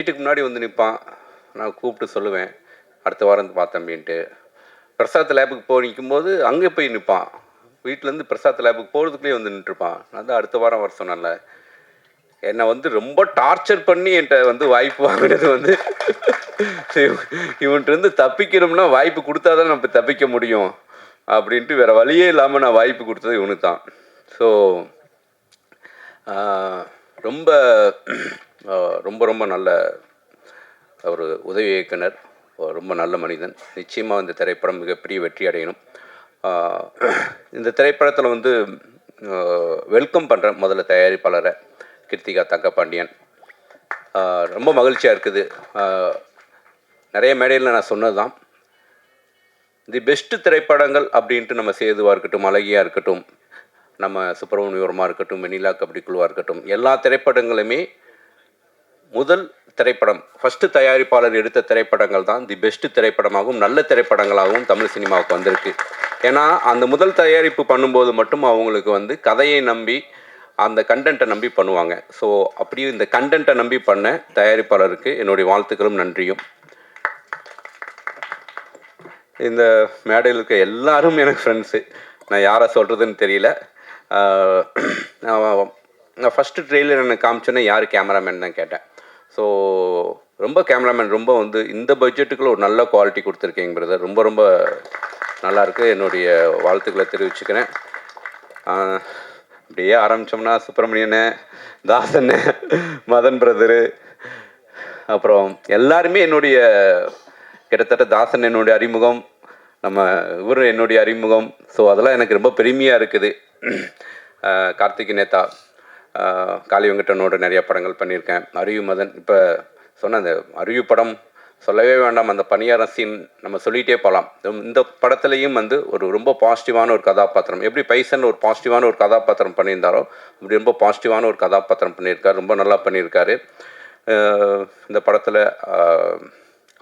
வீட்டுக்கு முன்னாடி வந்து நிற்பான். நான் கூப்பிட்டு சொல்லுவேன், அடுத்த வாரம் வா தம்பின்ட்டு. பிரசாத் லேபுக்கு போய் நிற்கும்போது அங்கே போய் நிற்பான். வீட்டிலேருந்து பிரசாத் லேபுக்கு போகிறதுக்குள்ளேயே வந்து நின்றுப்பான். நான் தான் அடுத்த வாரம் வர சொன்னேன்ல. என்னை வந்து ரொம்ப டார்ச்சர் பண்ணி என்கிட்ட வந்து வாய்ப்பு வாங்கினது வந்து இவன்ட்டு தப்பிக்கணும்னா வாய்ப்பு கொடுத்தா தான் நம்ம தப்பிக்க முடியும் அப்படின்ட்டு வேறு வழியே இல்லாமல் நான் வாய்ப்பு கொடுத்தது இவனுக்கு தான். ஸோ ரொம்ப ரொம்ப ரொம்ப நல்ல ஒரு உதவி இயக்குனர், ரொம்ப நல்ல மனிதன். நிச்சயமாக இந்த திரைப்படம் மிகப்பெரிய வெற்றி அடையணும். இந்த திரைப்படத்தில் வந்து வெல்கம் பண்ணுறேன் முதல்ல தயாரிப்பாளரை கிருத்திகா தங்கபாண்டியன். ரொம்ப மகிழ்ச்சியாக இருக்குது. நிறைய மேடையில் நான் சொன்னது தான், தி பெஸ்ட்டு திரைப்படங்கள் அப்படின்ட்டு நம்ம சேதுவாக இருக்கட்டும், அழகியாக இருக்கட்டும், நம்ம சுப்பிரமணியவரமாக இருக்கட்டும், வெண்ணிலா கபடி குழுவாக இருக்கட்டும், எல்லா திரைப்படங்களுமே முதல் திரைப்படம் ஃபஸ்ட்டு தயாரிப்பாளர் எடுத்த திரைப்படங்கள் தான் தி பெஸ்ட்டு திரைப்படமாகவும் நல்ல திரைப்படங்களாகவும் தமிழ் சினிமாவுக்கு வந்திருக்கு. ஏன்னா அந்த முதல் தயாரிப்பு பண்ணும்போது மட்டும் அவங்களுக்கு வந்து கதையை நம்பி அந்த கண்டென்ட்டை நம்பி பண்ணுவாங்க. ஸோ அப்படியே இந்த கண்டென்ட்டை நம்பி பண்ண தயாரிப்பாளருக்கு என்னுடைய வாழ்த்துக்களும் நன்றியும். இந்த மேடையில் இருக்க எல்லாரும் எனக்கு ஃப்ரெண்ட்ஸு. நான் யாரை சொல்கிறதுன்னு தெரியல. நான் ஃபஸ்ட்டு ட்ரெய்லர் எனக்கு காமிச்சோன்னே யார் கேமராமேன் தான் கேட்டேன். ஸோ ரொம்ப கேமராமேன் ரொம்ப வந்து இந்த பட்ஜெட்டுக்குள்ள ஒரு நல்ல குவாலிட்டி கொடுத்துருக்கீங்க பிரதர். ரொம்ப ரொம்ப நல்லாயிருக்கு. என்னுடைய வாழ்த்துக்களை தெரிவிச்சுக்கிறேன். அப்படியே ஆரம்பித்தோம்னா சுப்பிரமணியனு, தாசன்னு, மதன் பிரதரு, அப்புறம் எல்லாருமே என்னுடைய கிட்டத்தட்ட தாசன் என்னுடைய அறிமுகம், நம்ம இவரு என்னுடைய அறிமுகம். ஸோ அதெல்லாம் எனக்கு ரொம்ப பெருமையாக இருக்குது. கார்த்திக் நேதா, காளி வெங்கடனோட நிறைய படங்கள் பண்ணியிருக்கேன். அரியு மதன், இப்போ சொன்ன அந்த அரியு படம் சொல்லவே வேண்டாம். அந்த பணியாரம் சீன் நம்ம சொல்லிகிட்டே போகலாம். இந்த படத்துலேயும் வந்து ஒரு ரொம்ப பாசிட்டிவான ஒரு கதாபாத்திரம், எப்படி பைசன் ஒரு பாசிட்டிவான ஒரு கதாபாத்திரம் பண்ணியிருந்தாரோ அப்படி ரொம்ப பாசிட்டிவான ஒரு கதாபாத்திரம் பண்ணியிருக்காரு. ரொம்ப நல்லா பண்ணியிருக்காரு. இந்த படத்தில்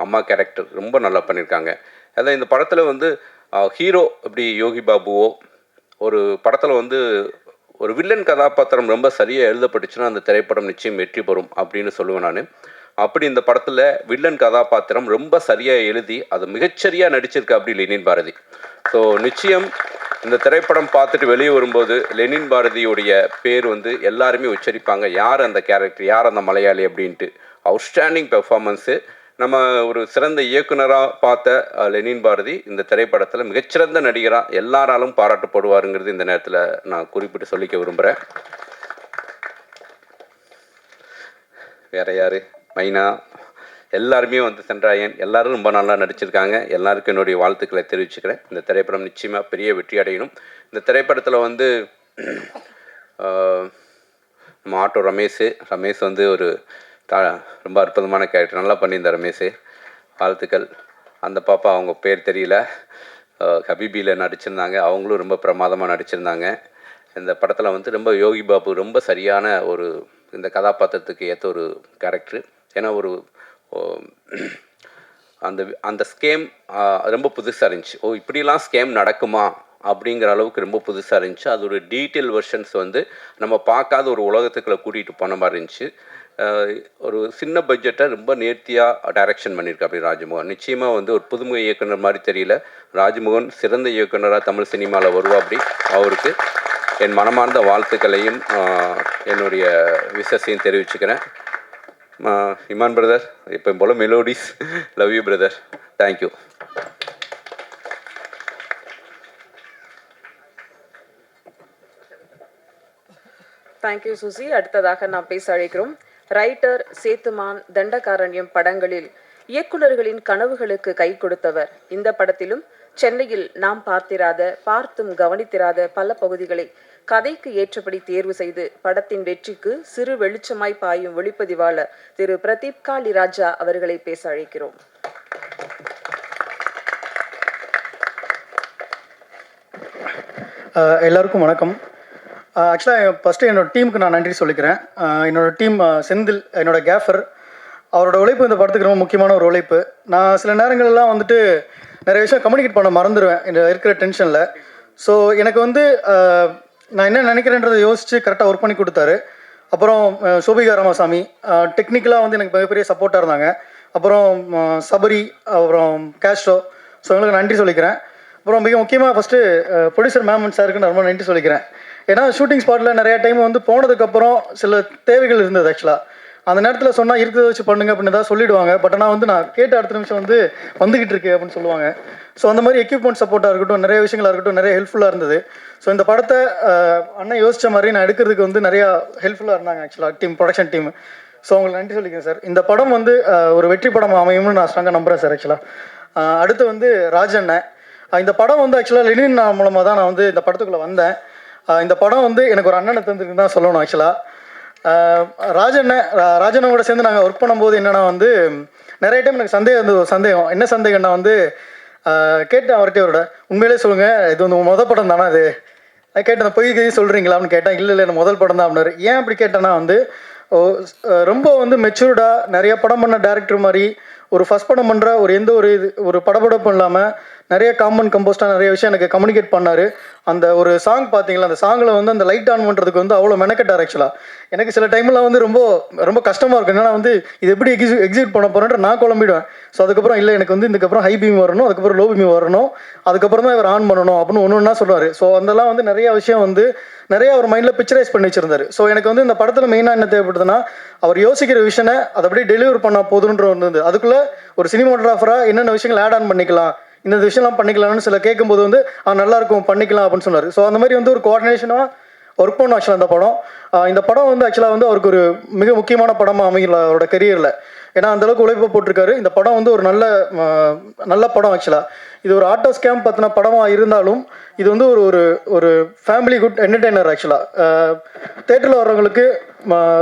அம்மா கேரக்டர் ரொம்ப நல்லா பண்ணியிருக்காங்க. அதான் இந்த படத்தில் வந்து ஹீரோ எப்படி யோகி பாபுவோ, ஒரு படத்தில் வந்து ஒரு வில்லன் கதாபாத்திரம் ரொம்ப சரியாக எழுதப்பட்டுச்சுன்னா அந்த திரைப்படம் நிச்சயம் வெற்றி பெறும் அப்படின்னு சொல்லுவேன் நான். அப்படி இந்த படத்தில் வில்லன் கதாபாத்திரம் ரொம்ப சரியாக எழுதி அது மிகச்சரியாக நடிச்சிருக்கு அப்படி லெனின் பாரதி. ஸோ நிச்சயம் இந்த திரைப்படம் பார்த்துட்டு வெளியே வரும்போது லெனின் பாரதியுடைய பேர் வந்து எல்லாருமே உச்சரிப்பாங்க, யார் அந்த கேரக்டர், யார் அந்த மலையாளி அப்படின்ட்டு. Outstanding performance. நம்ம ஒரு சிறந்த இயக்குனராக பார்த்த லெனின் பாரதி இந்த திரைப்படத்தில் மிகச்சிறந்த நடிகராக எல்லாராலும் பாராட்டப்படுவாருங்கிறது இந்த நேரத்தில் நான் குறிப்பிட்டு சொல்லிக்க விரும்புகிறேன். வேற யார், மைனா, எல்லாருமே வந்து சென்றாயன், எல்லோரும் ரொம்ப நல்லா நடிச்சிருக்காங்க. எல்லாருக்கும் என்னுடைய வாழ்த்துக்களை தெரிவிச்சுக்கிறேன். இந்த திரைப்படம் நிச்சயமாக பெரிய வெற்றி அடையணும். இந்த திரைப்படத்தில் வந்து நம்ம ஆட்டோ ரமேஷ் வந்து ஒரு ரொம்ப அற்புதமான கேரக்டர், நல்லா பண்ணியிருந்தார் ரமேஷ். வாழ்த்துக்கள். அந்த பாப்பா அவங்க பேர் தெரியல, ஹபீபியில் நடிச்சிருந்தாங்க. அவங்களும் ரொம்ப பிரமாதமாக நடிச்சிருந்தாங்க. இந்த படத்தில் வந்து ரொம்ப யோகி பாபு ரொம்ப சரியான ஒரு இந்த கதாபாத்திரத்துக்கு ஏற்ற ஒரு கேரக்டர். ஏன்னா ஒரு அந்த ஸ்கேம் ரொம்ப புதுசாக இருந்துச்சு. இப்படிலாம் ஸ்கேம் நடக்குமா அப்படிங்கிற அளவுக்கு ரொம்ப புதுசாக இருந்துச்சு. அது ஒரு டீட்டெயில் வெர்ஷன்ஸ் வந்து நம்ம பார்க்காத ஒரு உலகத்துக்குள்ளே கூட்டிகிட்டு போன மாதிரி இருந்துச்சு. ஒரு சின்ன பட்ஜெட்டை ரொம்ப நேர்த்தியாக டைரக்ஷன் பண்ணியிருக்கா அப்படி ராஜ்மோகன். நிச்சயமாக வந்து ஒரு புதுமுக இயக்குனர் மாதிரி தெரியல. ராஜ்மோகன் சிறந்த இயக்குனராக தமிழ் சினிமாவில் வருவா. அப்படி அவருக்கு என் மனமார்ந்த வாழ்த்துக்களையும் என்னுடைய விஷஸையும் தெரிவிச்சுக்கிறேன். இமான் பிரதர், இப்போ போல் melodies, love you brother, thank you. Thank you Suchi. அடுத்ததாக நாம் பேச அழைக்கிறோம் ரைட்டர் சேத்துமான், தண்டகாரண்யம் படங்களில் இயக்குநர்களின் கனவுகளுக்கு கை கொடுத்தவர். இந்த படத்திலும் சென்னையில் நாம் பார்த்தும் கவனித்திராத பல பகுதிகளை கதைக்கு ஏற்றபடி தேர்வு செய்து படத்தின் வெற்றிக்கு சிறு வெளிச்சமாய் பாயும் ஒளிப்பதிவாளர் திரு பிரதீப் காளிராஜா அவர்களை பேச அழைக்கிறோம். எல்லாருக்கும் வணக்கம். ஆக்சுவலாக ஃபஸ்ட்டு என்னோடய டீமுக்கு நான் நன்றி சொல்லிக்கிறேன். என்னோடய டீம் செந்தில், என்னோடய கேஃபர், அவரோட உழைப்பு இந்த படத்துக்கு ரொம்ப முக்கியமான ஒரு உழைப்பு. நான் சில நேரங்கள்லாம் வந்துட்டு நிறைய விஷயம் கம்யூனிகேட் பண்ண மறந்துடுவேன் இந்த இருக்கிற டென்ஷனில். ஸோ எனக்கு வந்து நான் என்ன நினைக்கிறேன்றதை யோசித்து கரெக்டாக ஒர்க் பண்ணி கொடுத்தாரு. அப்புறம் சோபிகா ராமசாமி டெக்னிக்கலாக வந்து எனக்கு மிகப்பெரிய சப்போர்ட்டாக இருந்தாங்க. அப்புறம் சபரி, அப்புறம் கேஸ்ட்ரோ. ஸோ இவங்களுக்கு நன்றி சொல்லிக்கிறேன். அப்புறம் மிக முக்கியமாக ஃபஸ்ட்டு ப்ரொடியூசர் மேம் அண்ட் சாருக்கு நான் ரொம்ப நன்றி சொல்லிக்கிறேன். ஏன்னா ஷூட்டிங் ஸ்பாட்டில் நிறையா டைம் வந்து போனதுக்கப்புறம் சில தேவைகள் இருந்தது. ஆக்சுவலாக அந்த நேரத்தில் சொன்னால் இருக்கிறத வச்சு பண்ணுங்க அப்படின்னு தான் சொல்லிவிடுவாங்க. பட் ஆனால் வந்து நான் கேட்ட அடுத்த நிமிஷம் வந்து வந்துக்கிட்டு இருக்கு அப்படின்னு சொல்லுவாங்க. ஸோ அந்த மாதிரி எக்யூப்மெண்ட் சப்போர்ட்டாக இருக்கட்டும், நிறைய விஷயங்களாக இருக்கட்டும், நிறைய ஹெல்ப்ஃபுல்லாக இருந்தது. ஸோ இந்த படத்தை அண்ணன் யோசித்த மாதிரி நான் எடுக்கிறதுக்கு வந்து நிறையா ஹெல்ப்ஃபுல்லாக இருந்தாங்க ஆக்சுவலாக ப்ரொடக்ஷன் டீம். ஸோ உங்களுக்கு நன்றி சொல்லிக்கிறேன் சார். இந்த படம் வந்து ஒரு வெற்றி படம் அமையும்னு நான் ஸ்ட்ராங்காக நம்புகிறேன் சார். ஆக்சுவலாக அடுத்து வந்து ராஜண்ணன். இந்த படம் வந்து ஆக்சுவலாக லெனின் மூலமாக தான் நான் வந்து இந்த படத்துக்குள்ளே வந்தேன். இந்த படம் வந்து எனக்கு ஒரு அண்ணனை தந்துருக்கு தான் சொல்லணும். ஆக்சுவலாக ராஜண்ணனோட சேர்ந்து நாங்கள் ஒர்க் பண்ணும்போது என்னென்னா வந்து நிறைய டைம் எனக்கு சந்தேகம் இருந்தது. ஒரு சந்தேகம், என்ன சந்தேகம்னா வந்து கேட்டேன் அவர்கிட்ட, அவரோட உண்மையிலே சொல்லுங்கள், இது வந்து மொதல் படம் தானே அது கேட்டேன், பொய் சொல்கிறீங்களா அப்படின்னு கேட்டேன். இல்லை எனக்கு முதல் படம் தான் அப்படின்னாரு. ஏன் அப்படி கேட்டேன்னா வந்து ரொம்ப வந்து மெச்சூர்டாக நிறைய படம் பண்ண டேரக்டர் மாதிரி ஒரு ஃபஸ்ட் படம் பண்ணுற ஒரு எந்த ஒரு ஒரு படப்படப்பும் இல்லாமல் நிறைய காமன் கம்போஸ்டாக நிறைய விஷயம் எனக்கு கம்யூனிகேட் பண்ணார். அந்த ஒரு சாங் பார்த்தீங்களா, அந்த சாங்கில் வந்து அந்த லைட் ஆன் பண்ணுறதுக்கு வந்து அவ்வளோ மெனக்கட்டார். ஆக்சுவலாக எனக்கு சில டைமில் வந்து ரொம்ப ரொம்ப கஷ்டமாக இருக்கும். என்னன்னா வந்து இது எப்படி எக்ஸிக்யூட் பண்ண போகிறேன்ற நான் குழம்பிடுவேன். ஸோ அதுக்கப்புறம் இல்லை, எனக்கு வந்து இதுக்கப்புறம் ஹை பீம் வரணும், அதுக்கப்புறம் லோ பீம் வரணும், அதுக்கப்புறம் தான் இவர் ஆன் பண்ணணும் அப்படின்னு ஒன்று ஒன்றா சொல்லுவார். ஸோ அதெல்லாம் வந்து நிறைய விஷயம் வந்து நிறைய அவர் மைண்டில் பிக்சரைஸ் பண்ணி வச்சிருந்தார். ஸோ எனக்கு வந்து இந்த படத்தில் மெயினாக என்ன தேவைப்படுதுன்னா, அவர் யோசிக்கிற விஷனை அதை அப்படியே டெலிவர் பண்ணால் போதுன்ற வந்து அதுக்குள்ளே ஒரு சினிமாட்டோகிராஃபராக என்னென்ன விஷயங்கள் ஆட் ஆன் பண்ணிக்கலாம், இந்த விஷயம்லாம் பண்ணிக்கலாம்னு சில கேட்கும்போது வந்து நல்லாயிருக்கும் பண்ணிக்கலாம் அப்படின்னு சொன்னார். ஸோ அந்த மாதிரி வந்து ஒரு கோஆர்டினேஷனாக ஒர்க் பண்ணணும் ஆக்சுவலாக இந்த படம் வந்து ஆக்சுவலாக வந்து அவருக்கு ஒரு மிக முக்கியமான படமாக அமையல அவரோட கெரியரில். ஏன்னா அந்தளவுக்கு உழைப்பு போட்டிருக்காரு. இந்த படம் வந்து ஒரு நல்ல படம். ஆக்சுவலாக இது ஒரு ஆட்டோ ஸ்கேம் பற்றின படமாக இருந்தாலும் இது வந்து ஒரு ஒரு ஃபேமிலி குட் என்டர்டெய்னர். ஆக்சுவலாக தேட்டரில் வர்றவங்களுக்கு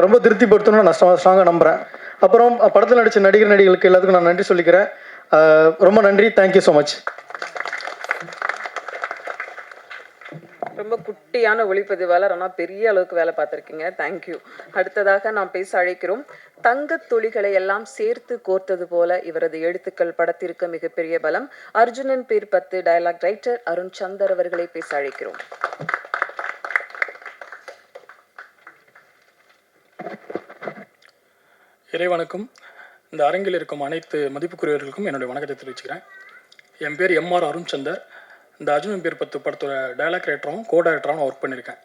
ரொம்ப திருப்திப்படுத்தணும்னு நான் ஸ்ட்ராங்காக நம்புகிறேன். அப்புறம் படத்தில் நடித்த நடிகர்களுக்கு எல்லாத்துக்கும் நான் நன்றி சொல்லிக்கிறேன். ரொம்ப நன்றி. Thank you so much. ரொம்ப குட்டியான ஒளிப்பதிவாளர், ஆனால் பெரிய அளவுக்கு வேலை பார்த்துருக்கீங்க. தேங்க்யூ. அடுத்ததாக நாம் பேச அழைக்கிறோம். தங்கத் துளிகளை எல்லாம் சேர்த்து கோர்த்தது போல இவரது எழுத்துக்கள் படத்திற்கு மிகப்பெரிய பலம். அர்ஜுனன் பேர் 10 டயலாக் ரைட்டர் அருண் சந்தர் அவர்களை பேச அழைக்கிறோம். இறைவனுக்கும் இந்த அரங்கில் இருக்கும் அனைத்து மதிப்புக்குரியவர்களுக்கும் என்னுடைய வணக்கத்தை தெரிவிச்சுக்கிறேன். என் பேர் எம்ஆர் அருண் சந்தர். இந்த அர்ஜுனன் பேர் 10 படத்தோட டயலாக் ரைட்டரும் கோ டைரக்டராகவும் ஒர்க் பண்ணியிருக்கேன்.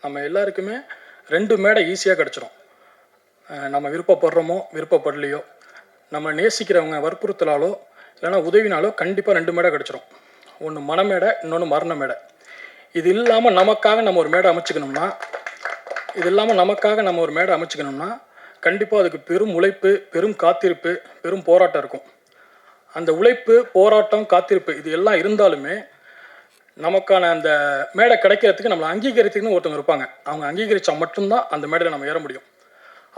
நம்ம எல்லாருக்குமே 2 மேடை ஈஸியாக கிடச்சிரும். நம்ம விருப்பப்படுறோமோ விருப்பப்படலையோ, நம்ம நேசிக்கிறவங்க வற்புறுத்தலாலோ இல்லைனா உதவினாலோ கண்டிப்பாக 2 மேடை கிடச்சிரும். ஒன்று மனமேடை, இன்னொன்று மரண மேடை. இது இல்லாமல் நமக்காக நம்ம ஒரு மேடை அமைச்சுக்கணும்னா கண்டிப்பாக அதுக்கு பெரும் உழைப்பு, பெரும் காத்திருப்பு, பெரும் போராட்டம் இருக்கும். அந்த உழைப்பு, போராட்டம், காத்திருப்பு இது எல்லாம் இருந்தாலுமே நமக்கான அந்த மேடை கிடைக்கிறதுக்கு நம்மளை அங்கீகரித்துக்குன்னு ஒருத்தவங்க இருப்பாங்க. அவங்க அங்கீகரித்தா மட்டும்தான் அந்த மேடையில் நம்ம ஏற முடியும்.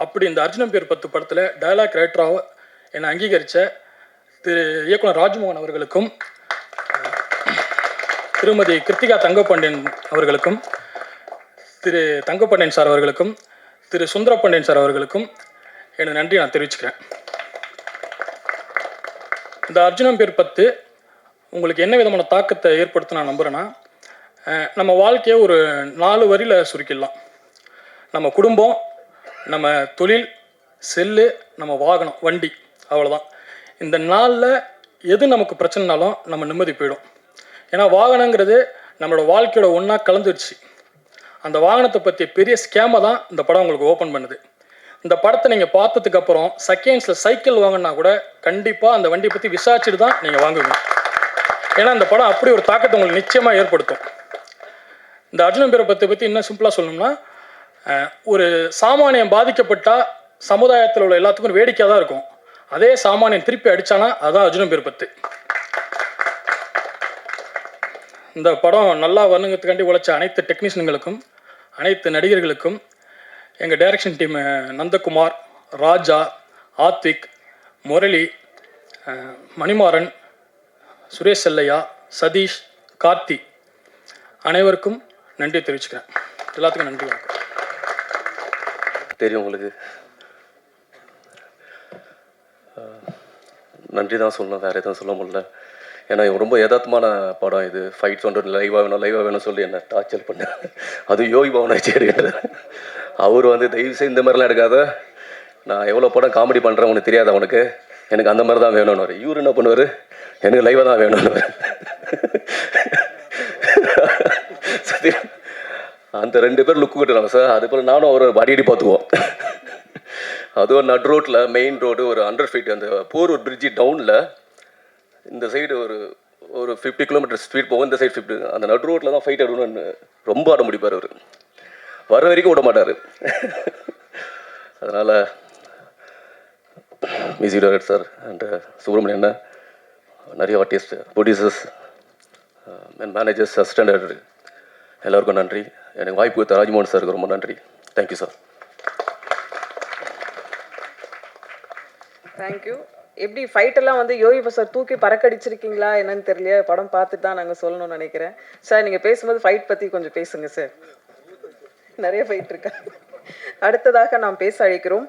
அப்படி இந்த அர்ஜுனன் பேர் 10 படத்தில் டயலாக் ரைட்டராக என்னை அங்கீகரித்த திரு இயக்குனர் ராஜ்மோகன் அவர்களுக்கும், திருமதி கிருத்திகா தங்கப்பாண்டியன் அவர்களுக்கும், திரு தங்கப்பாண்டியன் சார் அவர்களுக்கும், திரு சுந்தரபாண்டியன் சார் அவர்களுக்கும் எனது நன்றி நான் தெரிவிச்சுக்கிறேன். இந்த அர்ஜுனன் பேர் 10 உங்களுக்கு என்ன விதமான தாக்கத்தை ஏற்படுத்த நான் நம்புகிறேன்னா, நம்ம வாழ்க்கையை ஒரு 4 வரியில் சுருக்கிடலாம். நம்ம குடும்பம், நம்ம தொழில், செல்லு, நம்ம வாகனம், வண்டி, அவ்வளோதான். இந்த 4ல் எது நமக்கு பிரச்சனைனாலும் நம்ம நிம்மதி போயிடும். ஏன்னா வாகனங்கிறது நம்மளோட வாழ்க்கையோட ஒன்றா கலந்துருச்சு. அந்த வாகனத்தை பற்றிய பெரிய ஸ்கேமை தான் இந்த படம் உங்களுக்கு ஓப்பன் பண்ணுது. இந்த படத்தை நீங்கள் பார்த்ததுக்கப்புறம் செகண்ட்ஸில் சைக்கிள் வாங்கினா கூட கண்டிப்பாக அந்த வண்டியை பற்றி விசாரிச்சுட்டு தான் நீங்கள் வாங்குவீங்க. ஏன்னா இந்த படம் அப்படி ஒரு தாக்கத்தை உங்களுக்கு நிச்சயமாக ஏற்படுத்தும். இந்த அர்ஜுனன் பேரை பற்றி இன்னும் சிம்பிளாக சொல்லணும்னா, ஒரு சாமானியம் பாதிக்கப்பட்டால் சமுதாயத்தில் உள்ள எல்லாத்துக்கும் ஒரு வேடிக்கையாக தான் இருக்கும். அதே சாமானியம் திருப்பி அடித்தானா அதுதான் அர்ஜுனன் பேர் 10. இந்த படம் நல்லா வரணுங்கிறதுக்காண்டி உழைச்ச அனைத்து டெக்னீஷியன்களுக்கும், அனைத்து நடிகர்களுக்கும், எங்கள் டைரக்ஷன் டீமு நந்தகுமார், ராஜா, ஆத்விக், முரளி, மணிமாறன், சுரேஷ் செல்லையா, சதீஷ், கார்த்தி அனைவருக்கும் நன்றி தெரிவிச்சுக்கிறேன். எல்லாத்துக்கும் நன்றி. வணக்கம். தெரியும் உங்களுக்கு நன்றி தான் சொல்லணும், வேறு எதுவும் சொல்ல முடியல. ஏன்னா ரொம்ப யதார்த்தமான படம் இது. ஃபைட்ஸ் ஒன்று லைவாக வேணும் சொல்லி என்ன டார்ச்சர் பண்ண. அது யோகி பவனை சரி அவர் வந்து தயவுசெய்து இந்த மாதிரிலாம் எடுக்காத, நான் எவ்வளோ படம் காமெடி பண்ணுறேன் உனக்கு தெரியாது, அவனுக்கு எனக்கு அந்த மாதிரி தான் வேணும்னு. இவர் என்ன பண்ணுவார், எனக்கு லைவாக தான் வேணும்னு. சத்தியம் அந்த 2 பேர் லுக்கு கட்டுறாங்க சார். அது போல் நானும் அவர் அடிக்கடி பார்த்துக்குவோம். அதுவும் நட் ரோட்டில் மெயின் ரோடு ஒரு 100 ஃபீட் அந்த போரூர் பிரிட்ஜி டவுனில் இந்த சைடு ஒரு 50 கிலோமீட்டர் ஸ்பீட் போகும், இந்த சைடு 50. அந்த நட் ரோட்டில் தான் ஃபைட் ஆடணும்னு ரொம்ப ஆட முடிப்பார் அவர். வர வரைக்கும் விட மாட்டார். அதனால் music director sir and Subramanian, நிறைய artist, producers and managers, assistant director எல்லாருக்கும் நன்றி. எனக்கு வாய்ப்பு கொடுத்த ராஜ்மோகன் சாருக்கு ரொம்ப நன்றி. Thank you sir. தேங்க்யூ. எப்படி ஃபைட் எல்லாம் வந்து யோகி சார் தூக்கி பறக்கடிச்சிருக்கீங்களா என்னன்னு தெரியல, படம் பார்த்துட்டு தான் நாங்கள் சொல்லணும்னு நினைக்கிறேன். சார் நீங்கள் பேசும்போது ஃபைட் பற்றி கொஞ்சம் பேசுங்க சார். நிறைய ஃபைட் இருக்கா? அடுத்ததாக நாம் பேச அழைக்கிறோம்.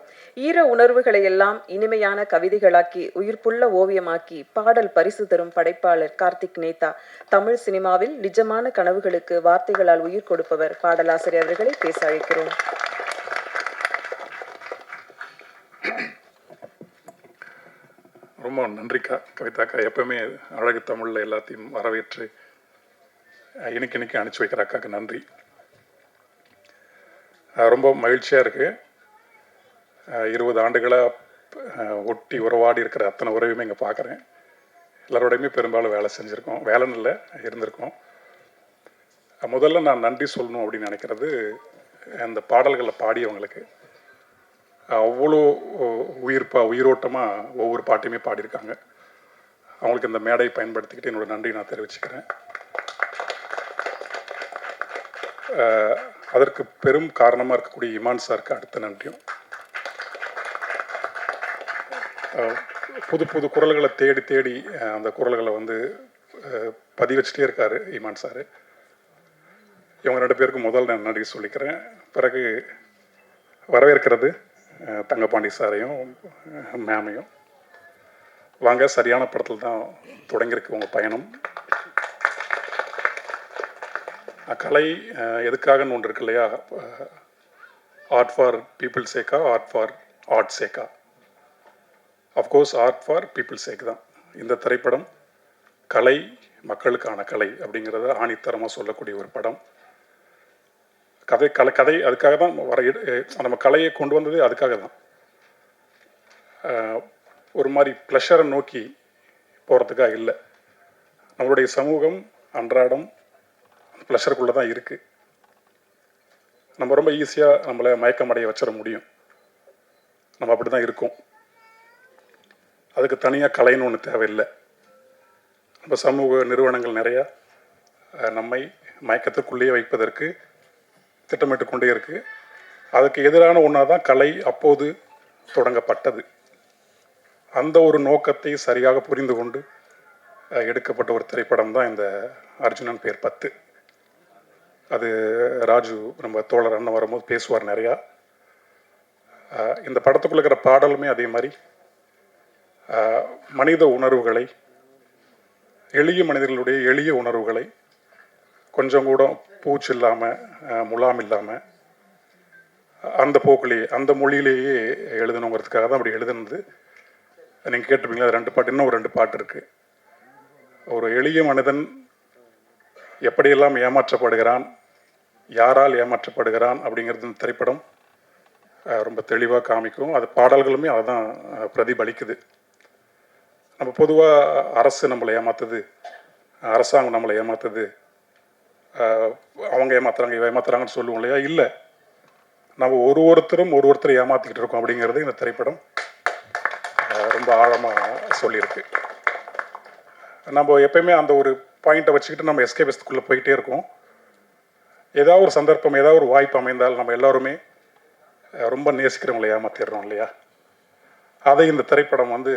ஈர உணர்வுகளை எல்லாம் இனிமையான கவிதைகளாக்கி உயிர்ப்புள்ள ஓவியமாக்கி பாடல் பரிசு தரும் படைப்பாளர் கார்த்திக் நேதா. தமிழ் சினிமாவில் நிஜமான கனவுகளுக்கு வார்த்தைகளால் உயிர் கொடுப்பவர் பாடலாசிரியர் அவர்களை பேச அழைக்கிறோம். ரொம்ப நன்றிக்கா, கவிதாக்கா. எப்பவுமே அழகு தமிழில் எல்லாத்தையும் வரவேற்று இன்னைக்கு அனுப்பிச்சி வைக்கிற அக்காவுக்கு நன்றி. ரொம்ப மகிழ்ச்சியாக இருக்குது. 20 ஆண்டுகளாக ஒட்டி உறவாடி இருக்கிற அத்தனை உறவையுமே இங்கே பார்க்குறேன். எல்லாரோடையுமே பெரும்பாலும் வேலை செஞ்சுருக்கோம், வேலைன்னு இல்லை இருந்திருக்கோம். முதல்ல நான் நன்றி சொல்லணும் அப்படின்னு நினைக்கிறது அந்த பாடல்களை பாடியவங்களுக்கு. அவ்வளோ உயிரோட்டமாக ஒவ்வொரு பாட்டையுமே பாடியிருக்காங்க. அவங்களுக்கு இந்த மேடையை பயன்படுத்திக்கிட்டு என்னோடய நன்றி நான் தெரிவிச்சுக்கிறேன். அதற்கு பெரும் காரணமாக இருக்கக்கூடிய இமான் சாருக்கு அடுத்த நன்றியும். புது புது குரல்களை தேடி அந்த குரல்களை வந்து பதிவச்சிட்டே இருக்கார் இமான் சார். இவங்க 2 பேருக்கும் முதல் நான் நன்றி சொல்லிக்கிறேன். பிறகு வரவேற்கிறது தங்கப்பாண்டி சாரையும் மேமையும். வாங்க, சரியான படத்தில் தான் தொடங்கியிருக்கு உங்கள் பயணம். கலை எதுக்காகன்னு ஒன்று இருக்கு இல்லையா, ஆர்ட் ஃபார் பீப்புள் சேக்கா, ஆர்ட் ஃபார் ஆர்ட் சேக்கா. Of course art for people sake தான். இந்த திரைப்படம் கலை மக்களுக்கான கலை அப்படிங்கிறத ஆணித்தரமாக சொல்லக்கூடிய ஒரு படம். கதை அதுக்காக தான் நம்ம கலையை கொண்டு வந்தது அதுக்காக தான். ஒரு மாதிரி ப்ளஷரை நோக்கி போகிறதுக்காக இல்லை. நம்மளுடைய சமூகம் அன்றாடம் ப்ளஷருக்குள்ளே தான் இருக்குது. நம்ம ரொம்ப ஈஸியாக நம்மளை மயக்கமடைய வச்சிட முடியும். நம்ம அப்படி தான் இருக்கோம். அதுக்கு தனியாக கலைன்னு ஒன்று தேவையில்லை. நம்ம சமூக நிறுவனங்கள் நிறையா நம்மை மயக்கத்துக்குள்ளேயே வைப்பதற்கு திட்டமிட்டு கொண்டே இருக்குது. அதுக்கு எதிரான ஒன்றாக தான் கலை அப்போது தொடங்கப்பட்டது. அந்த ஒரு நோக்கத்தை சரியாக புரிந்து கொண்டு எடுக்கப்பட்ட ஒரு திரைப்படம் தான் இந்த அர்ஜுனன் பேர் 10. அது ராஜு நம்ம தோழர் அண்ணன் வரும்போது பேசுவார் நிறையா. இந்த படத்துக்குள்ள இருக்கிற பாடலுமே அதே மாதிரி மனித உணர்வுகளை, எளிய மனிதர்களுடைய எளிய உணர்வுகளை கொஞ்சம் கூட பூச்சு இல்லாமல் முலாம் இல்லாமல் அந்த போக்கிலேயே அந்த மொழியிலேயே எழுதணுங்கிறதுக்காக தான் அப்படி எழுதுனது. நீங்கள் கேட்டிருப்பீங்களா, 2 பாட்டு, இன்னும் ஒரு 2 பாட்டு இருக்குது. ஒரு எளிய மனிதன் எப்படியெல்லாம் ஏமாற்றப்படுகிறான், யாரால் ஏமாற்றப்படுகிறான் அப்படிங்கிறது இந்த திரைப்படம் ரொம்ப தெளிவாக காமிக்கும். அது பாடல்களுமே அதுதான் பிரதிபலிக்குது. நம்ம பொதுவாக அரசு நம்மளை ஏமாத்துது, அரசாங்கம் நம்மளை ஏமாத்துது, அவங்க ஏமாத்துறாங்க இவ ஏமாத்துறாங்கன்னு சொல்லுவோம் இல்லையா? இல்லை, நம்ம ஒருத்தரை ஏமாற்றிக்கிட்டு இருக்கோம் அப்படிங்கிறது இந்த திரைப்படம் ரொம்ப ஆழமாக சொல்லியிருக்கு. நம்ம எப்பயுமே அந்த ஒரு பாயிண்ட்டை வச்சுக்கிட்டு நம்ம எஸ்கேபிஸ்டுக்குள்ளே போயிட்டே இருக்கோம். ஏதாவது ஒரு சந்தர்ப்பம், ஏதாவது ஒரு வாய்ப்பு அமைந்தால் நம்ம எல்லாருமே ரொம்ப நேசிக்கிறவங்களை ஏமாத்திடுறோம் இல்லையா? அதை இந்த திரைப்படம் வந்து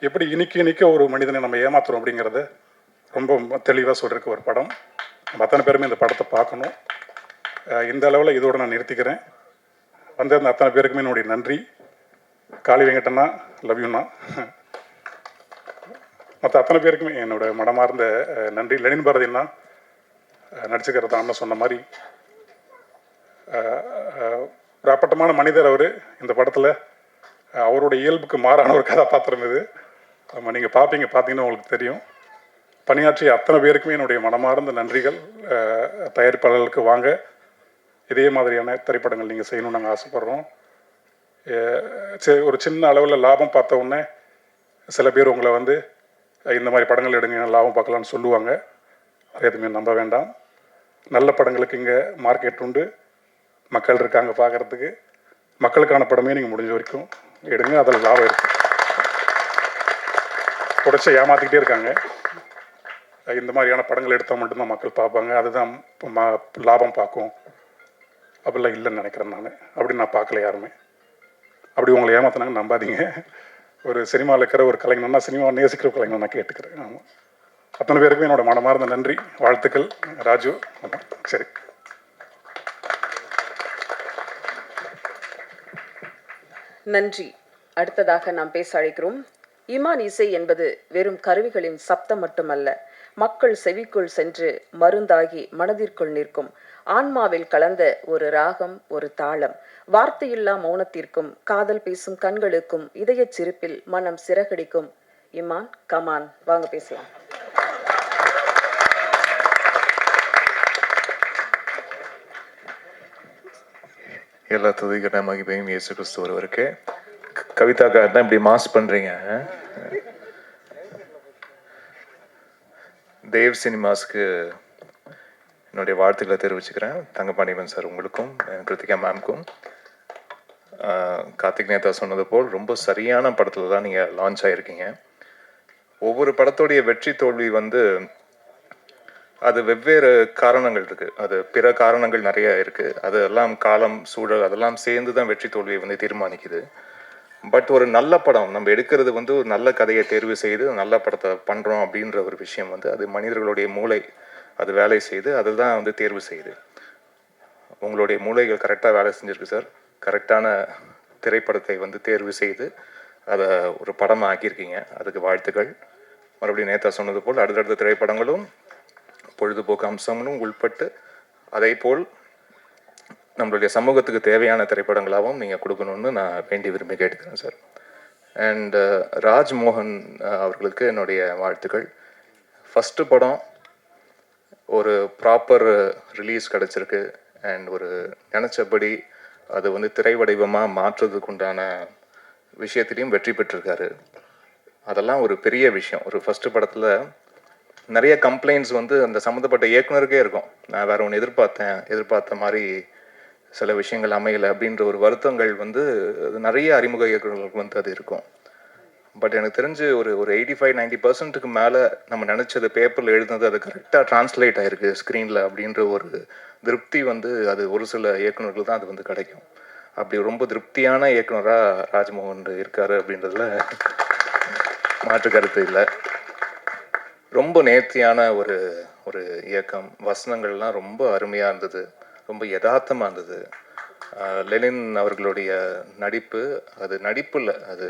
எப்படி இனிக்க ஒரு மனிதனை நம்ம ஏமாத்துறோம் அப்படிங்கிறத ரொம்ப தெளிவாக சொல்லியிருக்க ஒரு படம். நம்ம அத்தனை பேருமே இந்த படத்தை பார்க்கணும். இந்த அளவில் இதோடு நான் நிறுத்திக்கிறேன். வந்திருந்த அத்தனை பேருக்குமே என்னுடைய நன்றி. காளி வெங்கடண்ணா, லவ் யூண்ணா. மற்ற அத்தனை பேருக்குமே என்னோட மனமார்ந்த நன்றி. லெனின் பாரதினா நடிச்சுக்கிறது அண்ணன் சொன்ன மாதிரி ஒரு அப்பட்டமான மனிதர் அவர். இந்த படத்தில் அவருடைய இயல்புக்கு மாறான ஒரு கதாபாத்திரம் இது. நீங்கள் பார்த்தீங்கன்னா உங்களுக்கு தெரியும். பணியாற்றிய அத்தனை பேருக்குமே என்னுடைய மனமார்ந்த நன்றிகள். தயாரிப்பாளர்களுக்கு வாங்க, இதே மாதிரியான திரைப்படங்கள் நீங்கள் செய்யணும்னு நாங்கள் ஆசைப்பட்றோம். ஒரு சின்ன அளவில் லாபம் பார்த்த உடனே சில பேர் உங்களை வந்து இந்த மாதிரி படங்கள் எடுங்க லாபம் பார்க்கலான்னு சொல்லுவாங்க. அது எதுவுமே நம்ப வேண்டாம். நல்ல படங்களுக்கு இங்கே மார்க்கெட் உண்டு, மக்கள் இருக்காங்க பார்க்குறதுக்கு. மக்களுக்கான படமே நீங்கள் முடிஞ்ச வரைக்கும் எடுங்க, அதில் லாபம் இருக்குது. தொடர்ச்சி ஏமாற்றிக்கிட்டே இருக்காங்க. இந்த மாதிரியான படங்கள் எடுத்தால் மட்டும்தான் மக்கள் பார்ப்பாங்க, அதுதான் லாபம் பார்க்கும். அப்படிலாம் இல்லைன்னு நினைக்கிறேன் நான். அப்படி நான் பார்க்கல யாருமே. அப்படி உங்களை ஏமாத்தினாங்க நம்பாதீங்க. ஒரு சினிமாவில் இருக்கிற ஒரு கலைஞனா, சினிமாவை நேசிக்கிற கலைஞர் நான் கேட்டுக்கிறேன். ஆமாம், அத்தனை பேருக்கும் என்னோட மனமார்ந்த நன்றி, வாழ்த்துக்கள். ராஜு, சரி. நன்றி. அடுத்ததாக நாம் பேச அழைக்கிறோம். இமான் இசை என்பது வெறும் கருவிகளின் சப்தம் மட்டுமல்ல, மக்கள் செவிக்குள் சென்று மருந்தாகி மனதிற்குள் நிற்கும் ஆன்மாவில் கலந்த ஒரு ராகம், ஒரு தாளம். வார்த்தையில்லா மௌனத்திற்கும் காதல் பேசும் கண்களுக்கும் இதயச் சிரிப்பில் மனம் சிறகடிக்கும். இமான், கமான், வாங்க பேசலாம். எல்லா துதிக்கிற மகிமையும் இயேசு கிறிஸ்து ஒருவருக்கு. கவிதா கார்டா இப்படி மாஸ் பண்றீங்க. தேவ் சினிமாஸ்க்கு என்னுடைய வாழ்த்துக்களை தெரிவிச்சுக்கிறேன். தங்கபாண்டியன் சார் உங்களுக்கும், கிருத்திகா மேம்க்கும். கார்த்திக் நேதா சொன்னது போல் ரொம்ப சரியான படத்தில் தான் நீங்கள் லான்ச் ஆகிருக்கீங்க. ஒவ்வொரு படத்தோடைய வெற்றி தோல்வி வந்து அது வெவ்வேறு காரணங்கள் இருக்குது. அது பிற காரணங்கள் நிறைய இருக்குது. அதெல்லாம் காலம், சூழல் அதெல்லாம் சேர்ந்து தான் வெற்றி தோல்வியை வந்து தீர்மானிக்குது. பட் ஒரு நல்ல படம் நம்ம எடுக்கிறது வந்து ஒரு நல்ல கதையை தேர்வு செய்து நல்ல படத்தை பண்ணுறோம் அப்படின்ற ஒரு விஷயம் வந்து அது மனிதர்களுடைய மூளை அது வேலை செய்து அதுதான் வந்து தேர்வு செய்யுது. உங்களுடைய மூளைகள் கரெக்டாக வேலை செஞ்சுருக்கு சார். கரெக்டான திரைப்படத்தை வந்து தேர்வு செய்து அதை ஒரு படமாக ஆக்கியிருக்கீங்க. அதுக்கு வாழ்த்துக்கள். மறுபடியும் நேத்தா சொன்னது போல் அடுத்தடுத்த திரைப்படங்களும் பொழுதுபோக்கு அம்சங்களும் உள்பட்டு அதே போல் நம்மளுடைய சமூகத்துக்கு தேவையான திரைப்படங்களாகவும் நீங்கள் கொடுக்கணும்னு நான் வேண்டி விரும்பி கேட்டுக்கிறேன் சார். அண்ட் ராஜ்மோகன் அவர்களுக்கு என்னுடைய வாழ்த்துக்கள். ஃபஸ்ட்டு படம் ஒரு ப்ராப்பர் ரிலீஸ் கிடச்சிருக்கு. அண்ட் ஒரு நினச்சபடி அது வந்து திரை வடிவமாக மாற்றுறதுக்கு உண்டான விஷயத்துலேயும் வெற்றி பெற்றிருக்காரு. அதெல்லாம் ஒரு பெரிய விஷயம். ஒரு ஃபஸ்ட்டு படத்தில் நிறைய கம்ப்ளைண்ட்ஸ் வந்து அந்த சம்மந்தப்பட்ட இயக்குனருக்கே இருக்கும். நான் வேற ஒன்று எதிர்பார்த்த மாதிரி சில விஷயங்கள் அமையலை அப்படின்ற ஒரு வருத்தங்கள் வந்து நிறைய அறிமுக இயக்குநர்களுக்கு வந்து அது இருக்கும். பட் எனக்கு தெரிஞ்சு ஒரு 85-90% மேலே நம்ம நினச்சது பேப்பரில் எழுதுனது அது கரெக்டாக டிரான்ஸ்லேட் ஆகிருக்கு ஸ்க்ரீனில் அப்படின்ற ஒரு திருப்தி வந்து அது ஒரு சில இயக்குநர்கள் தான் அது வந்து கிடைக்கும். அப்படி ரொம்ப திருப்தியான இயக்குனராக ராஜ்மோகன் இருக்காரு அப்படின்றதுல மாற்று கருத்து இல்லை. ரொம்ப நேர்த்தியான ஒரு இயக்கம். வசனங்கள்லாம் ரொம்ப அருமையாக இருந்தது, ரொம்ப யதார்த்தமாக இருந்தது. லெனின் அவர்களுடைய நடிப்பு, அது நடிப்பு இல்லை, அது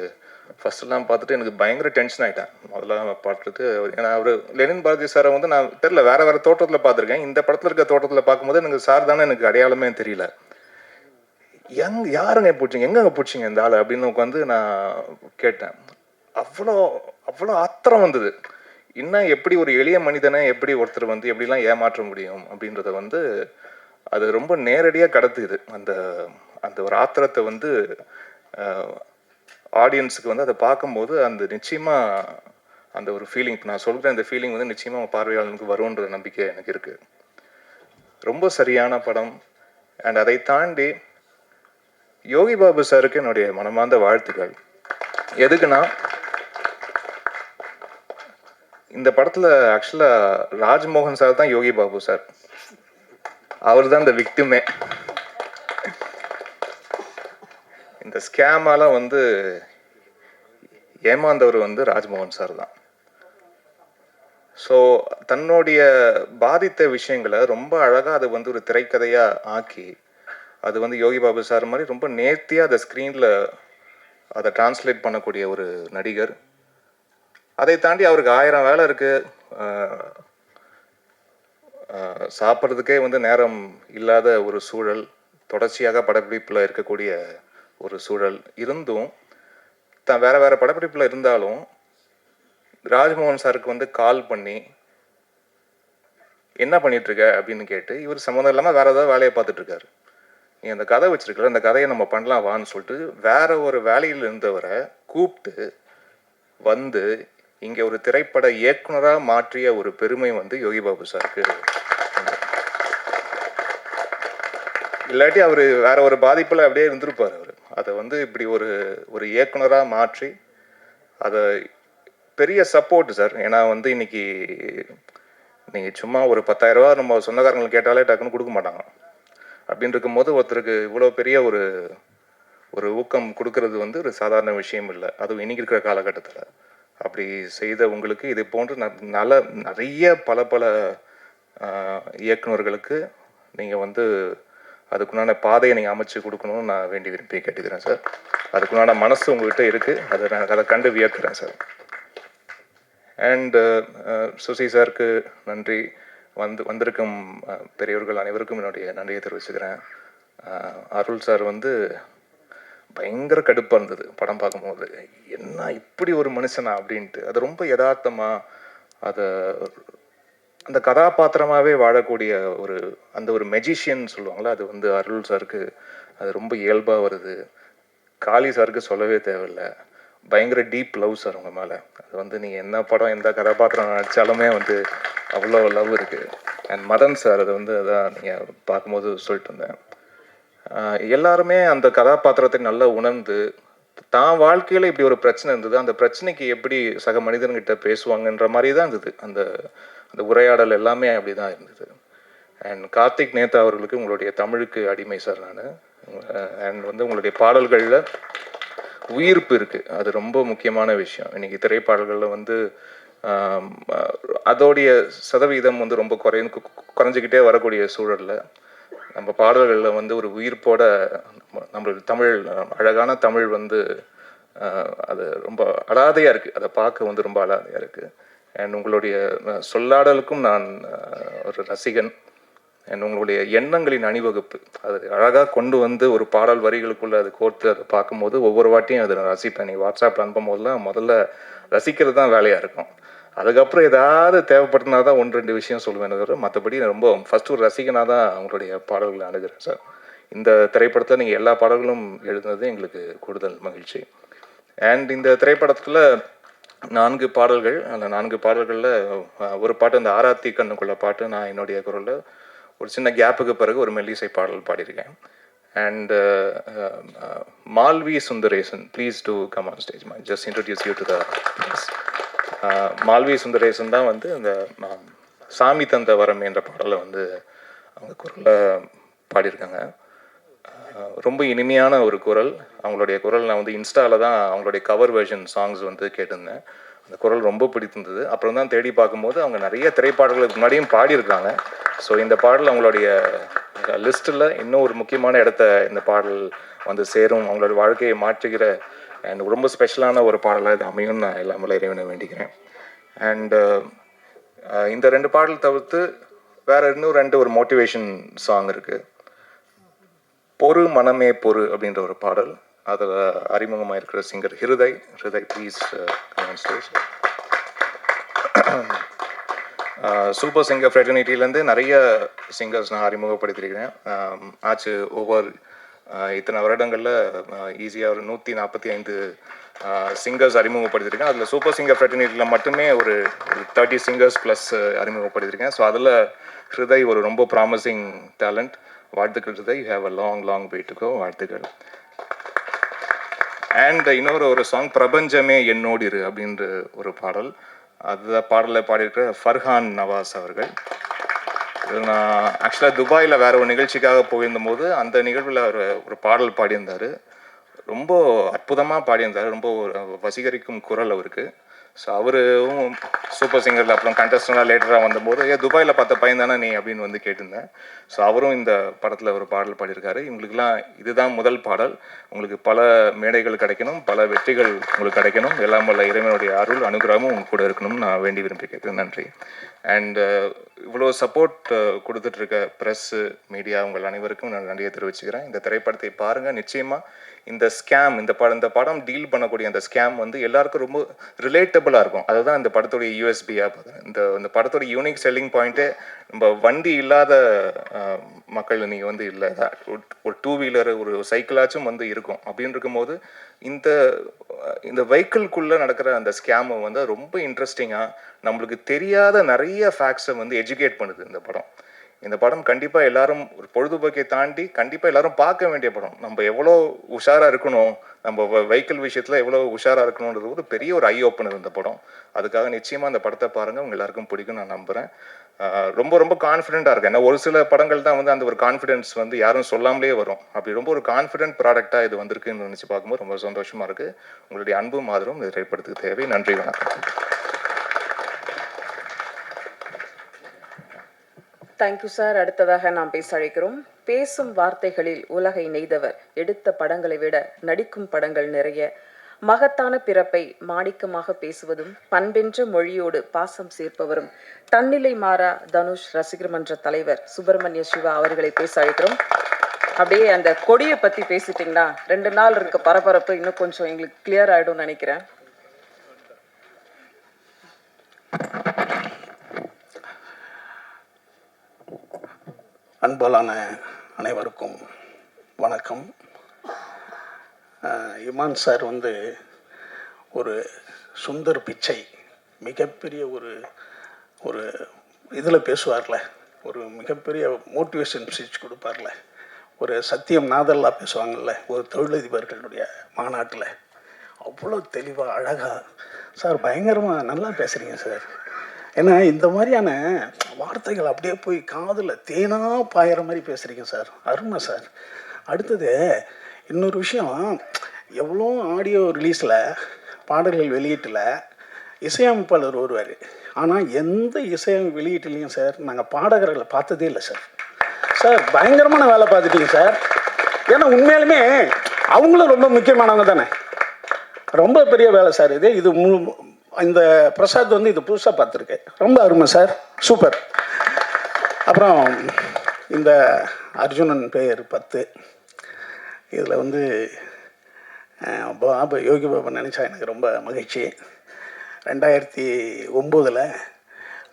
ஃபஸ்ட்டெல்லாம் பார்த்துட்டு எனக்கு பயங்கர டென்ஷன் ஆகிட்டேன் முதல்ல பார்த்துட்டு. ஏன்னா அவர் லெனின் பாரதி சாரை வந்து நான் தெரில வேறு தோட்டத்தில் பார்த்துருக்கேன். இந்த படத்தில் இருக்க தோட்டத்தில் பார்க்கும்போது எனக்கு சார் தானே எனக்கு அடையாளமே தெரியல. யாருங்க பிடிச்சிங்க, எங்கெங்க பிடிச்சிங்க இந்த ஆள் அப்படின்னு உட்காந்து நான் கேட்டேன். அவ்வளோ ஆத்திரம் வந்தது. இன்னும் எப்படி ஒரு எளிய மனிதனை எப்படி ஒருத்தர் வந்து எப்படிலாம் ஏமாற்ற முடியும் அப்படின்றத வந்து அது ரொம்ப நேரடியாக கடத்துது. அந்த ஒரு ஆத்திரத்தை வந்து ஆடியன்ஸுக்கு வந்து அதை பார்க்கும்போது அந்த நிச்சயமாக அந்த ஒரு ஃபீலிங், இப்போ நான் சொல்கிறேன், அந்த ஃபீலிங் வந்து நிச்சயமாக பார்வையாளனுக்கு வரும்ன்ற நம்பிக்கை எனக்கு இருக்குது. ரொம்ப சரியான படம். அண்ட் அதை தாண்டி யோகி பாபு சாருக்கு என்னுடைய மனமார்ந்த வாழ்த்துக்கள். எதுக்குன்னா இந்த படத்தில் ஆக்சுவலாக ராஜ்மோகன் சார் தான் யோகி பாபு சார். அவர் தான் இந்த விக்டிமே. இந்த ஸ்கேமால வந்து ஏமாந்தவர் வந்து ராஜ்மோகன் சார் தான். ஸோ தன்னுடைய பாதித்த விஷயங்களை ரொம்ப அழகாக அதை வந்து ஒரு திரைக்கதையாக ஆக்கி அது வந்து யோகி பாபு சார் மாதிரி ரொம்ப நேர்த்தியாக அதை ஸ்க்ரீனில் அதை டிரான்ஸ்லேட் பண்ணக்கூடிய ஒரு நடிகர். அதை தாண்டி அவருக்கு 1000 வேலை இருக்குது, சாப்பிட்றதுக்கே வந்து நேரம் இல்லாத ஒரு சூழல், தொடர்ச்சியாக படப்பிடிப்பில் இருக்கக்கூடிய ஒரு சூழல் இருந்தும் தான் வேறு வேறு படப்பிடிப்பில் இருந்தாலும் ராஜ்மோகன் சாருக்கு வந்து கால் பண்ணி என்ன பண்ணிகிட்ருக்க அப்படின்னு கேட்டு இவர் சம்மந்தம் இல்லாமல் வேறு ஏதாவது வேலையை பார்த்துட்ருக்காரு. நீ அந்த கதை வச்சுருக்கல, அந்த கதையை நம்ம பண்ணலாம் வான்னு சொல்லிட்டு வேற ஒரு வேலையில் இருந்தவரை கூப்பிட்டு வந்து இங்கே ஒரு திரைப்பட இயக்குனராக மாற்றிய ஒரு பெருமை வந்து யோகி பாபு சாருக்கு. இல்லாட்டி அவர் வேற ஒரு பாதிப்பில் அப்படியே இருந்திருப்பார். அவர் அதை வந்து இப்படி ஒரு இயக்குனராக மாற்றி அதை பெரிய சப்போர்ட் சார். ஏன்னா வந்து இன்னைக்கு நீங்கள் சும்மா ஒரு 10,000 ரூபா நம்ம சொந்தக்காரங்களுக்கு கேட்டாலே டக்குன்னு கொடுக்க மாட்டாங்க. அப்படின்னு இருக்கும்போது ஒருத்தருக்கு இவ்வளோ பெரிய ஒரு ஊக்கம் கொடுக்கறது வந்து ஒரு சாதாரண விஷயம் இல்லை, அதுவும் இன்னைக்கு இருக்கிற காலகட்டத்தில். அப்படி செய்த உங்களுக்கு இது போன்று நிறைய பல இயக்குநர்களுக்கு நீங்கள் வந்து அதுக்குண்டான பாதையை நீங்கள் அமைச்சு கொடுக்கணும்னு நான் வேண்டி விரும்பி கேட்டுக்கிறேன் சார். அதுக்குண்டான மனசு உங்கள்கிட்ட இருக்குது, அதை கண்டு வியக்கிறேன் சார். அண்டு சுசி சாருக்கு நன்றி. வந்திருக்கும் பெரியவர்கள் அனைவருக்கும் என்னுடைய நன்றியை தெரிவிச்சுக்கிறேன். அருள் சார் வந்து பயங்கர கடுப்பாக இருந்தது படம் பார்க்கும்போது, என்ன இப்படி ஒரு மனுஷனா அப்படின்ட்டு. அது ரொம்ப யதார்த்தமாக அந்த கதாபாத்திரமாகவே வாழக்கூடிய அந்த ஒரு மெஜிஷியன் சொல்லுவாங்களே, அது வந்து அருள் சாருக்கு அது ரொம்ப இயல்பாக வருது. காளி சாருக்கு சொல்லவே தேவையில்லை, பயங்கர டீப் லவ் சார் உங்கள் மேலே. அது வந்து நீங்கள் என்ன படம் எந்த கதாபாத்திரம் நடித்தாலுமே வந்து அவ்வளோ லவ் இருக்குது. அண்ட் மதன் சார் அது வந்து அதான் நீங்கள் பார்க்கும்போது சொல்லிட்டு இருந்தேன், எல்லாருமே அந்த கதாபாத்திரத்தை நல்லா உணர்ந்து தான் வாழ்க்கையில் இப்படி ஒரு பிரச்சனை இருந்தது, அந்த பிரச்சனைக்கு எப்படி சக மனிதன்கிட்ட பேசுவாங்கன்ற மாதிரி தான் இருந்தது. அந்த உரையாடல் எல்லாமே அப்படி தான் இருந்தது. அண்ட் கார்த்திக் நேதா அவர்களுக்கு உங்களுடைய தமிழுக்கு அடிமை சார் நான். அண்ட் வந்து உங்களுடைய பாடல்களில் உயிர்ப்பு இருக்குது, அது ரொம்ப முக்கியமான விஷயம். இன்றைக்கி திரைப்பாடல்களில் வந்து அதோடைய சதவீதம் வந்து ரொம்ப குறைஞ்சிக்கிட்டே வரக்கூடிய சூழலில் நம்ம பாடல்களில் வந்து ஒரு உயிர்ப்போட நம்மளுடைய தமிழ், அழகான தமிழ் வந்து அது ரொம்ப அலாதையாக இருக்குது, அதை பார்க்க வந்து ரொம்ப அலாதையாக இருக்குது. அண்ட் உங்களுடைய சொல்லாடலுக்கும் நான் ஒரு ரசிகன். அண்ட் உங்களுடைய எண்ணங்களின் அணிவகுப்பு அது அழகாக கொண்டு வந்து ஒரு பாடல் வரிகளுக்குள்ளே அது கோர்த்து அதை பார்க்கும்போது ஒவ்வொரு வாட்டியும் அதை நான் ரசிப்பேன். நீ வாட்ஸ்அப்பில் அனுப்பும் போதெல்லாம் முதல்ல ரசிக்கிறது தான் வேலையாக இருக்கும். அதுக்கப்புறம் ஏதாவது தேவைப்படுத்தினா தான் 1-2 விஷயம் சொல்லுவேன். தவிர மற்றபடி ரொம்ப ஃபஸ்ட்டு ஒரு ரசிகனாக தான் உங்களுடைய பாடல்களை அணுகிறேன் சார். இந்த திரைப்படத்தில் நீங்கள் எல்லா பாடல்களும் எழுதுனது எங்களுக்கு கூடுதல் மகிழ்ச்சி. அண்ட் இந்த திரைப்படத்தில் 4 பாடல்கள், அந்த 4 பாடல்களில் ஒரு பாட்டு அந்த ஆராத்தி கண்ணுக்குள்ள பாட்டு நான் என்னுடைய குரலில் ஒரு சின்ன கேப்புக்கு பிறகு ஒரு மெல்லிசை பாடல் பாடியிருக்கேன். And Malvi Sundaresan, please to come on stage. Just introduce you to the please. Malvi Sundaresan தான் வந்து இந்த சாமி தந்த வரம் என்ற பாடலை வந்து அவங்க குரலில் பாடியிருக்காங்க. ரொம்ப இனிமையான ஒரு குரல். அவங்களுடைய குரல் நான் வந்து இன்ஸ்டாவில் தான் அவங்களுடைய கவர் வெர்ஷன் சாங்ஸ் வந்து கேட்டிருந்தேன். அந்த குரல் ரொம்ப பிடித்திருந்தது. அப்புறம் தான் தேடி பார்க்கும்போது அவங்க நிறைய திரைப்பாடல்களுக்கு முன்னாடியும் பாடியிருக்காங்க. ஸோ இந்த பாடல் அவங்களுடைய லிஸ்ட்டில் இன்னும் ஒரு முக்கியமான இடத்த இந்த பாடல் வந்து சேரும், அவங்களோட வாழ்க்கையை மாற்றுகிற அண்ட் ரொம்ப ஸ்பெஷலான ஒரு பாடலாக இது அமையும் நான் எல்லாமே இறைவனை வேண்டிக்கிறேன். அண்டு இந்த 2 பாடல் தவிர்த்து வேறு இன்னும் 2 ஒரு மோட்டிவேஷன் சாங் இருக்குது. பொறு மனமே பொறு அப்படின்ற ஒரு பாடல், அதில் அறிமுகமாக இருக்கிற singer Hriday. Please come on stage. Super singer ஃப்ரெட்டர்னிட்டிலேருந்து நிறைய சிங்கர்ஸ் நான் அறிமுகப்படுத்தியிருக்கிறேன். ஆச்சு ஒவ்வொரு இத்தனை வருடங்களில் ஈஸியாக ஒரு 145 சிங்கர்ஸ் அறிமுகப்படுத்தியிருக்கேன். அதில் சூப்பர் சிங்கர் ஃப்ரெட்டர்னிட்டியில் மட்டுமே ஒரு 30 சிங்கர்ஸ் ப்ளஸ் அறிமுகப்படுத்தியிருக்கேன். ஸோ அதில் ஹிருதய் ஒரு ரொம்ப ப்ராமிசிங் டேலண்ட். வாழ்த்துக்கள் Hriday, you have a long way to go. வாழ்த்துக்கள். அண்ட் இன்னொரு சாங் பிரபஞ்சமே என்னோடு இரு அப்படின்ற ஒரு பாடல், அந்த பாடலை பாடியிருக்கிற ஃபர்ஹான் நவாஸ் அவர்கள். நான் ஆக்சுவலாக துபாயில் வேறு ஒரு நிகழ்ச்சிக்காக போயிருந்தபோது அந்த நிகழ்வில் ஒரு பாடல் பாடியிருந்தார். ரொம்ப அற்புதமாக பாடியிருந்தார். ரொம்ப வசீகரிக்கும் குரல் அவருக்கு. ஸோ அவரும் சூப்பர் சிங்கரில் அப்புறம் கண்டஸ்டண்டாக லேட்டராக வந்தபோது துபாயில் பார்த்த பையன் தானே நீ அப்படின்னு வந்து கேட்டிருந்தேன். ஸோ அவரும் இந்த படத்தில் ஒரு பாடல் பாடியிருக்காரு. இவங்களுக்குலாம் இதுதான் முதல் பாடல். உங்களுக்கு பல மேடைகள் கிடைக்கணும், பல வெற்றிகள் உங்களுக்கு கிடைக்கணும், எல்லாம் வல்ல இறைவனுடைய அருள் அனுகிரகமும் உங்க கூட இருக்கணும்னு நான் வேண்டி விரும்பி கேட்குறேன். நன்றி. அண்ட் இவ்வளோ சப்போர்ட் கொடுத்துட்ருக்க ப்ரெஸ்ஸு, மீடியா உங்கள் அனைவருக்கும் நான் நன்றியை தெரிவிச்சுக்கிறேன். இந்த திரைப்படத்தை பாருங்கள். நிச்சயமாக இந்த ஸ்கேம், இந்த படம் டீல் பண்ணக்கூடிய அந்த ஸ்கேம் வந்து எல்லாருக்கும் ரொம்ப ரிலேட்டபுளாக இருக்கும். அதுதான் இந்த படத்துடைய யூஎஸ்பியாக பார்த்தேன். இந்த படத்தோட யூனிக் செல்லிங் பாயிண்ட்டே நம்ம வண்டி இல்லாத மக்கள் நீங்கள் வந்து இல்லை, ஒரு 2 வீலர் ஒரு சைக்கிளாச்சும் வந்து இருக்கும். அப்படின்னு இருக்கும்போது இந்த வெஹிக்கிள்குள்ளே நடக்கிற அந்த ஸ்கேமை வந்து ரொம்ப இன்ட்ரெஸ்டிங்காக நம்மளுக்கு தெரியாத நிறைய ஃபேக்ட்ஸை வந்து எஜுகேட் பண்ணுது இந்த படம். கண்டிப்பாக எல்லாரும் ஒரு பொழுதுபோக்கை தாண்டி கண்டிப்பாக எல்லாரும் பார்க்க வேண்டிய படம். நம்ம எவ்வளோ உஷாராக இருக்கணும், நம்ம வெஹிக்கிள் விஷயத்தில் எவ்வளோ உஷாராக இருக்கணுன்றது ஒரு பெரிய ஒரு ஐ ஓப்பனர் இந்த படம். அதுக்காக நிச்சயமாக அந்த படத்தை பாருங்கள், உங்கள் எல்லாருக்கும் பிடிக்கும் நான் நம்புகிறேன். ரொம்ப ரொம்ப கான்ஃபிடென்ட்டாக இருக்கேன். ஏன்னா ஒரு சில படங்கள் தான் வந்து அந்த ஒரு கான்ஃபிடென்ஸ் வந்து யாரும் சொல்லாமலே வரும். அப்படி ரொம்ப ஒரு கான்ஃபிடென்ட் ப்ராடக்டாக இது வந்திருக்குன்னு நினச்சி பார்க்கும்போது ரொம்ப சந்தோஷமாக இருக்குது. உங்களுடைய அன்பும் ஆதரவும் இந்த திரைப்படத்துக்கு தேவை. நன்றி, வணக்கம். Thank you sir. அடுத்ததாக நாம் பேச அழைக்கிறோம். பேசும் வார்த்தைகளில் உலகை நெய்தவர். எடுத்த படங்களை விட நடிக்கும் படங்கள் நிறைய. மகத்தான பிறப்பை மாணிக்கமாக பேசுவதும் பண்பென்ற மொழியோடு பாசம் சேர்ப்பவரும் தன்னிலை மாறா தனுஷ் ரசிகர் மன்ற தலைவர் சுப்பிரமணிய சிவா அவர்களை பேச அழைக்கிறோம். அப்படியே அந்த கொடியை பற்றி பேசிட்டிங்கன்னா 2 நாள் இருக்க பரபரப்பு இன்னும் கொஞ்சம் எங்களுக்கு கிளியர் ஆகிடும்னு நினைக்கிறேன். அன்பாலான அனைவருக்கும் வணக்கம். இமான் சார் வந்து ஒரு சுந்தர் பிச்சை மிகப்பெரிய ஒரு இதில் பேசுவார்ல, ஒரு மிகப்பெரிய மோட்டிவேஷன் ஸ்பீச் கொடுப்பார்ல, ஒரு சத்தியம் நாதல்லா பேசுவாங்கள்ல ஒரு தொழிலதிபர்களுடைய மாநாட்டில், அவ்வளோ தெளிவாக அழகாக சார் பயங்கரமாக நல்லா பேசுகிறீங்க சார். ஏன்னா இந்த மாதிரியான வார்த்தைகள் அப்படியே போய் காதில் தேனாக பாயிற மாதிரி பேசுகிறீங்க சார், அருமை சார். அடுத்தது இன்னொரு விஷயம், எவ்வளோ ஆடியோ ரிலீஸில் பாடல்கள் வெளியீட்டில் இசையமைப்பாளர் வருவார், ஆனால் எந்த இசையமைப்பு வெளியீட்டுலையும் சார் நாங்கள் பாடகர்களை பார்த்ததே இல்லை சார். சார் பயங்கரமான வேலை பார்த்துட்டீங்க சார். ஏன்னா உண்மையாலுமே அவங்களும் ரொம்ப முக்கியமானவங்க தானே, ரொம்ப பெரிய வேலை சார் இது. இந்த பிரசாத் வந்து இது புதுசாக பார்த்துருக்கேன், ரொம்ப அருமை சார், சூப்பர். அப்புறம் இந்த அர்ஜுனன் பெயர் 10 இதில் வந்து யோகி பாபா நினச்சா எனக்கு ரொம்ப மகிழ்ச்சி. 2009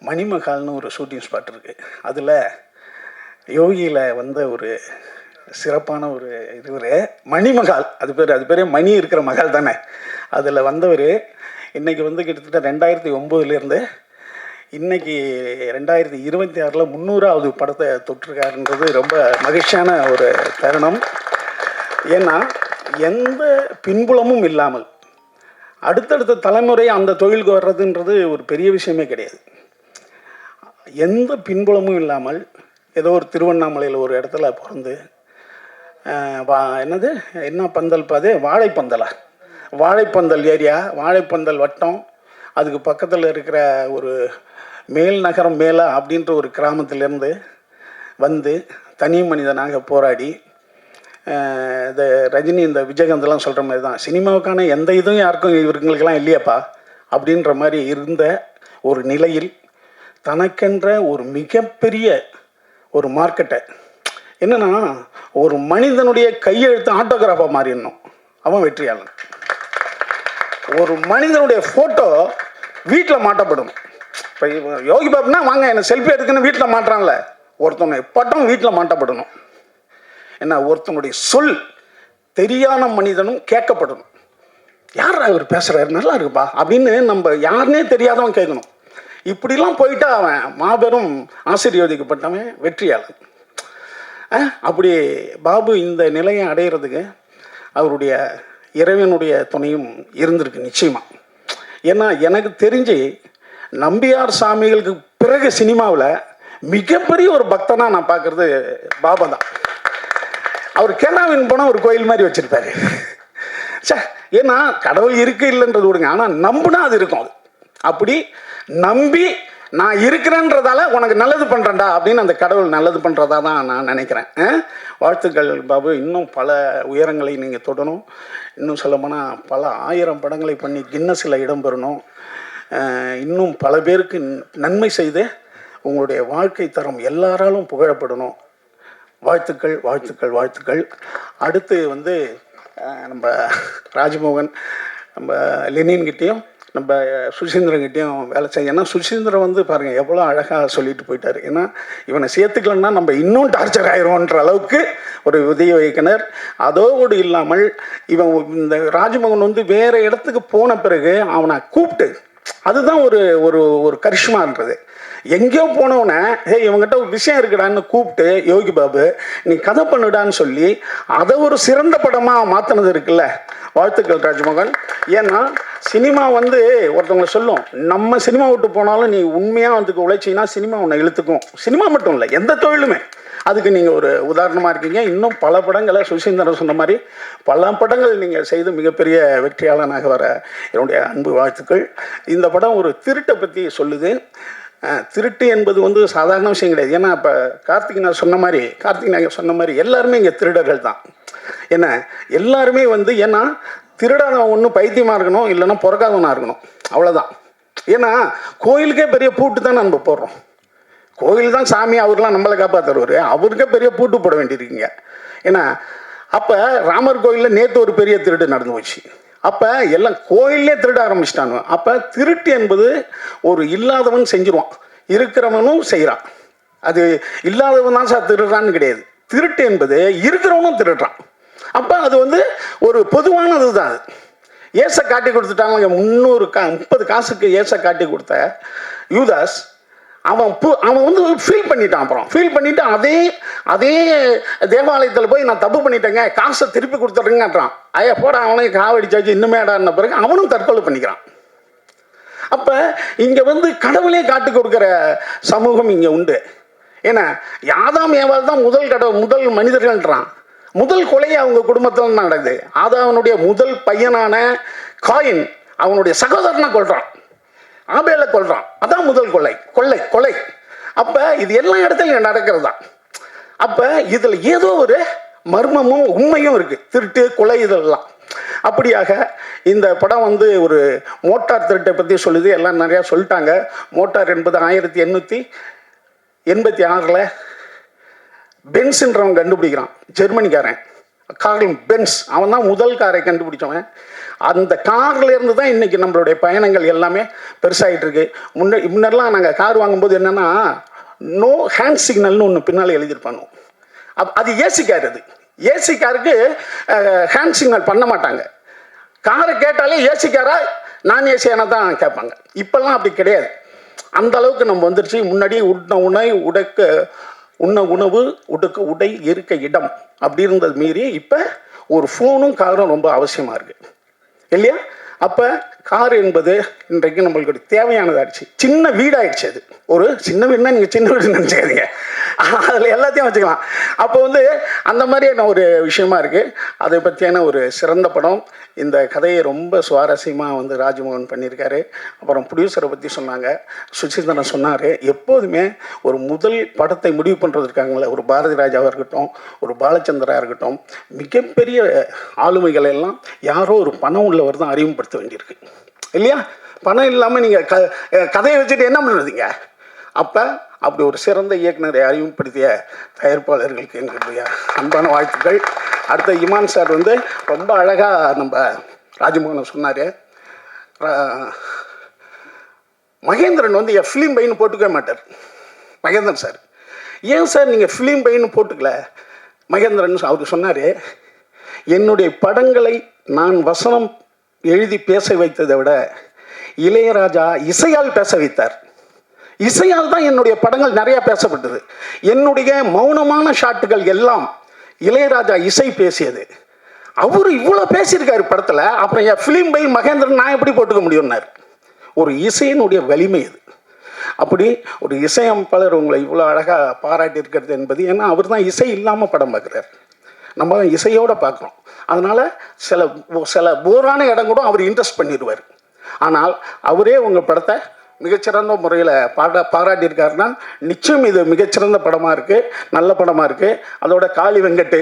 மணிமகால்னு ஒரு ஷூட்டிங் ஸ்பாட் இருக்குது. அதில் யோகியில் வந்த ஒரு சிறப்பான ஒரு இதுவர் மணிமகால், அது பேரே மணி இருக்கிற மகால் தானே. அதில் வந்தவர் இன்றைக்கி வந்து கிட்டத்தட்ட 2009 இன்றைக்கி 2026 300வது படத்தை தொட்டிருக்காருன்றது ரொம்ப மகிழ்ச்சியான ஒரு தருணம். ஏன்னா எந்த பின்புலமும் இல்லாமல் அடுத்தடுத்த தலைமுறை அந்த தொழிலுக்கு வர்றதுன்றது ஒரு பெரிய விஷயமே கிடையாது. எந்த பின்புலமும் இல்லாமல் ஏதோ ஒரு திருவண்ணாமலையில் ஒரு இடத்துல பிறந்து என்ன பந்தல் பாது வாழைப்பந்தல் ஏரியா, வாழைப்பந்தல் வட்டம், அதுக்கு பக்கத்தில் இருக்கிற ஒரு மேல் நகரம் மேலே அப்படின்ற ஒரு கிராமத்திலேருந்து வந்து தனி மனிதனாக போராடி, இந்த ரஜினி இந்த விஜயகாந்தெல்லாம் சொல்கிற மாதிரி தான் சினிமாவுக்கான எந்த இதுவும் யாருக்கும் இவங்களுக்கெல்லாம் இல்லையாப்பா அப்படின்ற மாதிரி இருந்த ஒரு நிலையில் தனக்கென்ற ஒரு மிகப்பெரிய ஒரு மார்க்கெட்டை, என்னென்னா ஒரு மனிதனுடைய கையெழுத்து ஆட்டோகிராஃபாக மாறிடணும், அவன் வெற்றியாளன். ஒரு மனிதனுடைய ஃபோட்டோ வீட்டில் மாட்டப்படும். இப்போ யோகி பாபுனா வாங்க என்னை செல்ஃபி எடுக்குன்னு வீட்டில் மாட்டுறான்ல, ஒருத்தனுடைய பட்டம் வீட்டில் மாட்டப்படணும். என்ன, ஒருத்தனுடைய சொல் தெரியாத மனிதனும் கேட்கப்படணும். யார் அவர் பேசுகிறாரு, நல்லா இருக்குப்பா அப்படின்னு நம்ம யாருன்னே தெரியாதவன் கேட்கணும். இப்படிலாம் போயிட்டா அவன் மாபெரும் ஆசீர்வதிக்கப்பட்டவன், வெற்றியாளன். அப்படி பாபு இந்த நிலையை அடைகிறதுக்கு அவருடைய இறைவனுடைய துணையும் இருந்திருக்கு நிச்சயமாக. ஏன்னா எனக்கு தெரிஞ்சு நம்பியார் சாமிகளுக்கு பிறகு சினிமாவில் மிகப்பெரிய ஒரு பக்தனாக நான் பார்க்குறது பாபா தான். அவர் கேனாவின் போனால் ஒரு கோயில் மாதிரி வச்சுருப்பாரு. ஏன்னா கடவுள் இருக்கு இல்லைன்றது விடுங்க, ஆனால் நம்புனா அது இருக்கும். அது அப்படி நம்பி நான் இருக்கிறேன்றதால உனக்கு நல்லது பண்ணுறேன்டா அப்படின்னு அந்த கடவுள் நல்லது பண்ணுறதா தான் நான் நினைக்கிறேன். வாழ்த்துக்கள் பாபு, இன்னும் பல உயரங்களை நீங்கள் தொடணும். இன்னும் சொல்லப்போனால் பல 1000 படங்களை பண்ணி கின்னஸில் இடம் பெறணும். இன்னும் பல பேருக்கு நன்மை செய்து உங்களுடைய வாழ்க்கை தரம் எல்லாராலும் புகழப்படணும். வாழ்த்துக்கள் வாழ்த்துக்கள் வாழ்த்துக்கள். அடுத்து வந்து நம்ம ராஜ்மோகன், நம்ம லெனின்கிட்டையும் நம்ம சுசீந்திரன்கிட்டையும் வேலை செய்ய. ஏன்னா சுசீந்திரன் வந்து பாருங்கள் எவ்வளோ அழகாக சொல்லிட்டு போயிட்டார். ஏன்னா இவனை சேர்த்துக்கலன்னா நம்ம இன்னும் டார்ச்சர் ஆயிரோன்ற அளவுக்கு ஒரு உதவி இயக்குனர். அதோடு இல்லாமல் இவன் இந்த ராஜ்மோகன் வந்து வேறு இடத்துக்கு போன பிறகு அவனை கூப்பிட்டு, அதுதான் ஒரு ஒரு ஒரு கரிஷ்மான்றது. எங்கேயோ போனவனே இவங்ககிட்ட ஒரு விஷயம் இருக்குடான்னு கூப்பிட்டு, யோகி பாபு நீ கதை பண்ணுடான்னு சொல்லி அதை ஒரு சிறந்த படமாக மாற்றினது இருக்குல்ல. வாழ்த்துக்கள் ராஜ்மோகன். ஏன்னா சினிமா வந்து ஒருத்தவங்களை சொல்லும், நம்ம சினிமா விட்டு போனாலும் நீ உண்மையாக வந்து உழைச்சின்னா சினிமா உன்னை இழுத்துக்கும். சினிமா மட்டும் இல்லை, எந்த தொழிலுமே. அதுக்கு நீங்கள் ஒரு உதாரணமாக இருக்கீங்க. இன்னும் பல படங்களை சுசீந்திரன் சொன்ன மாதிரி பல படங்கள் நீங்கள் செய்து மிகப்பெரிய வெற்றியாளனாக வர என்னுடைய அன்பு வாழ்த்துக்கள். இந்த படம் ஒரு திருட்டை பற்றி சொல்லுது. திருட்டு என்பது வந்து சாதாரண விஷயம் கிடையாது. ஏன்னா இப்போ கார்த்திக் நாயர் சொன்ன மாதிரி எல்லாருமே இங்கே திருடர்கள் தான். ஏன்னா எல்லாருமே வந்து, ஏன்னா திருடாதவன் ஒன்று பைத்தியமாக இருக்கணும், இல்லைன்னா பிறக்காதவனாக இருக்கணும், அவ்வளோதான். ஏன்னா கோயிலுக்கே பெரிய பூட்டு தான் நம்ம போடுறோம். கோயில் தான் சாமி, அவர்லாம் நம்மளை காப்பாற்றுறவர், அவருக்கே பெரிய பூட்டு போட வேண்டியிருக்கீங்க. ஏன்னா அப்போ ராமர் கோயிலில் நேற்று ஒரு பெரிய திருட்டு நடந்து போச்சு. அப்போ எல்லாம் கோயிலே திருட ஆரம்பிச்சிட்டாங்க. அப்போ திருட்டு என்பது ஒரு இல்லாதவன் செஞ்சிருவான், இருக்கிறவனும் செய்கிறான். அது இல்லாதவன் தான் சார் திருடுறான்னு கிடையாது. திருட்டு என்பது இருக்கிறவனும் திருடுறான். அப்போ அது வந்து ஒரு பொதுவானது தான். அது ஏசை காட்டி கொடுத்துட்டாங்க. 30 காசுக்கு ஏசை காட்டி கொடுத்த யூதாஸ் அவன் வந்து ஃபீல் பண்ணிட்டான். அப்புறம் ஃபீல் பண்ணிவிட்டு அதே தேவாலயத்தில் போய் நான் தப்பு பண்ணிட்டேங்க, காசை திருப்பி கொடுத்துட்றேங்கன்றான். ஐயா போட, அவனையும் காவடிச்சாச்சு இன்னுமே இடான பிறகு அவனும் தற்கொலை பண்ணிக்கிறான். அப்போ இங்கே வந்து கடவுளே காட்டி கொடுக்குற சமூகம் இங்கே உண்டு. ஏன்னா ஆதாம் ஏவாள் தான் முதல் மனிதர்கள்ன்றான். முதல் கொலை அவங்க குடும்பத்தில் நடக்குது. ஆதாவனுடைய முதல் பையனான காயின் அவனுடைய சகோதரனை கொல்றான், ஆபேலை கொல்றான். அதான் முதல் கொலை. அப்போ இது எல்லா இடத்துலையும் நடக்கிறது தான். அப்போ இதில் ஏதோ ஒரு மர்மமும் உண்மையும் இருக்குது, திருட்டு கொலை இதெல்லாம். அப்படியாக இந்த படம் வந்து ஒரு மோட்டார் திருட்டை பற்றி சொல்லுது. எல்லாம் நிறையா சொல்லிட்டாங்க. மோட்டார் என்பது 1886 பென்ஸ்ன்றவன் கண்டுபிடிக்கிறான், ஜெர்மனிக்காரன். கார்ல் பென்ஸ், அவன் தான் முதல் காரை கண்டுபிடிச்சவன். அந்த கார்லேருந்து தான் இன்றைக்கி நம்மளுடைய பயணங்கள் எல்லாமே பெருசாகிட்டு இருக்கு. முன்னெல்லாம் நாங்கள் கார் வாங்கும்போது என்னென்னா நோ ஹேண்ட் சிக்னல்னு ஒன்று பின்னால் எழுதியிருப்பானோ, அது ஏசி கார். அது ஏசி காருக்கு ஹேண்ட் சிக்னல் பண்ண மாட்டாங்க. காரை கேட்டாலே ஏசி காரா நான் ஏசியான தான் கேட்பாங்க. இப்போல்லாம் அப்படி கிடையாது. அந்த அளவுக்கு நம்ம வந்துருச்சு. முன்னாடி உண்ண உணவு, உடுக்க உடை, இருக்க இடம் அப்படி இருந்தது மீறி இப்போ ஒரு ஃபோனும் காரும் ரொம்ப அவசியமாக இருக்குது இல்லையா? அப்போ கார் என்பது இன்றைக்கு நம்மளுக்கு தேவையானதாகிடுச்சு. சின்ன வீடாகிடுச்சு. அது ஒரு சின்ன வீடுனா நீங்கள் சின்ன வீடு நினச்சிக்காதீங்க, அதில் எல்லாத்தையும் வச்சுக்கலாம். அப்போ வந்து அந்த மாதிரியான ஒரு விஷயமா இருக்குது. அதை பற்றியான ஒரு சிறந்த படம். இந்த கதையை ரொம்ப சுவாரஸ்யமாக வந்து ராஜ்மோகன் பண்ணியிருக்காரு. அப்புறம் ப்ரொடியூசரை பற்றி சொன்னாங்க, சுசீந்திரன் சொன்னார். எப்போதுமே ஒரு முதல் படத்தை முடிவு பண்ணுறதுக்காங்களே, ஒரு பாரதி ராஜாவாக இருக்கட்டும், ஒரு பாலச்சந்திரா இருக்கட்டும், மிகப்பெரிய ஆளுமைகளை எல்லாம் யாரோ ஒரு பணம் உள்ளவர் தான் அறிமுகப்படுத்த வேண்டியிருக்கு இல்லையா? பணம் இல்லாமல் நீங்கள் கதையை வச்சுட்டு என்ன பண்ணுறதுங்க? அப்போ அப்படி ஒரு சிறந்த இயக்குனரை அறிமுகப்படுத்திய தயாரிப்பாளர்களுக்கு எங்களுடைய அன்பான வாழ்த்துக்கள். அடுத்த இமான் சார் வந்து ரொம்ப அழகாக நம்ம ராஜ்மோகன் சொன்னார். மகேந்திரன் வந்து என் ஃபிலிம் பையனு போட்டுக்கவே மாட்டார். மகேந்திரன் சார், ஏன் சார் நீங்கள் ஃபிலிம் பையனு போட்டுக்கல? மகேந்திரன் அவர் சொன்னார், என்னுடைய படங்களை நான் வசனம் எழுதி பேச வைத்ததை விட இளையராஜா இசையால் பேச வைத்தார். இசையால் தான் என்னுடைய படங்கள் நிறையா பேசப்பட்டது. என்னுடைய மௌனமான ஷாட்டுகள் எல்லாம் இளையராஜா இசை பேசியது. அவர் இவ்வளோ பேசியிருக்காரு படத்தில். அப்புறம் என் ஃபிலிம் பை மகேந்திரன் நான் எப்படி போட்டுக்க முடியும்னார். ஒரு இசையினுடைய வலிமை அது. அப்படி ஒரு இசையமைப்பாளர் உங்களை இவ்வளோ அழகாக பாராட்டி இருக்கிறது என்பது, ஏன்னா அவர் தான் இசை இல்லாமல் படம் பார்க்குறாரு, நம்ம இசையோடு பார்க்குறோம். அதனால் சில போரான இடம் கூட அவர் இன்ட்ரெஸ்ட் பண்ணிடுவார். ஆனால் அவரே உங்கள் படத்தை மிகச்சிறந்த முறையில் பாராட்டியிருக்காருன்னா நிச்சயம் இது மிகச்சிறந்த படமாக இருக்குது, நல்ல படமாக இருக்குது. அதோட காளி வெங்கட்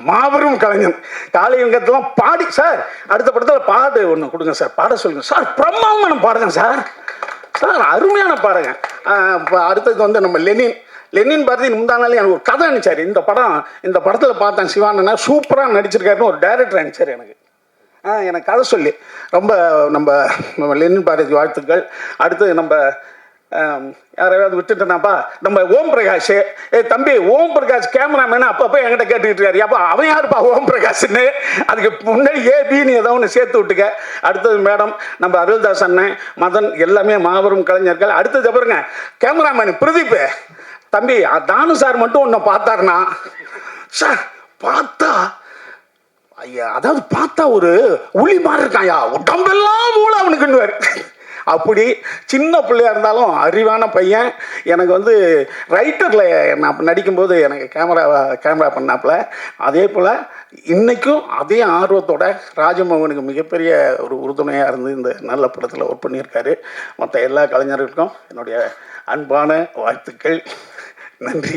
மாபெரும் கலைஞன். காளி வெங்கட்லாம் பாடி சார் அடுத்த படத்தில் பாடு ஒன்று கொடுங்க சார், பாட சொல்லுங்கள் சார், பிரம்மாண்டமான பாடுங்க சார், சார் அருமையான பாடுங்க. அடுத்தது வந்து நம்ம லெனின் பாரதி முந்தா நாள் எனக்கு ஒரு கதை அனுப்பிச்சார். இந்த படத்தில் பார்த்தேன் சிவானனா சூப்பராக நடிச்சிருக்காருன்னு ஒரு டைரக்டர் அனுப்பிச்சார் எனக்கு கதை சொல்லி. ரொம்ப நம்ம லெனின் பாரதி வாழ்த்துக்கள். அடுத்து நம்ம யாரையாவது விட்டுட்டேனாப்பா, நம்ம ஓம் பிரகாஷ். தம்பி ஓம் பிரகாஷ் கேமராமேன் அப்பப்போ என்கிட்ட கேட்டுக்கிட்டு இருக்காரு, அப்பா அவன் யாருப்பா ஓம் பிரகாஷ்ன்னு, அதுக்கு முன்னாடி ஏபின்னு ஏதோ ஒன்று சேர்த்து விட்டுக்க. அடுத்தது மேடம் நம்ம அருள்தாஸ் அண்ணன், மதன் எல்லாமே மாபெரும் கலைஞர்கள். அடுத்தது பாருங்க கேமராமேன் பிரதீப். தம்பி தானு சார் மட்டும் ஒன்று பார்த்தாருனா சார் பார்த்தா ஐயா, அதாவது பார்த்தா ஒரு உளி மாதிரி இருக்காயா, உடம்பெல்லாம் மூளை அவனுக்குன்னுவார். அப்படி சின்ன பிள்ளையா இருந்தாலும் அறிவான பையன். எனக்கு வந்து ரைட்டரில் நான் நடிக்கும்போது எனக்கு கேமரா பண்ணாப்புல. அதே போல் இன்றைக்கும் அதே ஆர்வத்தோட ராஜமோகனுக்கு மிகப்பெரிய ஒரு உறுதுணையாக இருந்து இந்த நல்ல படத்தில் ஒர்க் பண்ணியிருக்காரு. மற்ற எல்லா கலைஞர்களுக்கும் என்னுடைய அன்பான வாழ்த்துக்கள். நன்றி.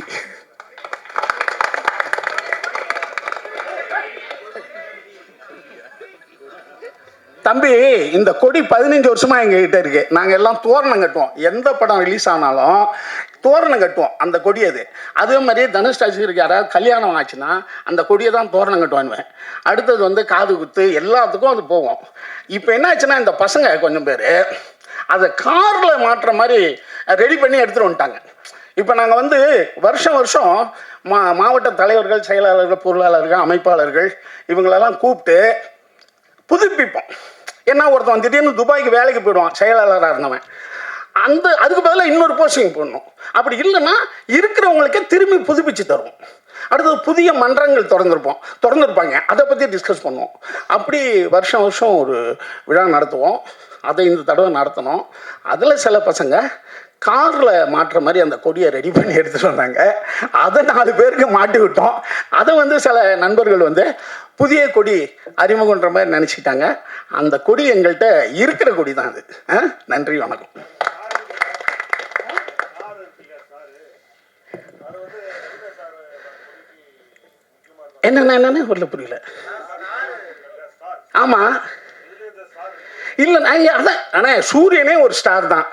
தம்பி இந்த கொடி 15 வருஷமா எங்ககிட்ட இருக்கு. நாங்கள் எல்லாம் தோரணம் கட்டுவோம், எந்த படம் ரிலீஸ் ஆனாலும் தோரணம் கட்டுவோம் அந்த கொடி. அதே மாதிரி தனுஷ் ராஜ்கிருக்கு யாராவது கல்யாணம் ஆச்சுன்னா அந்த கொடியை தான் தோரணம் கட்டுவானுவேன். அடுத்தது வந்து காது குத்து எல்லாத்துக்கும் அது போவோம். இப்போ என்ன ஆச்சுன்னா இந்த பசங்க கொஞ்சம் பேர் அதை காரில் மாட்டுற மாதிரி ரெடி பண்ணி எடுத்துகிட்டு வந்துட்டாங்க. இப்போ நாங்கள் வந்து வருஷம் மாவட்ட தலைவர்கள், செயலாளர்கள், பொருளாளர்கள், அமைப்பாளர்கள் இவங்களெல்லாம் கூப்பிட்டு புதுப்பிப்போம். ஏன்னா ஒருத்தன் திடீர்னு துபாய்க்கு வேலைக்கு போயிடுவான் செயலாளராக இருந்தவன், அதுக்கு பதிலாக இன்னொரு போஸ்டிங் போடணும். அப்படி இல்லைன்னா இருக்கிறவங்களுக்கே திரும்பி புதுப்பிச்சு தருவோம். அடுத்தது புதிய மன்றங்கள் திறந்துருப்பாங்க, அதை பற்றி டிஸ்கஸ் பண்ணுவோம். அப்படி வருஷம் ஒரு விழா நடத்துவோம். அதை இந்த தடவை நடத்தணும். அதில் சில பசங்க காரில் மாட்டுற மாதிரி அந்த கொடியை ரெடி பண்ணி எடுத்துகிட்டு வந்தாங்க. அதை 4 பேருக்கு மாட்டி விட்டோம். அதை வந்து சில நண்பர்கள் வந்து புதிய கொடி அறிமுகன்ற மாதிரி நினச்சிக்கிட்டாங்க. அந்த கொடி எங்கள்கிட்ட இருக்கிற கொடி தான் அது. நன்றி, வணக்கம். என்னென்ன வரல புரியல. ஆமாம் இல்லை அதான் ஆனால் சூரியனே ஒரு ஸ்டார் தான்.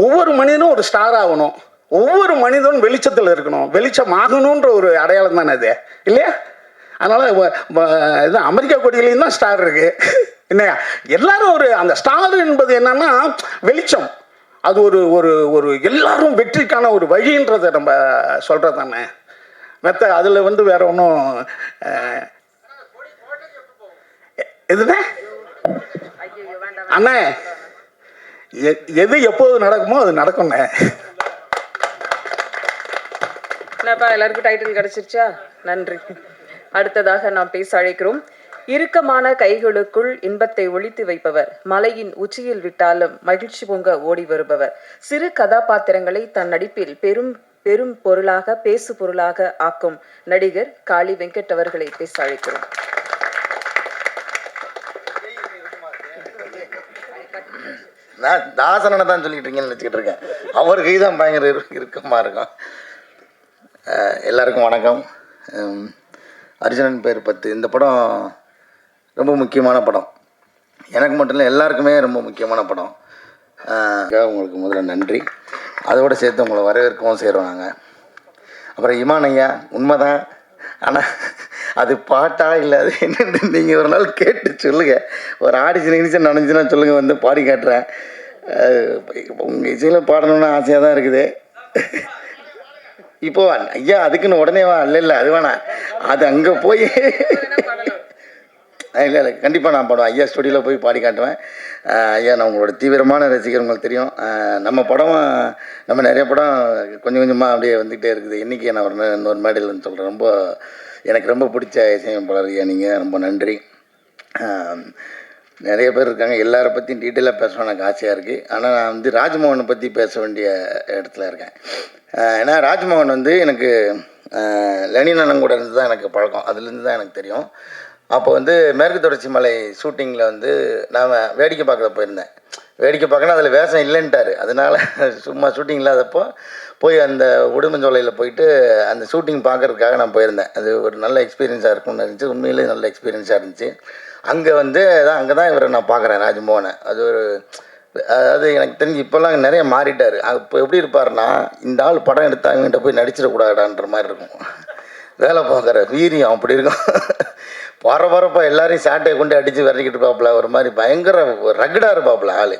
ஒவ்வொரு மனிதனும் ஒரு ஸ்டார் ஆகணும், ஒவ்வொரு மனிதனும் வெளிச்சத்தில் இருக்கணும், வெளிச்சம் ஆகணுன்ற ஒரு அடையாளம் தானே அது இல்லையா? அதனால் இது அமெரிக்கா கொடியிலையும் தான் ஸ்டார் இருக்குது இல்லையா? எல்லாரும் அந்த ஸ்டார் என்பது என்னன்னா வெளிச்சம். அது ஒரு எல்லாரும் வெற்றிக்கான ஒரு வழின்றதை நம்ம சொல்கிறது தானே. அதில் வந்து வேற ஒன்றும் எதுனே அண்ணே, எது எப்போது நடக்குமோ அது நடக்கும்ண்ணே. என்னப்பா எல்லாருக்கும் டைட்டில் கிடைச்சிருச்சா? நன்றி. அடுத்ததாக நாம் பேச அழைக்கிறோம். இறுக்கமான கைகளுக்குள் இன்பத்தை ஒளித்து வைப்பவர், மலையின் உச்சியில் விட்டாலும் மகிழ்ச்சி பொங்க ஓடி வருபவர், சிறு கதாபாத்திரங்களை தன் நடிப்பில் பெரும் பொருளாக பேசு பொருளாக ஆக்கும் நடிகர் காளி வெங்கட் அவர்களை பேச அழைக்கிறோம். நான் தாசனை தான் சொல்லிக்கிட்டு இருக்கீங்கன்னு நினச்சிக்கிட்டு இருக்கேன். அவர் கை தான் பயங்கர இறுக்கமாக இருக்கும். எல்லாருக்கும் வணக்கம். அர்ஜுனன் பேர் 10 இந்த படம் ரொம்ப முக்கியமான படம். எனக்கு மட்டும் இல்லை, எல்லாருக்குமே ரொம்ப முக்கியமான படம். உங்களுக்கு முதல்ல நன்றி. அதோடு சேர்த்து உங்களை வரவேற்கவும் செய்கிறோம் நாங்கள். அப்புறம் இமான் ஐயா உண்மைதான், ஆனால் அது பாட்டா இல்லை அது என்னென்னு நீங்கள் ஒரு நாள் கேட்டு சொல்லுங்கள். ஒரு ஆடிஷன் நினைச்சுன்னா சொல்லுங்கள், வந்து பாடி காட்டுறேன். உங்கள் இசையில் பாடணுன்னு ஆசையாக தான் இருக்குது. இப்போ ஐயா அதுக்குன்னு உடனே வா, இல்லை அது வேணாம், அது அங்கே போய் இல்லை கண்டிப்பாக நான் பாடுவேன். ஐயா ஸ்டுடியோவில் போய் பாடி காட்டுவேன். ஐயா நான் உங்களோட தீவிரமான ரசிகர், உங்களுக்கு தெரியும். நம்ம நிறைய படம் கொஞ்சம் கொஞ்சமாக அப்படியே வந்துக்கிட்டே இருக்குது. இன்றைக்கி நான் இன்னொரு மேடையில்னு சொல்கிறேன். எனக்கு ரொம்ப பிடிச்ச இசையமைப்பாளர் ஐயா நீங்கள், ரொம்ப நன்றி. நிறைய பேர் இருக்காங்க, எல்லாரை பற்றியும் டீட்டெயிலாக பேசணும் எனக்கு ஆசையாக இருக்குது. ஆனால் நான் வந்து ராஜ்மோகனை பற்றி பேச வேண்டிய இடத்துல இருக்கேன். ஏன்னா ராஜ்மோகன் வந்து எனக்கு லெனின் அண்ணன் கூட இருந்து தான் எனக்கு பழக்கம், அதுலேருந்து தான் எனக்கு தெரியும். அப்போ வந்து மேற்கு தொடர்ச்சி மலை ஷூட்டிங்கில் வந்து நான் வேடிக்கை பார்க்க போயிருந்தேன். வேடிக்கை பார்க்கணும், அதில் வேஷம் இல்லைன்ட்டார். அதனால சும்மா ஷூட்டிங் இல்லாதப்போ போய் அந்த உடுமஞ்சோலையில் போயிட்டு அந்த ஷூட்டிங் பார்க்கறதுக்காக நான் போயிருந்தேன். அது ஒரு நல்ல எக்ஸ்பீரியன்ஸாக இருக்கும்னு இருந்துச்சு. உண்மையிலேயே நல்ல எக்ஸ்பீரியன்ஸாக இருந்துச்சு. அங்கே வந்து அங்கே தான் இவரை நான் பார்க்குறேன், ராஜ்மோகனை. அது ஒரு அதாவது எனக்கு தெரிஞ்சு இப்போல்லாம் நிறைய மாறிட்டார். இப்போ எப்படி இருப்பார்னா, இந்த ஆள் படம் எடுத்தா இவங்கிட்ட போய் நடிச்சிடக்கூடாதான்ற மாதிரி இருக்கும். வேலை பார்க்குற வீரியம் அப்படி இருக்கும். பரபரப்பாக எல்லாரையும் சாட்டையை கொண்டு அடித்து விரட்டிக்கிட்டு இருப்பாப்புல. ஒரு மாதிரி பயங்கர ரகடாக இருப்பாப்புல ஆள்.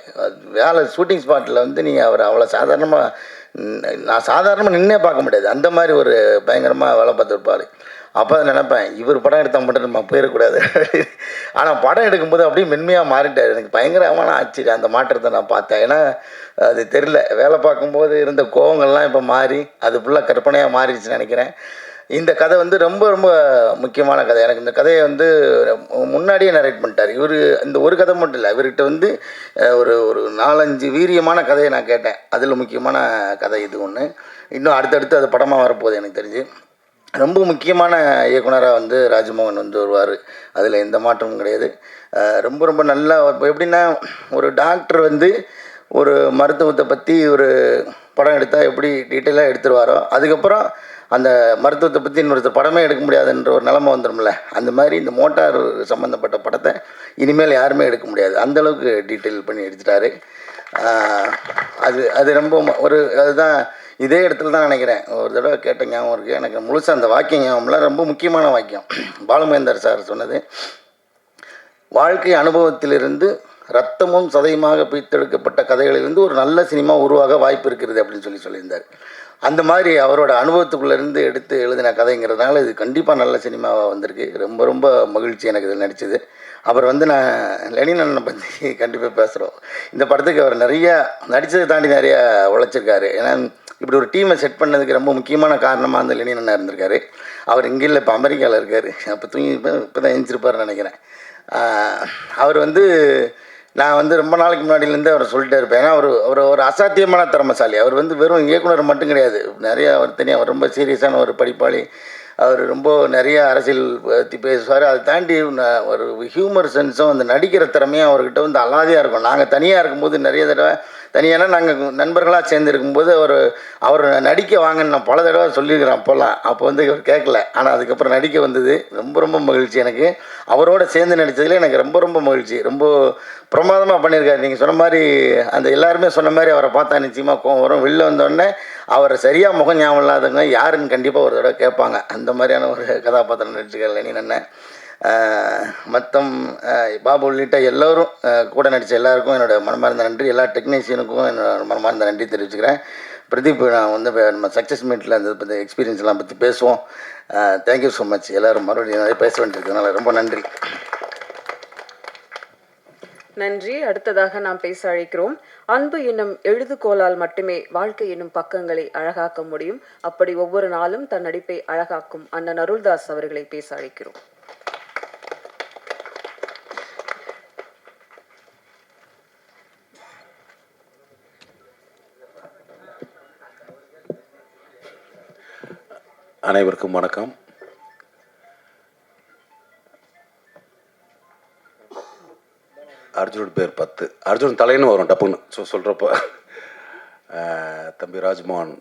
வேலை ஷூட்டிங் ஸ்பாட்டில் வந்து நீங்கள் அவர் அவ்வளோ சாதாரணமாக, நான் சாதாரணமாக நின்னே பார்க்க முடியாது, அந்த மாதிரி ஒரு பயங்கரமாக வேலை பார்த்துருப்பார். அப்போ நினைப்பேன், இவர் படம் எடுத்தால் மட்டும் நம்ம போயிடக்கூடாது. ஆனால் படம் எடுக்கும்போது அப்படியே மென்மையாக மாறிட்டார். எனக்கு பயங்கரமான ஆச்சரியம் அந்த மாற்றத்தை நான் பார்த்தேன். ஏன்னா அது தெரியல, வேலை பார்க்கும்போது இருந்த கோவங்கள்லாம் இப்போ மாறி அது ஃபுல்லாக கற்பனையாக மாறிடுச்சுன்னு நினைக்கிறேன். இந்த கதை வந்து ரொம்ப ரொம்ப முக்கியமான கதை. எனக்கு இந்த கதையை வந்து முன்னாடியே நரேட் பண்ணிட்டார் இவர். இந்த ஒரு கதை மட்டும் இல்லை, இவர்கிட்ட வந்து ஒரு ஒரு 4-5 வீரியமான கதையை நான் கேட்டேன். அதில் முக்கியமான கதை இது ஒன்று. இன்னும் அடுத்தடுத்து அது படமாக வரப்போகுது எனக்கு தெரிஞ்சு. ரொம்ப முக்கியமான இயக்குனராக வந்து ராஜ்மோகன் வந்து வருவார், அதில் எந்த மாற்றமும் கிடையாது. ரொம்ப ரொம்ப நல்லா எப்படின்னா, ஒரு டாக்டர் வந்து ஒரு மருத்துவத்தை பற்றி ஒரு படம் எடுத்தால் எப்படி டீட்டெயிலாக எடுத்துருவாரோ, அதுக்கப்புறம் அந்த மருத்துவத்தை பற்றி இன்னொருத்தர் படமே எடுக்க முடியாதுன்ற ஒரு நிலமை வந்துடும்ல. அந்த மாதிரி இந்த மோட்டார் சம்மந்தப்பட்ட படத்தை இனிமேல் யாருமே எடுக்க முடியாது, அந்தளவுக்கு டீட்டெயில் பண்ணி எடுத்துட்டாரு. அது அது ரொம்ப ஒரு அதுதான் இதே இடத்துல தான் நினைக்கிறேன், ஒரு தடவை கேட்ட ஞாபகம் இருக்குது எனக்கு. முழுசாக அந்த வாக்கியம் ஞாபகம்லாம் ரொம்ப முக்கியமான வாக்கியம். பாலுமகேந்தர் சார் சொன்னது, வாழ்க்கை அனுபவத்திலிருந்து ரத்தமும் சதையுமாக பிரித்தெடுக்கப்பட்ட கதைகளிலிருந்து ஒரு நல்ல சினிமா உருவாக வாய்ப்பு இருக்கிறது அப்படின்னு சொல்லியிருந்தார். அந்த மாதிரி அவரோட அனுபவத்துக்குள்ளேருந்து எடுத்து எழுதின கதைங்கிறதுனால இது கண்டிப்பாக நல்ல சினிமாவாக வந்திருக்கு. ரொம்ப ரொம்ப மகிழ்ச்சி எனக்கு இதில் நடித்தது. அப்புறம் வந்து நான் லெனின் அண்ணனை பற்றி கண்டிப்பாக பேசுகிறோம். இந்த படத்துக்கு அவர் நிறையா நடித்ததை தாண்டி நிறையா உழைச்சிருக்காரு. ஏன்னா இப்படி ஒரு டீமை செட் பண்ணதுக்கு ரொம்ப முக்கியமான காரணமாக அந்த லெனின் அண்ணா இருந்திருக்காரு. அவர் இங்கே இல்லை, இப்போ அமெரிக்காவில் இருக்கார். அப்போ இப்போ தான் எழுந்திருப்பார்னு நினைக்கிறேன். அவர் வந்து நான் வந்து ரொம்ப நாளைக்கு முன்னாடியிலேருந்து அவரை சொல்லிட்டே இருப்பேன். ஏன்னா ஒரு அசாத்தியமான திறமைசாலி. அவர் வந்து வெறும் இயக்குனர் மட்டும் கிடையாது, நிறையா அவர் தனியாக அவர் ரொம்ப சீரியஸான ஒரு படிப்பாளி. அவர் ரொம்ப நிறைய அரசியல் பற்றி பேசுவார். அதை தாண்டி ஒரு ஹியூமர் சென்ஸும் அந்த நடிக்கிற திறமையும் அவர்கிட்ட வந்து அலாதியாக இருக்கும். நாங்கள் தனியாக இருக்கும்போது நிறைய தடவை தனியானா நாங்கள் நண்பர்களாக சேர்ந்து இருக்கும்போது அவர் நடிக்க வாங்கன்னு நான் பல தடவை சொல்லியிருக்கிறேன். அப்போ வந்து இவர் கேட்கல. ஆனால் அதுக்கப்புறம் நடிக்க வந்தது ரொம்ப ரொம்ப மகிழ்ச்சி எனக்கு. அவரோட சேர்ந்து நடித்ததில் எனக்கு ரொம்ப ரொம்ப மகிழ்ச்சி. ரொம்ப பிரமாதமாக பண்ணியிருக்காரு. நீங்கள் சொன்ன மாதிரி அந்த எல்லாருமே சொன்ன மாதிரி அவரை பார்த்தா நிச்சயமாக கோவம் வரும். வெளில வந்தோடனே அவரை சரியாக முகம் ஞாபகம் இல்லாதவங்க யாருன்னு கண்டிப்பாக ஒரு தடவை கேட்பாங்க. அந்த மாதிரியான ஒரு கதாபாத்திரம் நடிச்சிருக்காரு லெனின் அண்ணன். மொத்தம் பாபு உள்ளிட்ட எல்லோரும் கூட நடித்த எல்லாருக்கும் என்னோடய மனமார்ந்த நன்றி. எல்லா டெக்னீஷியனுக்கும் என்னோட மனமார்ந்த நன்றி தெரிவிச்சுக்கிறேன். பிரதீப், நான் வந்து நம்ம சக்ஸஸ் மீட்டில் அந்த பற்றி எக்ஸ்பீரியன்ஸ்லாம் பற்றி பேசுவோம். Thank you so much. எல்லோரும் மறுபடியும் நிறைய பேச வேண்டியிருக்கிறதுனால ரொம்ப நன்றி. நன்றி. அடுத்ததாக நாம் பேச அழைக்கிறோம். அன்பு என்னும் எழுதுகோலால் மட்டுமே வாழ்க்கை என்னும் பக்கங்களை அழகாக்க முடியும். அப்படி ஒவ்வொரு நாளும் தன் நடிப்பை அழகாக்கும் அண்ணன் அருள்தாஸ் அவர்களை பேச அழைக்கிறோம். அனைவருக்கும் வணக்கம். அர்ஜுனோட பேர் 10. அர்ஜுன் தலைன்னு வரும் டப்புன்னு சொல்கிறப்ப. தம்பி ராஜ்மோகன்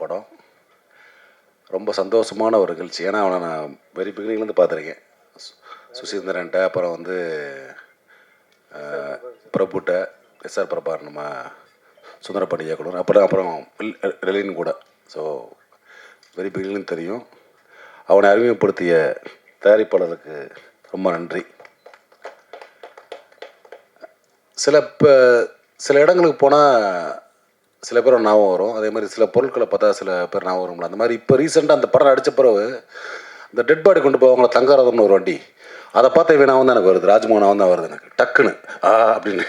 படம் ரொம்ப சந்தோஷமான ஒரு நிகழ்ச்சி. ஏன்னா அவனை நான் வெரி பிகினிங்லேருந்து பார்த்துருக்கேன். சுசீந்திரன்ட்ட, அப்புறம் வந்து பிரபுட்ட, எஸ்ஆர் பிரபார், நம்ம சுந்தரபாண்டி இயக்குனர், அப்புறம் லெனின் கூட. ஸோ வெரி பிகினிங்லேருந்து தெரியும். அவனை அறிமுகப்படுத்திய தயாரிப்பாளருக்கு ரொம்ப நன்றி. சில இடங்களுக்கு போனால் சில பேர் ஞாபகம் வரும். அதே மாதிரி சில பொருட்களை பார்த்தா சில பேர் ஞாபகம் வரும்ல. அந்த மாதிரி இப்போ ரீசெண்டாக அந்த படம் அடித்த பிறகு இந்த டெட் பாடி கொண்டு போவாங்கள, தங்கரதம்னு ஒரு வண்டி, அதை பார்த்த இவனாக வந்து எனக்கு வருது, ராஜ்மோகனாக தான் வருது எனக்கு டக்குன்னு அப்படின்னு.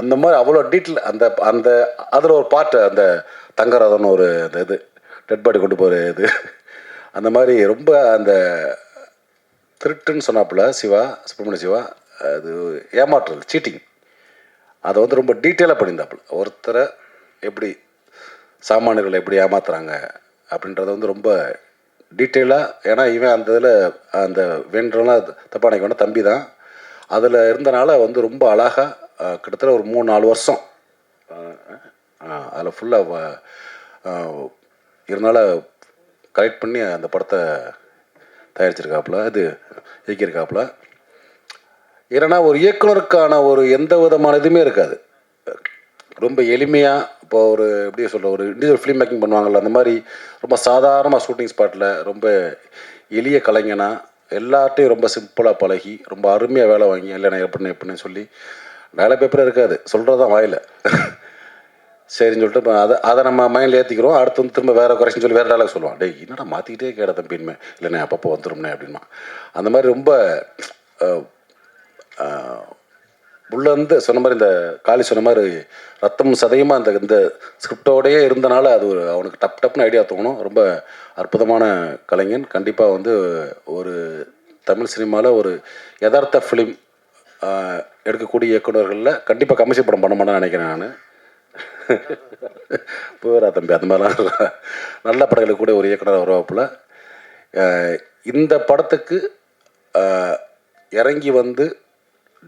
அந்த மாதிரி அவ்வளோ டீட்டெயில் அந்த அதில் ஒரு பாட்டு, அந்த தங்கரதம்னு ஒரு அந்த இது டெட் பாடி கொண்டு போகிற இது, அந்த மாதிரி ரொம்ப அந்த திருட்டுன்னு சொன்னாப்புல சுப்பிரமணிய சிவா, அது ஏமாற்றுறது, சீட்டிங், அதை வந்து ரொம்ப டீட்டெயிலாக பண்ணியிருந்தாப்புல. ஒருத்தரை எப்படி சாமானியர்களை எப்படி ஏமாத்துறாங்க அப்படின்றத வந்து ரொம்ப டீட்டெயிலாக. ஏன்னா இவன் அந்த இதில் அந்த வென்றலாம் தப்பாக நினைக்க வேண்டாம், தம்பி தான். அதில் இருந்தனால வந்து ரொம்ப அழகாக கிட்டத்தட்ட ஒரு 3-4 வருஷம் அதில் ஃபுல்லாக இருந்தால கலெக்ட் பண்ணி அந்த படத்தை தயாரிச்சிருக்காப்புல, இது இயக்கியிருக்காப்புல. ஏன்னா ஒரு இயக்குனருக்கான ஒரு எந்த விதமான இதுவுமே இருக்காது. ரொம்ப எளிமையாக இப்போ ஒரு எப்படி சொல்ல ஒரு இண்டிவிஜுவல் ஃபிலிம் மேக்கிங் பண்ணுவாங்கள்ல, அந்த மாதிரி ரொம்ப சாதாரணமாக ஷூட்டிங் ஸ்பாட்டில் ரொம்ப எளிய கலைஞனாக எல்லார்ட்டையும் ரொம்ப சிம்பிளாக பழகி ரொம்ப அருமையாக வேலை வாங்கி இல்லை நான் எப்படின்னு சொல்லி வேலை பேப்பரே இருக்காது, சொல்கிறது தான் வாயில். சரின்னு சொல்லிட்டு இப்போ அதை நம்ம மைண்டில் ஏற்றிக்கிறோம். அடுத்து வந்து திரும்ப வேறு குறைச்சின்னு சொல்லி வேறு டைலாக் சொல்லுவான். டேய் என்னடா மாற்றிக்கிட்டே கேட தம்பின்மே, இல்லைண்ணே அப்பப்போ வந்துடும்ண்ணே அப்படின்னா. அந்த மாதிரி ரொம்ப உள்ளேருந்து சொன்ன மாதிரி இந்த காளி சொன்ன மாதிரி ரத்தம் சதையுமாக இந்த ஸ்கிரிப்டோடையே இருந்தனால அது ஒரு அவனுக்கு டப்புன்னு ஐடியா தோணும். ரொம்ப அற்புதமான கலைஞன். கண்டிப்பாக வந்து ஒரு தமிழ் சினிமாவில் ஒரு யதார்த்த ஃபிலிம் எடுக்கக்கூடிய இயக்குநர்களில் கண்டிப்பாக கமிஷன் படம் பண்ண மாட்டேன்னு நினைக்கிறேன் நான். போரா தம்பி, அந்த மாதிரிலாம் நல்ல படங்களுக்கு கூட ஒரு இயக்குனர் வருவாப்புல. இந்த படத்துக்கு இறங்கி வந்து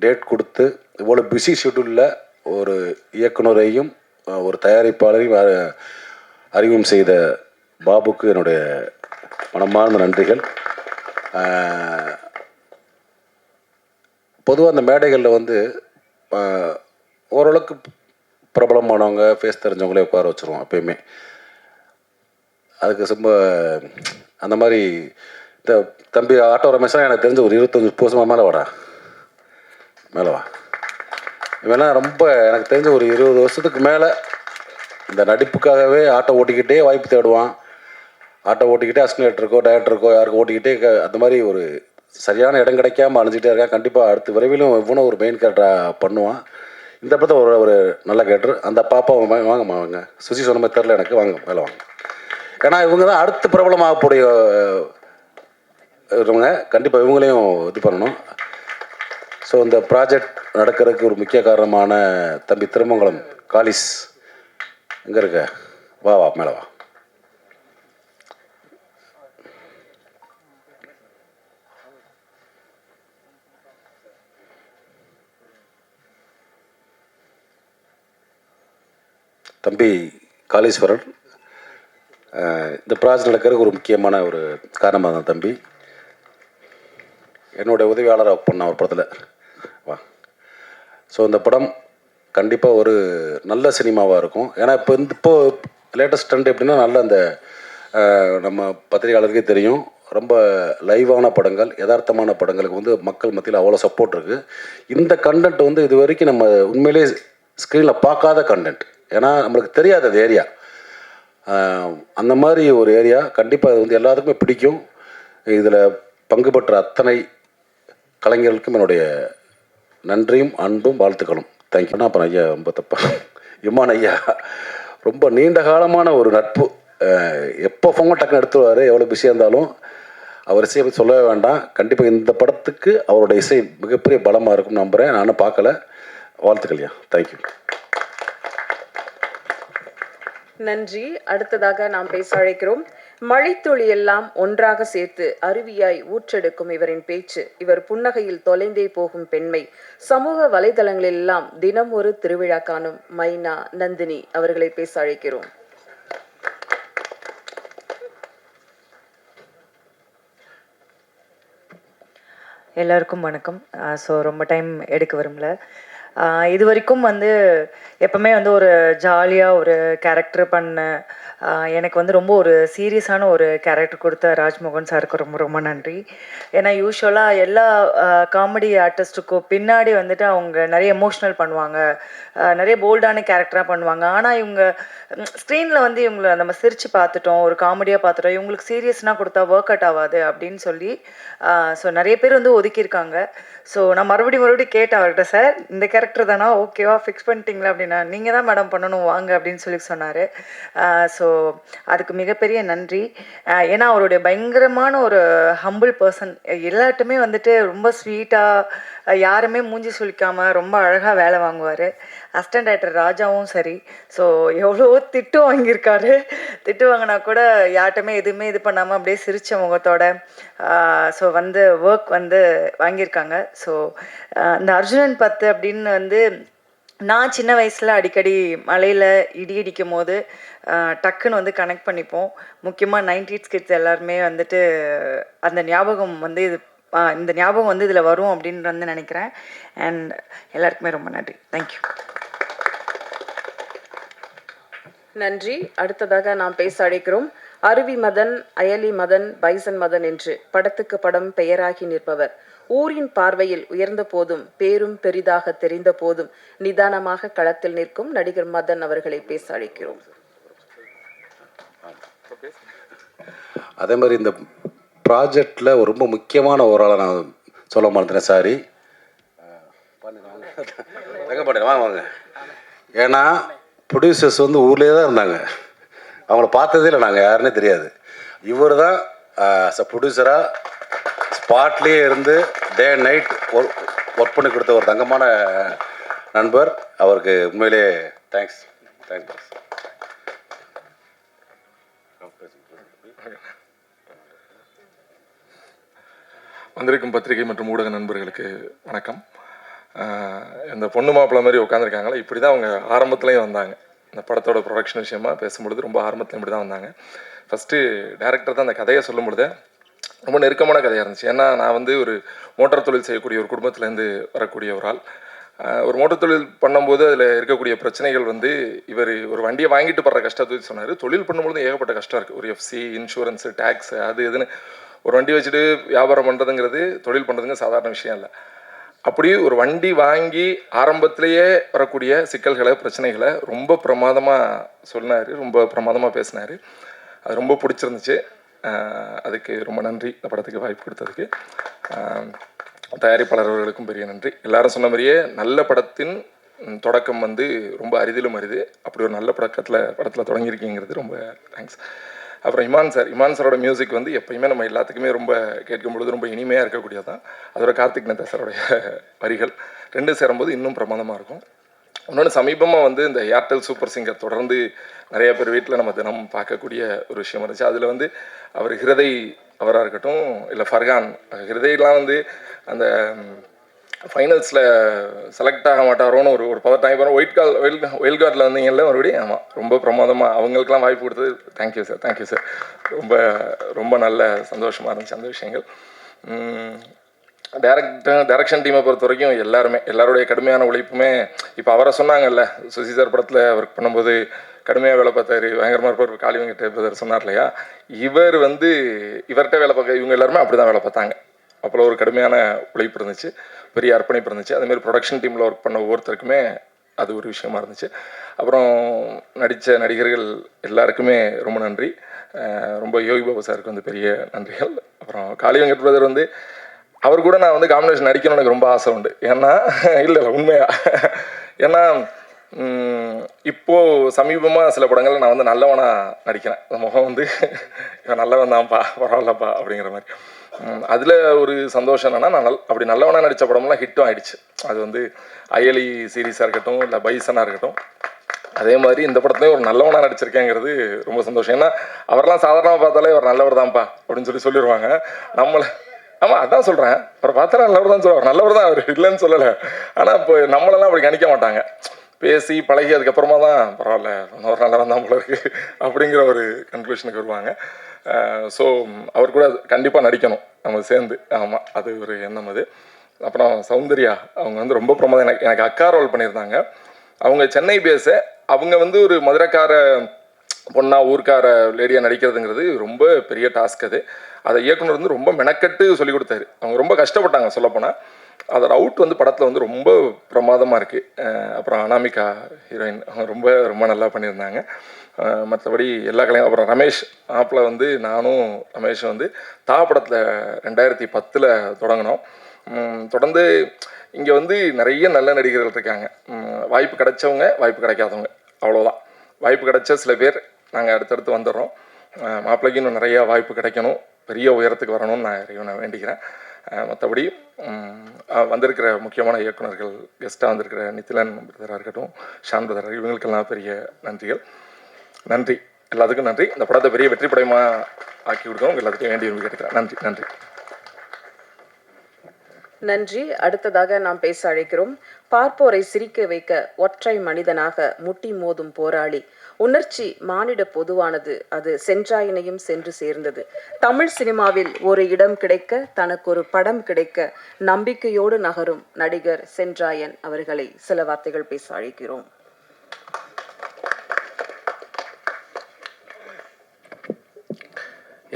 டேட் கொடுத்து இவ்வளோ பிஸி ஷெட்யூலில் ஒரு இயக்குனரையும் ஒரு தயாரிப்பாளரையும் அறிமுகம் செய்த பாபுக்கு என்னுடைய மனமார்ந்த நன்றிகள். பொதுவாக அந்த மேடைகளில் வந்து ஓரளவுக்கு பிரபலமானவங்க ஃபேஸ் தெரிஞ்சவங்களே உட்கார வச்சுருவோம் எப்பயுமே. அதுக்கு ரொம்ப அந்த மாதிரி இந்த தம்பி ஆட்டோ ரமேஷாக எனக்கு தெரிஞ்ச ஒரு 25 வருஷமாக மேலே வா இவெல்லாம் ரொம்ப எனக்கு தெரிஞ்ச ஒரு 20 வருஷத்துக்கு மேலே இந்த நடிப்புக்காகவே ஆட்டோ ஓட்டிக்கிட்டே வாய்ப்பு தேடுவான். ஆட்டோ ஓட்டிக்கிட்டே அசிஸ்டன்ட் டைரக்டருக்கோ யாருக்கோ ஓட்டிக்கிட்டே அந்த மாதிரி ஒரு சரியான இடம் கிடைக்காம அழிஞ்சிட்டே இருக்கான். கண்டிப்பாக அடுத்து விரைவிலும் இவனும் ஒரு மெயின் கேரக்டராக பண்ணுவான். இந்த படத்தை ஒரு நல்ல கேரக்டர். அந்த பாப்பா வாங்கம்மா வாங்க, சுசி சொன்ன மாதிரி தெரில எனக்கு, வாங்க மேலே வாங்க. ஏன்னா இவங்க தான் அடுத்து பிரபலமாகக்கூடிய இவங்க. கண்டிப்பாக இவங்களையும் இது பண்ணணும். ஸோ இந்த ப்ராஜெக்ட் நடக்கிறதுக்கு ஒரு முக்கிய காரணமான தம்பி திருமங்கலம் காலிஸ் எங்கே இருக்க, வா மேலே வா. தம்பி காளீஸ்வரன் இந்த ப்ராஜெக்ட் நடக்கிறதுக்கு ஒரு முக்கியமான ஒரு காரணமாக தான் தம்பி. என்னுடைய உதவியாளராக ஒர்க் பண்ண ஒரு படத்தில் வா. ஸோ இந்த படம் கண்டிப்பாக ஒரு நல்ல சினிமாவாக இருக்கும். ஏன்னா இப்போ லேட்டஸ்ட் ட்ரெண்ட் எப்படின்னா நல்ல அந்த நம்ம பத்திரிகையாளருக்கே தெரியும், ரொம்ப லைவான படங்கள் யதார்த்தமான படங்களுக்கு வந்து மக்கள் மத்தியில் அவ்வளோ சப்போர்ட் இருக்குது. இந்த கண்டென்ட் வந்து இது வரைக்கும் நம்ம உண்மையிலே ஸ்க்ரீனில் பார்க்காத கண்டென்ட். ஏன்னா நம்மளுக்கு தெரியாது அது ஏரியா, அந்த மாதிரி ஒரு ஏரியா. கண்டிப்பாக அது வந்து எல்லாத்துக்குமே பிடிக்கும். இதில் பங்கு பெற்ற அத்தனை கலைஞர்களுக்கும் என்னுடைய நன்றியும் அன்பும் வாழ்த்துக்களும். தேங்க்யூ. அப்புறம் ஐயா ரொம்ப தப்பாக இமான் ஐயா ரொம்ப நீண்ட காலமான ஒரு நட்பு. எப்போ ஃபோன் டக்குன்னு எடுத்துருவார், எவ்வளோ பிஸியாக இருந்தாலும். அவர் இசையை பற்றி சொல்லவே வேண்டாம். கண்டிப்பாக இந்த படத்துக்கு அவரோட இசை மிகப்பெரிய பலமாக இருக்கும்னு நம்புகிறேன். நானும் பார்க்கல. வாழ்த்துக்கள்யா. தேங்க்யூ. நன்றி. அடுத்ததாக நாம் பேச அழைக்கிறோம். மழைத்துளி எல்லாம் ஒன்றாக சேர்த்து அருவியாய் ஊற்றெடுக்கும் இவரின் பேச்சு, இவர் புன்னகையில் தொலைந்தே போகும் பெண்மை, சமூக வலைதளங்களில் எல்லாம் தினம் ஒரு திருவிழா காணும் மைனா நந்தினி அவர்களை பேச அழைக்கிறோம். எல்லாருக்கும் வணக்கம். ஸோ ரொம்ப டைம் எடுக்க வரும்ல. இது வரைக்கும் வந்து எப்பவுமே வந்து ஒரு ஜாலியாக ஒரு கேரக்டர் பண்ண எனக்கு வந்து ரொம்ப ஒரு சீரியஸான ஒரு கேரக்டர் கொடுத்த ராஜ்மோகன் சாருக்கு ரொம்ப ரொம்ப நன்றி. ஏன்னா யூஸ்வலாக எல்லா காமெடி ஆர்டிஸ்ட்டுக்கும் பின்னாடி வந்துட்டு அவங்க நிறைய எமோஷ்னல் பண்ணுவாங்க, நிறைய போல்டான கேரக்டராக பண்ணுவாங்க. ஆனால் இவங்க ஸ்க்ரீனில் வந்து இவங்களை நம்ம சிரித்து பார்த்துட்டோம், ஒரு காமெடியாக பார்த்துட்டோம், இவங்களுக்கு சீரியஸ்னால் கொடுத்தா ஒர்க் அவுட் ஆகாது அப்படின்னு சொல்லி ஸோ நிறைய பேர் வந்து ஒதுக்கியிருக்காங்க. ஸோ நான் மறுபடியும் கேட்டேன் அவர்கிட்ட, சார் இந்த கேரக்டர் தானா, ஓகேவா ஃபிக்ஸ் பண்ணிட்டீங்களா அப்படின்னா, நீங்கள் தான் மேடம் பண்ணணும் வாங்க அப்படின்னு சொல்லி சொன்னார். ஸோ அதுக்கு மிகப்பெரிய நன்றி. ஏன்னா அவருடைய பயங்கரமான ஒரு ஹம்பிள் பர்சன். எல்லாட்டுமே வந்துட்டு ரொம்ப ஸ்வீட்டாக, யாருமே மூஞ்சி சுளிக்காமல் ரொம்ப அழகாக வேலை வாங்குவார். அசிஸ்டன்ட் டைரக்டர் ராஜாவும் சரி. ஸோ எவ்வளோ திட்டு வாங்கியிருக்காரு. திட்டு வாங்கினா கூட யார்ட்டுமே எதுவுமே இது பண்ணாமல் அப்படியே சிரித்த முகத்தோட ஸோ வந்து ஒர்க் வந்து வாங்கியிருக்காங்க. ஸோ இந்த அர்ஜுனன் 10 அப்படின்னு வந்து நான் சின்ன வயசில் அடிக்கடி மலையில் இடி இடிக்கும் போது டக்குன்னு வந்து கனெக்ட் பண்ணிப்போம். முக்கியமாக 90s கிட்ஸ் எல்லாருமே வந்துட்டு அந்த ஞாபகம் வந்து இந்த ஞாபகம் வந்து இதில் வரும் அப்படின்னு வந்து நினைக்கிறேன். அண்ட் எல்லாருக்குமே ரொம்ப நன்றி. தேங்க்யூ. நன்றி. அடுத்ததாக நாம் பேச அழைக்கிறோம் அருவி மதன், அயலி மதன், பைசன் மதன் என்று படத்துக்கு படம் பெயராகி நிற்பவர். ஊரின் பார்வையில் உயர்ந்த போதும் பேரும் பெரிதாக தெரிந்த போதும் நிதானமாக களத்தில் நிற்கும் நடிகர் மதன் அவர்களை பேச அழைக்கிறோம். அதே மாதிரி இந்த ப்ராஜெக்டில் ஒரு ரொம்ப முக்கியமான ஒரு ஆளை நான் சொல்ல மாட்டேன். சாரி வாங்க. ஏன்னா ப்ரொடியூசர்ஸ் வந்து ஊர்லேயே தான் இருந்தாங்க. அவங்கள பார்த்ததே இல்லை, நாங்கள் யாருன்னே தெரியாது. இவர் தான் ப்ரொடியூசராக ஸ்பாட்லேயே இருந்து டே அண்ட் நைட் ஒர்க் பண்ணி கொடுத்த ஒரு தங்கமான நண்பர். அவருக்கு உண்மையிலே தேங்க்ஸ். வந்திருக்கும் பத்திரிகை மற்றும் ஊடக நண்பர்களுக்கு வணக்கம். இந்த பொண்ணு மாப்பிள்ளை மாதிரி உட்காந்துருக்காங்களா, இப்படி தான் அவங்க ஆரம்பத்துலேயும் வந்தாங்க. இந்த படத்தோட ப்ரொடக்ஷன் விஷயமா பேசும்பொழுது ரொம்ப ஆரம்பத்தில் இப்படி தான் வந்தாங்க. ஃபஸ்ட்டு டேரக்டர் தான் அந்த கதையை சொல்லும் பொழுது ரொம்ப நெருக்கமான கதையாக இருந்துச்சு. ஏன்னா நான் வந்து ஒரு மோட்டார் தொழில் செய்யக்கூடிய ஒரு குடும்பத்துலேருந்து வரக்கூடிய ஒரு ஆள். ஒரு மோட்டார் தொழில் பண்ணும்போது அதில் இருக்கக்கூடிய பிரச்சனைகள் வந்து இவர் ஒரு வண்டியை வாங்கிட்டு படுற கஷ்டத்தை சொன்னார். தொழில் பண்ணும்போது ஏகப்பட்ட கஷ்டம் இருக்குது. ஒரு எஃப்சி, இன்சூரன்ஸு, டேக்ஸு, அது இதுன்னு ஒரு வண்டி வச்சுட்டு வியாபாரம் பண்ணுறதுங்கிறது, தொழில் பண்ணுறதுங்க சாதாரண விஷயம் இல்லை. அப்படி ஒரு வண்டி வாங்கி ஆரம்பத்திலேயே வரக்கூடிய சிக்கல்களை, பிரச்சனைகளை ரொம்ப பிரமாதமாக சொன்னார், ரொம்ப பிரமாதமாக பேசினார். அது ரொம்ப பிடிச்சிருந்துச்சு. அதுக்கு ரொம்ப நன்றி. இந்த படத்துக்கு வாய்ப்பு கொடுத்ததுக்கு தயாரிப்பாளர் அவர்களுக்கும் பெரிய நன்றி. எல்லாரும் சொன்ன மாதிரியே நல்ல படத்தின் தொடக்கம் வந்து ரொம்ப அரிதிலும் அரிது. அப்படி ஒரு நல்ல படத்தில் தொடங்கியிருக்கீங்கிறது ரொம்ப தேங்க்ஸ். அப்புறம் இமான் சாரோட மியூசிக் வந்து எப்பயுமே நம்ம எல்லாத்துக்குமே ரொம்ப கேட்கும் பொழுது ரொம்ப இனிமையாக இருக்கக்கூடியதான். அதோட கார்த்திக் நேதா சாரோடைய வரிகள் ரெண்டும் சேரும்போது இன்னும் பிரமாதமாக இருக்கும். இன்னொன்று சமீபமாக வந்து இந்த ஏர்டெல் சூப்பர் சிங்கர் தொடர்ந்து நிறைய பேர் வீட்டில் நம்ம தினம் பார்க்கக்கூடிய ஒரு விஷயம் இருந்துச்சு. அதில் வந்து அவர் ஹிருதய் அவராக இருக்கட்டும், இல்லை ஃபர்கான், ஹிருதய்லாம் வந்து அந்த ஃபைனல்ஸில் செலக்ட் ஆக மாட்டாரோன்னு ஒரு பதட்டாயம் வரும். ஒயில் கார்டில் வந்தீங்கல்ல மறுபடியும். ஆமாம், ரொம்ப பிரமாதமாக அவங்களுக்கெல்லாம் வாய்ப்பு கொடுத்தது. Thank you sir. ரொம்ப ரொம்ப நல்ல சந்தோஷமாக இருந்துச்சு அந்த விஷயங்கள். டைரக்ஷன் டீமை பொறுத்த வரைக்கும் எல்லாருடைய கடுமையான உழைப்புமே, இப்போ அவரை சொன்னாங்கல்ல, சுசி சார் படத்தில் ஒர்க் பண்ணும்போது கடுமையாக வேலை பார்த்தாரு, பயங்கரமாக இருப்பார். காளி வெங்கட் பிரதர் சொன்னார் இல்லையா, இவர் வந்து இவர்கிட்ட வேலை பார்க்க இவங்க எல்லாருமே அப்படி தான் வேலை பார்த்தாங்க. அவ்வளோ ஒரு கடுமையான உழைப்பு இருந்துச்சு, பெரிய அர்ப்பணிப்பு இருந்துச்சு. அதேமாதிரி ப்ரொடக்ஷன் டீமில் ஒர்க் பண்ண ஒவ்வொருத்தருக்குமே அது ஒரு விஷயமா இருந்துச்சு. அப்புறம் நடித்த நடிகர்கள் எல்லாருக்குமே ரொம்ப நன்றி. ரொம்ப யோகி பாபு சாருக்கு வந்து பெரிய நன்றிகள். அப்புறம் காளி வெங்கட் பிரதர் வந்து அவர் கூட நான் வந்து காம்பினேஷன் நடிக்கணும்னு எனக்கு ரொம்ப ஆசை உண்டு. ஏன்னா இல்லை உண்மையா, ஏன்னா இப்போது சமீபமாக சில படங்களில் நான் வந்து நல்லவனாக நடிக்கிறேன். அந்த முகம் வந்து இவன் நல்லவன் தான்ப்பா, பரவாயில்லப்பா அப்படிங்கிற மாதிரி. அதில் ஒரு சந்தோஷம் என்னென்னா, நான் அப்படி நல்லவனாக நடித்த படம்லாம் ஹிட்டும் ஆகிடுச்சு. அது வந்து அயலி சீரீஸாக இருக்கட்டும், இல்லை பைசனாக இருக்கட்டும். அதே மாதிரி இந்த படத்துலேயும் ஒரு நல்லவனாக நடிச்சிருக்கேங்கிறது ரொம்ப சந்தோஷம். ஏன்னா அவரெல்லாம் சாதாரணமாக பார்த்தாலே ஒரு நல்லவர் தான்ப்பா அப்படின்னு சொல்லிடுவாங்க. நம்மளை ஆமாம் அதான் சொல்கிறேன், அவரை பார்த்தா நல்லவர் தான் சொல்லுவார், நல்லவர் தான் அவர், இல்லைன்னு சொல்லலை. ஆனால் இப்போ நம்மளெல்லாம் அப்படி கணிக்க மாட்டாங்க. பேசி பழகி அதுக்கப்புறமா தான் பரவாயில்ல ஒரு நல்லவன் தான் போல இருக்குது அப்படிங்கிற ஒரு கன்க்ளூஷனுக்கு வருவாங்க. ஸோ அவர் கூட கண்டிப்பாக நடிக்கணும் நம்ம சேர்ந்து. ஆமாம், அது ஒரு எண்ணம் அது. அப்புறம் சௌந்தர்யா அவங்க வந்து ரொம்ப பிரமாதம். எனக்கு அக்கா ரோல் பண்ணியிருந்தாங்க. அவங்க சென்னை பேஸை, அவங்க வந்து ஒரு மதுரைக்கார பொண்ணா ஊர்க்கார லேடியாக நடிக்கிறதுங்கிறது ரொம்ப பெரிய டாஸ்க். அதை இயக்குனர் வந்து ரொம்ப மெனக்கட்டு சொல்லி கொடுத்தாரு. அவங்க ரொம்ப கஷ்டப்பட்டாங்க சொல்லப்போனால். அதோட அவுட் வந்து படத்தில் வந்து ரொம்ப பிரமாதமாக இருக்குது. அப்புறம் அனாமிகா ஹீரோயின் அவங்க ரொம்ப ரொம்ப நல்லா பண்ணியிருந்தாங்க. மற்றபடி எல்லா கலையும். அப்புறம் ரமேஷ் ஆப்பில் வந்து நானும் ரமேஷும் வந்து படத்தில் 2010 தொடங்கினோம். தொடர்ந்து இங்கே வந்து நிறைய நல்ல நடிகர்கள் இருக்காங்க. வாய்ப்பு கிடைச்சவங்க, வாய்ப்பு கிடைக்காதவங்க, அவ்வளோதான். வாய்ப்பு கிடைச்ச சில பேர், நாங்கள் அடுத்தடுத்து வந்துடுறோம். மாப்பிள்ளைக்கு இன்னும் நிறையா வாய்ப்பு கிடைக்கணும், பெரிய உயரத்துக்கு வரணும்னு நான் வேண்டிக்கிறேன். மற்றபடி வந்திருக்கிற முக்கியமான இயக்குனர்கள், கெஸ்ட்டாக வந்திருக்கிற நித்திலன் பிரதராக இருக்கட்டும், ஷான் பிரதர், இவங்களுக்கெல்லாம் பெரிய நன்றிகள். நன்றி, எல்லாத்துக்கும் நன்றி. இந்த படத்தை பெரிய வெற்றி படமாக ஆக்கி கொடுத்தோம். எல்லாத்துக்கும் வேண்டி விரும்பி கேட்டுக்கிறேன். நன்றி நன்றி நன்றி. அடுத்ததாக நாம் பேச அழைக்கிறோம் பார்ப்போரை சிரிக்க வைக்க ஒற்றை மனிதனாக முட்டி மோதும் போராளி. உணர்ச்சி மானிட பொதுவானது, அது சென்றாயினையும் சென்று சேர்ந்தது. தமிழ் சினிமாவில் ஒரு இடம் கிடைக்க, தனக்கு ஒரு படம் கிடைக்க நம்பிக்கையோடு நகரும் நடிகர் சென்றாயன் அவர்களை சில வார்த்தைகள் பேச அழைக்கிறோம்.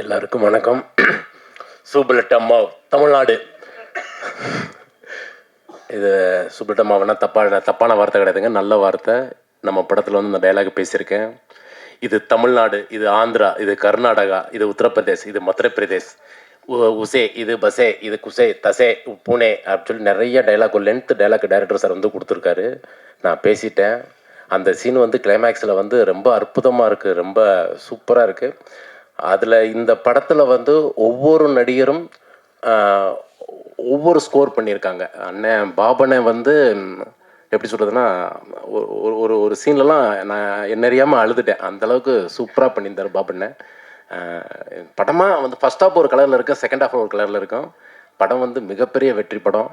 எல்லாருக்கும் வணக்கம். சூப்பர்லெட் அம்மா தமிழ்நாடு. இது சூப்பர்லெட் அம்மாவனா தப்பான வார்த்தை கிடையாதுங்க, நல்ல வார்த்தை. நம்ம படத்தில் வந்து இந்த டைலாக் பேசியிருக்கேன். இது தமிழ்நாடு, இது ஆந்திரா, இது கர்நாடகா, இது உத்தரப்பிரதேஷ், இது மத்திய பிரதேஷ், உசே, இது பசே, இது குசே, தசே, புனே அப்படின்னு சொல்லி நிறைய டைலாக், ஒரு லென்த் டைலாக் டைரக்டர் சார் வந்து கொடுத்துருக்காரு. நான் பேசிட்டேன். அந்த சீன் வந்து கிளைமேக்ஸில் வந்து ரொம்ப அற்புதமாக இருக்குது, ரொம்ப சூப்பராக இருக்குது. அதில் இந்த படத்தில் வந்து ஒவ்வொரு நடிகரும் ஒவ்வொரு ஸ்கோர் பண்ணியிருக்காங்க. அண்ணன் பாபனை வந்து எப்படி சொல்கிறதுனா, ஒரு சீன்லலாம் நான் என்ன அறியாமல் அழுதுட்டேன். அந்தளவுக்கு சூப்பராக பண்ணியிருந்தார் பாபண்ணன். படமாக வந்து ஃபஸ்ட் ஹாஃப் ஒரு கலரில் இருக்கும், செகண்ட் ஹாஃப் ஒரு கலரில் இருக்கும். படம் வந்து மிகப்பெரிய வெற்றி படம்.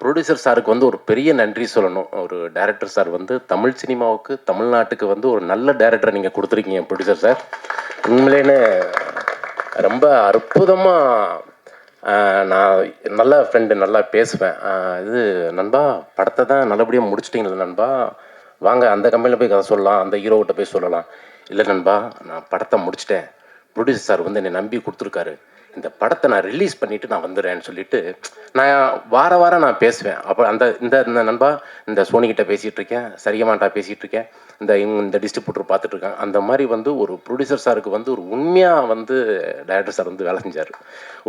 ப்ரொடியூசர் சாருக்கு வந்து ஒரு பெரிய நன்றி சொல்லணும். ஒரு டைரக்டர் சார் வந்து தமிழ் சினிமாவுக்கு, தமிழ்நாட்டுக்கு வந்து ஒரு நல்ல டைரக்டரை நீங்கள் கொடுத்துருக்கீங்க ப்ரொடியூசர் சார். உண்மையிலேன்னு ரொம்ப அற்புதமாக. நான் நல்ல ஃப்ரெண்டு, நல்லா பேசுவேன். இது நண்பா, படத்தை தான் நல்லபடியாக முடிச்சிட்டிங்களா நண்பா, வாங்க அந்த கம்பெனியில் போய் கதை சொல்லலாம், அந்த ஹீரோக்கிட்ட போய் சொல்லலாம். இல்லை நண்பா, நான் படத்தை முடிச்சிட்டேன், ப்ரொடியூசர் சார் வந்து என்னை நம்பி கொடுத்துருக்காரு, இந்த படத்தை நான் ரிலீஸ் பண்ணிவிட்டு நான் வந்துடுறேன்னு சொல்லிட்டு நான் வாரம் நான் பேசுவேன். அப்போ இந்த நண்பா, இந்த சோனிக்கிட்ட பேசிகிட்டு இருக்கேன், சரியமாட்டா பேசிகிட்டு இருக்கேன், இந்த டிஸ்ட்ரிபியூட்டர் பார்த்துட்ருக்கேன். அந்த மாதிரி வந்து ஒரு ப்ரொடியூசர் சாருக்கு வந்து ஒரு உண்மையாக வந்து டைரக்டர் சார் வந்து வேலை செஞ்சார்.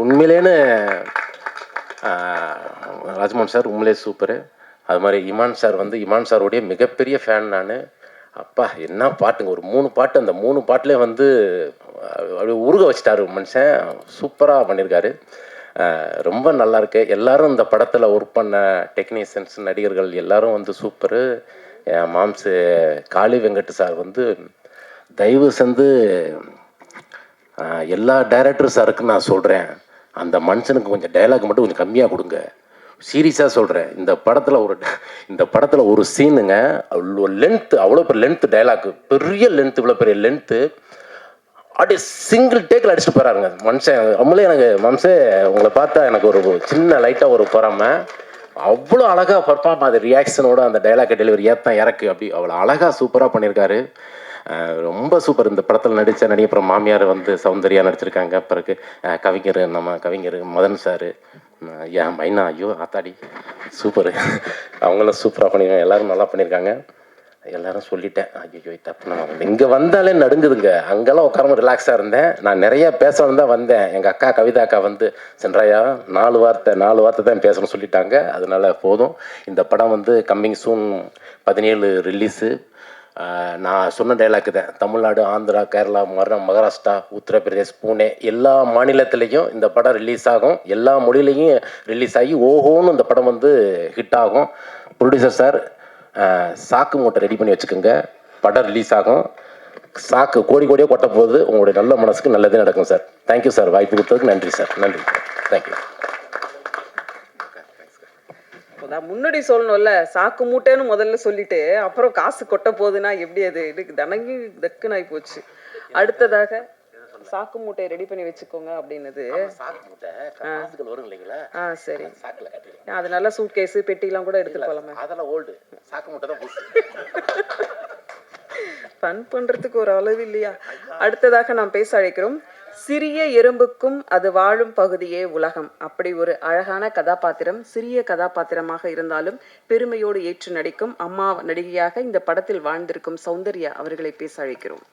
உண்மையிலேன்னு ராஜ்மோகன் சார் உண்மையிலே சூப்பரு. அது மாதிரி இமான் சார் வந்து, இமான் சாரோடைய மிகப்பெரிய ஃபேன் நான். அப்பா என்ன பாட்டுங்க, ஒரு 3 பாட்டு, அந்த 3 பாட்டிலே வந்து அப்படியே உருக வச்சிட்டாரு மனுஷன். சூப்பராக பண்ணியிருக்காரு, ரொம்ப நல்லாயிருக்கு. எல்லோரும் இந்த படத்தில் ஒர்க் பண்ண டெக்னீஷியன்ஸ், நடிகர்கள் எல்லோரும் வந்து சூப்பரு. மாம்சு காளி வெங்கட் சார் வந்து தயவு செஞ்சு எல்லா டைரக்டர் சாருக்கும் நான் சொல்கிறேன், அந்த மனுஷனுக்கு கொஞ்சம் டைலாக் மட்டும் கொஞ்சம் கம்மியாக கொடுங்க. சீரியஸாக சொல்கிறேன். இந்த படத்தில் ஒரு சீனுங்க, அவ்வளோ லென்த்து, அவ்வளோ பெரிய லென்த்து டைலாக்கு, பெரிய லென்த்து, இவ்வளோ பெரிய லென்த்து, அப்படியே சிங்கிள் டேக்கில் அடிச்சுட்டு போகிறாருங்க மனுஷன். அவங்களே எனக்கு மம்சே உங்களை பார்த்தா எனக்கு ஒரு சின்ன லைட்டாக ஒரு பொறாமை. அவ்வளோ அழகாக பர்ஃபார்ம், அது ரியாக்ஷனோட அந்த டைலாக் டெலிவரி ஏற்றம் இறக்கு அப்படி அவ்வளோ அழகாக சூப்பராக பண்ணியிருக்காரு. ரொம்ப சூப்பர். இந்த படத்தில் நடித்த நடிகை, அப்புறம் மாமியார் வந்து சௌந்தர்யா நடிச்சிருக்காங்க. பிறகு நம்ம கவிஞர் மதன் சார், என் மைனா, ஐயோ ஆத்தாடி சூப்பரு, அவங்களும் சூப்பராக பண்ணியிருக்காங்க. எல்லோரும் நல்லா பண்ணியிருக்காங்க. எல்லோரும் சொல்லிட்டேன், ஐயோ தப்பு, நம்ம இங்கே வந்தாலே நடுங்குதுங்க. அங்கெல்லாம் உட்காரமா ரிலாக்ஸாக இருந்தேன். நான் நிறையா பேசணும் தான் வந்தேன். எங்கள் அக்கா கவிதா அக்கா வந்து, சென்றாயா 4 வார்த்தை தான் பேசணும்னு சொல்லிட்டாங்க. அதனால போதும். இந்த படம் வந்து கம்மிங் சூன் 17 ரிலீஸு. நான் சொன்ன டைலாக்கு தான். தமிழ்நாடு, ஆந்திரா, கேரளா, மகாராஷ்டிரா, உத்தரப்பிரதேஷ், பூனே எல்லா மாநிலத்திலையும் இந்த படம் ரிலீஸ் ஆகும். எல்லா மொழியிலையும் ரிலீஸ் ஆகி ஓஹோன்னு இந்த படம் வந்து ஹிட் ஆகும். ப்ரொடியூசர் சார் சாக்கு மூட்டை ரெடி பண்ணி வச்சுக்கோங்க, படம் ரிலீஸ் ஆகும். சாக்கு கோடியாக கொட்ட போகுது. உங்களுடைய நல்ல மனசுக்கு நல்லதே நடக்கும் சார். தேங்க்யூ சார், வாய்ப்பு கொடுத்ததுக்கு நன்றி சார். நன்றி, தேங்க்யூ. முன்னாடி சொல்லணும்ல, சாக்கு மூட்டைன்னு முதல்ல சொல்லிட்டு அப்புறம் காசு கொட்ட போகுதுன்னா எப்படி? அது இதுக்கு தனங்கி தக்குன்னு ஆகி போச்சு. அடுத்ததாக சாக்கு மூட்டையை ரெடி பண்ணி வச்சுக்கோங்க அப்படின்னது. சரி, அதனால சூட் கேஸு பெட்டிலாம் கூட எடுத்துட்டு போலாமே. அதெல்லாம் ஓல்டு, சாக்கு மூட்டை தான் புதுசு. ஃபன் பண்றதுக்கு ஒரு அளவு இல்லையா? அடுத்ததாக நாம் பேச அழைக்கிறோம் சிறிய எறும்புக்கும் அது வாழும் பகுதியே உலகம். அப்படி ஒரு அழகான கதாபாத்திரம், சிறிய கதாபாத்திரமாக இருந்தாலும் பெருமையோடு ஏற்று நடிக்கும் அம்மா நடிகையாக இந்த படத்தில் வாழ்ந்திருக்கும் சௌந்தர்யா அவர்களை பேச அழைக்கிறோம்.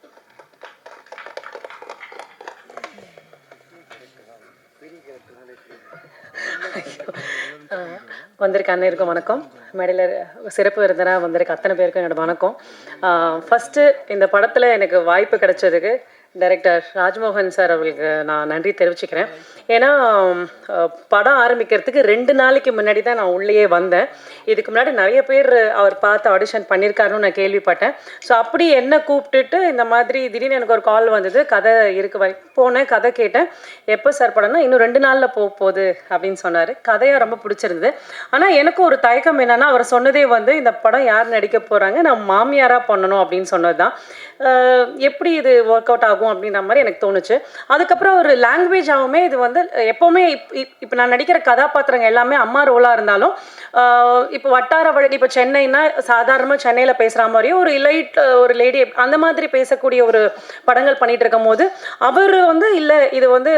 வந்திருக்க அனைவருக்கும் வணக்கம். மேடையில் சிறப்பு விருந்தினராக வந்திருக்க அத்தனை பேருக்கும் என்னோட வணக்கம். ஃபஸ்ட்டு இந்த படத்தில் எனக்கு வாய்ப்பு கிடைச்சதுக்கு டைரக்டர் ராஜ்மோகன் சார் அவர்களுக்கு நான் நன்றி தெரிவிச்சுக்கிறேன். ஏன்னா படம் ஆரம்பிக்கிறதுக்கு 2 நாளைக்கு முன்னாடி தான் நான் உள்ளேயே வந்தேன். இதுக்கு முன்னாடி நிறைய பேர் அவர் பார்த்து ஆடிஷன் பண்ணியிருக்காருன்னு நான் கேள்விப்பட்டேன். ஸோ அப்படி என்ன கூப்பிட்டுட்டு இந்த மாதிரி திடீர்னு எனக்கு ஒரு கால் வந்தது, கதை இருக்கு போனேன், கதை கேட்டேன். எப்போ சார் படம்னா இன்னும் 2 நாளில் போகுது அப்படின்னு சொன்னார். கதையாக ரொம்ப பிடிச்சிருந்தது. ஆனால் எனக்கு ஒரு தயக்கம் என்னன்னா, அவர் சொன்னதே வந்து இந்த படம் யார் நடிக்க போகிறாங்க, நான் மாமியாராக பண்ணணும் அப்படின்னு சொன்னது தான். எப்படி இது ஒர்க் அவுட் ஆகும் அப்படின்ற மாதிரி எனக்கு தோணுச்சு. அதுக்கப்புறம் ஒரு லாங்குவேஜாகவுமே இது வந்து எப்போவுமே இப்போ நான் நடிக்கிற கதாபாத்திரங்கள் எல்லாமே அம்மா ரோலாக இருந்தாலும் இப்போ வட்டார வழக்கு, இப்போ சென்னைன்னா சாதாரணமாக சென்னையில் பேசுகிற மாதிரியும் ஒரு இலைட் ஒரு லேடி அந்த மாதிரி பேசக்கூடிய ஒரு படங்கள் பண்ணிகிட்டு இருக்கும் போது அவர் வந்து இல்லை இது வந்து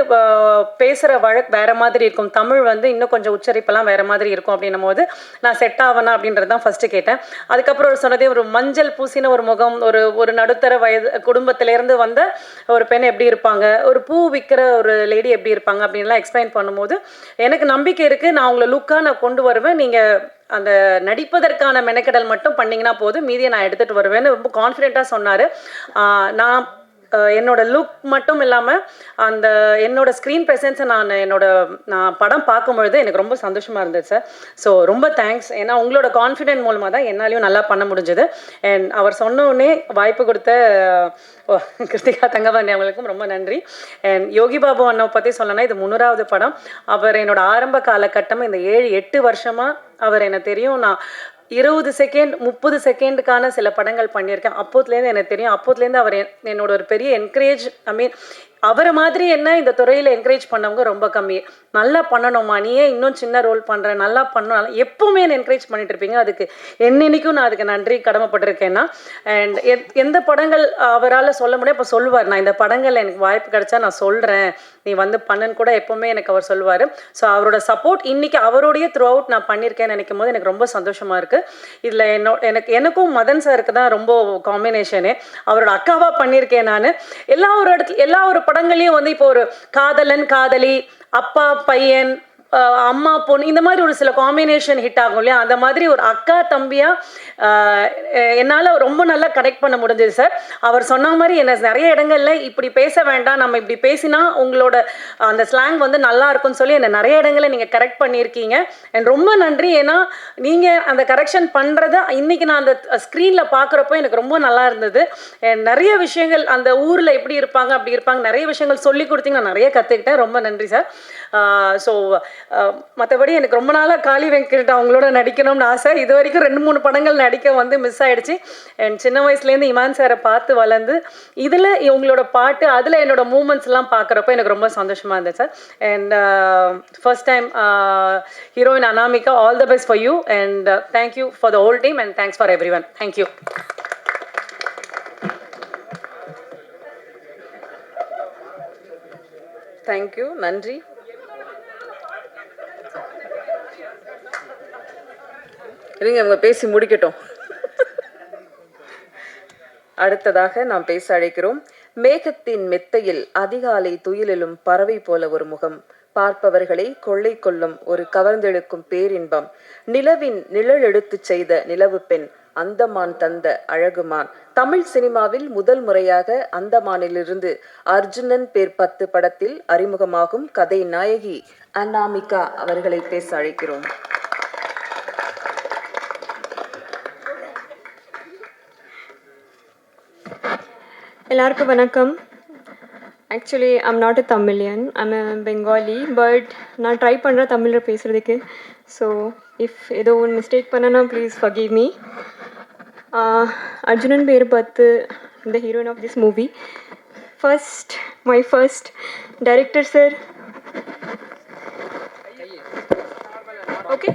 பேசுகிற வழக்கு வேறு மாதிரி இருக்கும், தமிழ் வந்து இன்னும் கொஞ்சம் உச்சரிப்பெல்லாம் வேறு மாதிரி இருக்கும் அப்படின்னும் போது நான் செட் ஆவேனா அப்படின்றது தான் ஃபஸ்ட்டு கேட்டேன். அதுக்கப்புறம் ஒரு சொன்னதே ஒரு மஞ்சள் பூசின ஒரு முகம், ஒரு நடுத்தர வயது குடும்பத்திலேருந்து வந்த ஒரு பெண் எப்படி இருப்பாங்க, ஒரு பூ விற்கிற ஒரு லேடி எப்படி இருப்பாங்க அப்படின்லாம் எக்ஸ்பிளைன் பண்ணும்போது எனக்கு நம்பிக்கை இருக்குது, நான் உங்களை லுக்காக நான் கொண்டு வருவேன், நீங்கள் அந்த நடிப்பதற்கான மெனக்கெடல் மட்டும் பண்ணிங்கன்னா போதும், மீதியை நான் எடுத்துகிட்டு வருவேன்னு ரொம்ப கான்ஃபிடென்ட்டாக சொன்னார். நான் என்னோட லுக் மட்டும் இல்லாமல் அந்த என்னோட ஸ்க்ரீன் ப்ரெசன்ஸை நான் படம் பார்க்கும்பொழுது எனக்கு ரொம்ப சந்தோஷமாக இருந்தது சார். ஸோ ரொம்ப தேங்க்ஸ். ஏன்னா உங்களோட கான்ஃபிடென்ட் மூலமாக தான் என்னாலையும் நல்லா பண்ண முடிஞ்சது. அண்ட் அவர் சொன்னோடனே வாய்ப்பு கொடுத்த கிருத்திகா தங்கபாண்டி அவங்களுக்கும் ரொம்ப நன்றி. அண்ட் யோகி பாபு அண்ணாவை பற்றி சொல்லணும்னா இது 3வது படம். அவர் என்னோட ஆரம்ப காலகட்டம் இந்த 7-8 வருஷமாக அவர் எனக்கு தெரியும். நான் 20 செகண்ட் 30 செகண்டுக்கான சில படங்கள் பண்ணியிருக்கேன். அப்போத்துலேருந்து எனக்கு தெரியும். அப்போத்துலேருந்து அவர் என்னோட ஒரு பெரிய என்கரேஜ், அவரை மாதிரி என்ன இந்த துறையில் என்கரேஜ் பண்ணவங்க ரொம்ப கம்மி. நல்லா பண்ணணுமா, நீயே இன்னும் சின்ன ரோல் பண்ணுற, நல்லா பண்ணணும், எப்போவுமே என்னை என்கரேஜ் பண்ணிட்டு இருப்பீங்க. அதுக்கு என்னைக்கும் நான் அதுக்கு நன்றி கடமைப்பட்டிருக்கேன்னா. அண்ட் எந்த படங்கள் அவரால் சொல்ல முடியும் இப்போ சொல்லுவார், நான் இந்த படங்கள் எனக்கு வாய்ப்பு கிடைச்சா நான் சொல்கிறேன், நீ வந்து பண்ணுன்னு கூட எப்போவுமே எனக்கு அவர் சொல்லுவார். ஸோ அவரோட சப்போர்ட் இன்றைக்கி அவருடைய த்ரூ அவுட் நான் பண்ணியிருக்கேன்னு நினைக்கும் போது எனக்கு ரொம்ப சந்தோஷமாக இருக்குது. இதில் எனக்கும் மதன் சாருக்கு தான் ரொம்ப காம்பினேஷனு. அவரோட அக்காவாக பண்ணியிருக்கேன் நான். எல்லா ஒரு படங்களையும் வந்து இப்போ ஒரு காதலன் காதலி, அப்பா பையன், அம்மா பொண்ணு, இந்த மாதிரி ஒரு சில காம்பினேஷன் ஹிட் ஆகும் இல்லையா, அந்த மாதிரி ஒரு அக்கா தம்பியாக என்னால் ரொம்ப நல்லா கனெக்ட் பண்ண முடிஞ்சது சார். அவர் சொன்ன மாதிரி என்ன நிறைய இடங்களில் இப்படி பேச வேண்டாம், நம்ம இப்படி பேசினா உங்களோட அந்த ஸ்லாங் வந்து நல்லா இருக்கும்னு சொல்லி என்னை நிறைய இடங்களில் நீங்கள் கரெக்ட் பண்ணியிருக்கீங்க. அண்ட் ரொம்ப நன்றி. ஏன்னா நீங்கள் அந்த கரெக்ஷன் பண்ணுறத இன்றைக்கி நான் அந்த ஸ்க்ரீனில் பார்க்குறப்போ எனக்கு ரொம்ப நல்லா இருந்தது. நிறைய விஷயங்கள் அந்த ஊரில் எப்படி இருப்பாங்க அப்படி இருப்பாங்க, நிறைய விஷயங்கள் சொல்லி கொடுத்தீங்க, நான் நிறைய கற்றுக்கிட்டேன். ரொம்ப நன்றி சார். ஸோ மற்றபடி எனக்கு ரொம்ப நாளாக காளி வெங்கட் அவங்களோட நடிக்கணும்னு ஆசை. இது வரைக்கும் 2-3 படங்கள் நடிக்க வந்து மிஸ் ஆகிடுச்சு. அண்ட் சின்ன வயசுலேருந்து இமான் சாரை பார்த்து வளர்ந்து இதில் இவங்களோட பாட்டு, அதில் என்னோடய மூமெண்ட்ஸ்லாம் பார்க்குறப்ப எனக்கு ரொம்ப சந்தோஷமாக இருந்தது sir. And first time heroine Anamika, all the best for you. And thank you for the whole team and thanks for every one. Thank you. Thank you, நன்றி. இருங்க, அவங்க பேசி முடிக்கட்டும். அடுத்ததாக நாம் பேச அழைக்கிறோம். மேகத்தின் மெத்தையில் அதிகாலை துயிலிலும் பறவை போல ஒரு முகம், பார்ப்பவர்களை கொள்ளை கொள்ளும் ஒரு கவர்ந்தெழுக்கும் பேரின்பம், நிலவின் நிழல் எடுத்து செய்த நிலவு பெண், அந்தமான் தந்த அழகுமான். தமிழ் சினிமாவில் முதல் முறையாக அந்தமானிலிருந்து அர்ஜுனன் பேர் 10 படத்தில் அறிமுகமாகும் கதை நாயகி அனாமிகா அவர்களை பேச அழைக்கிறோம். எல்லாருக்கும் வணக்கம். Actually I'm not a Tamilian, I'm a Bengali. But நான் ட்ரை பண்ணுறேன் தமிழில் பேசுகிறதுக்கு. ஸோ இஃப் ஏதோ ஒன்று மிஸ்டேக் பண்ணனா ப்ளீஸ் ஃபர்கிவ் மீ. அர்ஜுனன் பேர் 10, the heroine of this movie. My first director sir. Okay.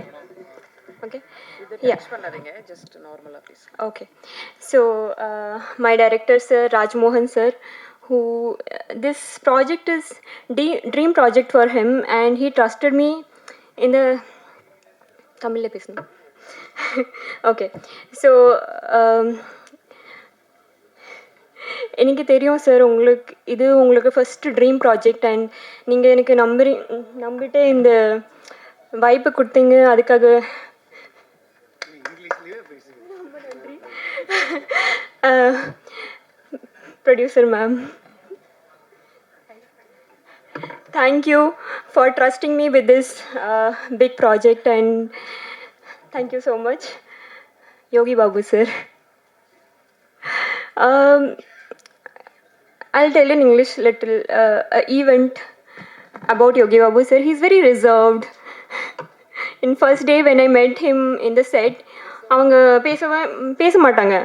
Yeah. Just normal please. Okay. So my director sir Rajmohan sir, who this project is dream project for him, and he trusted me in the Tamil le pesna. Okay. So எனக்கு தெரியும் sir, உங்களுக்கு first dream project. And நீங்கள் எனக்கு நம்பிட்டு இந்த வாய்ப்பு கொடுத்தீங்க அதுக்காக producer ma'am, thank you for trusting me with this big project, and thank you so much Yogi Babu sir. I'll tell in English little event about Yogi Babu sir. He's very reserved. In first day when I met him in the set, அவங்க பேச மாட்டாங்க.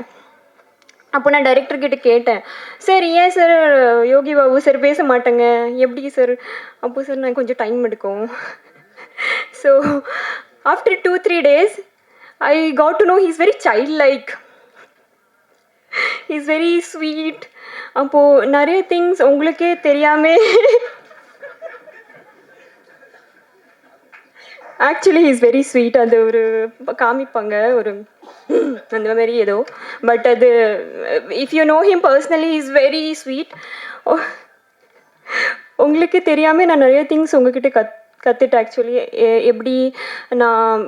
அப்போ நான் டைரக்டர்கிட்ட கேட்டேன், sir ஏன் sir Yogi Babu sir பேச மாட்டேங்க, எப்படி சார்? அப்போ சார் நான் கொஞ்சம் டைம் எடுக்கும். So after 2-3 days I got to know he's very childlike. He's very sweet. அப்போது நிறைய திங்ஸ் உங்களுக்கே தெரியாமல் ஆக்சுவலி இஸ் வெரி ஸ்வீட். அது ஒரு காமிப்பாங்க ஒரு அந்த மாதிரி ஏதோ, பட் அது if you know him personally is very sweet. உங்களுக்கு தெரியாமல் நான் நிறைய திங்ஸ் உங்ககிட்ட கற்றுட்டேன். ஆக்சுவலி எப்படி நான்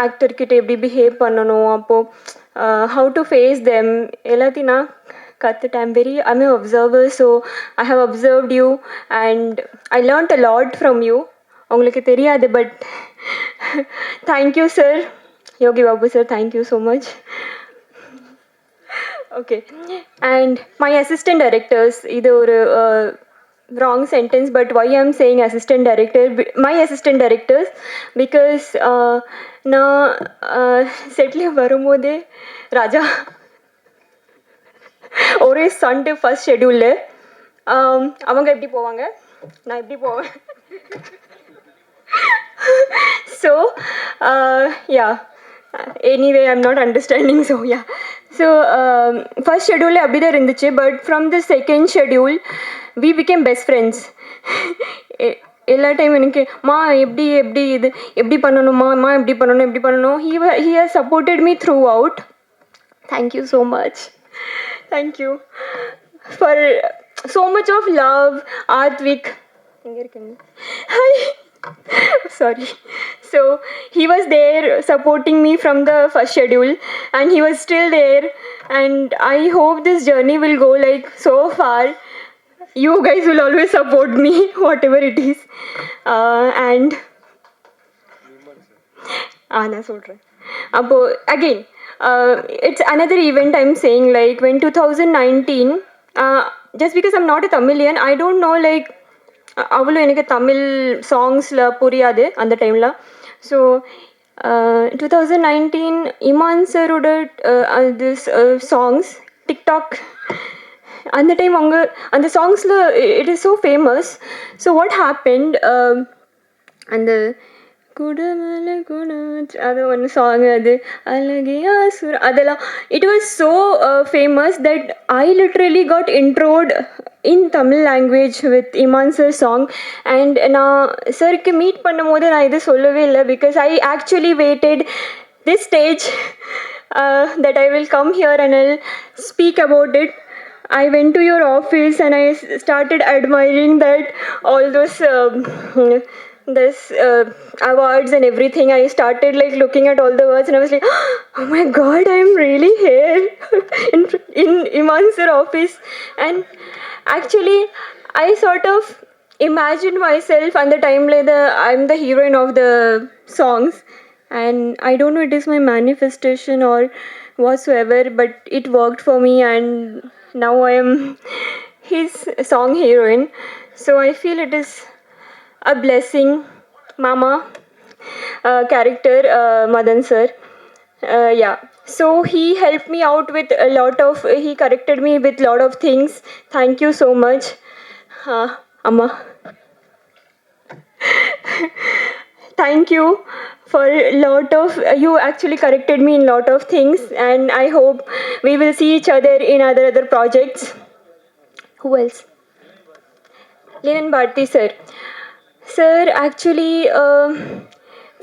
ஆக்டர்கிட்ட எப்படி பிஹேவ் பண்ணணும், அப்போது ஹவு டு ஃபேஸ் தெம் எல்லாத்தையும் நான் கற்றுட்டேன். I'm an observer, so I have observed you and I learnt a lot from you. உங்களுக்கு தெரியாது, but thank you sir, Yogi Babu sir, thank you so much. Okay, and my assistant directors, இது ஒரு wrong sentence, but why I'm saying assistant director, my assistant directors, because நான் settle வரும்போது ராஜா ஒரே Sunday first ஷெட்யூலில் அவங்க எப்படி போவாங்க, நான் எப்படி போவேன். So yeah anyway I am not understanding. So yeah so first ஷெட்யூலில் அப்படி தான் இருந்துச்சு, but from the second schedule we became best friends. எல்லா டைம் எனக்கு மா எப்படி இது எப்படி பண்ணணுமா எப்படி பண்ணணும் he has supported me throughout. Thank you so much. Thank you for so much of love. Advik, hi, sorry. So he was there supporting me from the first schedule, and he was still there, and I hope this journey will go like so far. You guys will always support me whatever it is. And நான் சொல்கிறேன். அப்போ again it's another event I'm saying, like when 2019, just because I'm not a Tamilian, I don't know, like அவ்வளோ எனக்கு தமிழ் சாங்ஸில் புரியாது அந்த டைமில். So 2019 Imman சரோட this songs TikTok அந்த டைம் அவங்க அந்த சாங்ஸில் it is so famous. So what happened, அந்த குடமல அது ஒன்று சாங், அது அழகியா சுர அதெல்லாம், it was so famous that I literally got introed in Tamil language with Imman sir song. And நான் சருக்கு மீட் பண்ணும் போது நான் இது சொல்லவே இல்லை, because I actually waited this stage that I will come here and I'll speak about it. I went to your office and I started admiring that all those this awards and everything. I started like looking at all the words and I was like, oh my god, I'm really here in Iman sir office. And actually I sort of imagined myself on the time like I'm the heroine of the songs, and I don't know it is my manifestation or whatsoever, but it worked for me and now I am his song heroine. So I feel it is a blessing. Mama character Madan sir, yeah, so he helped me out with a lot of, he corrected me with lot of things. Thank you so much, Amma. Thank you for lot of, you actually corrected me in lot of things, and I hope we will see each other in other projects. Who else? Linan Bharti sir. Sir, actually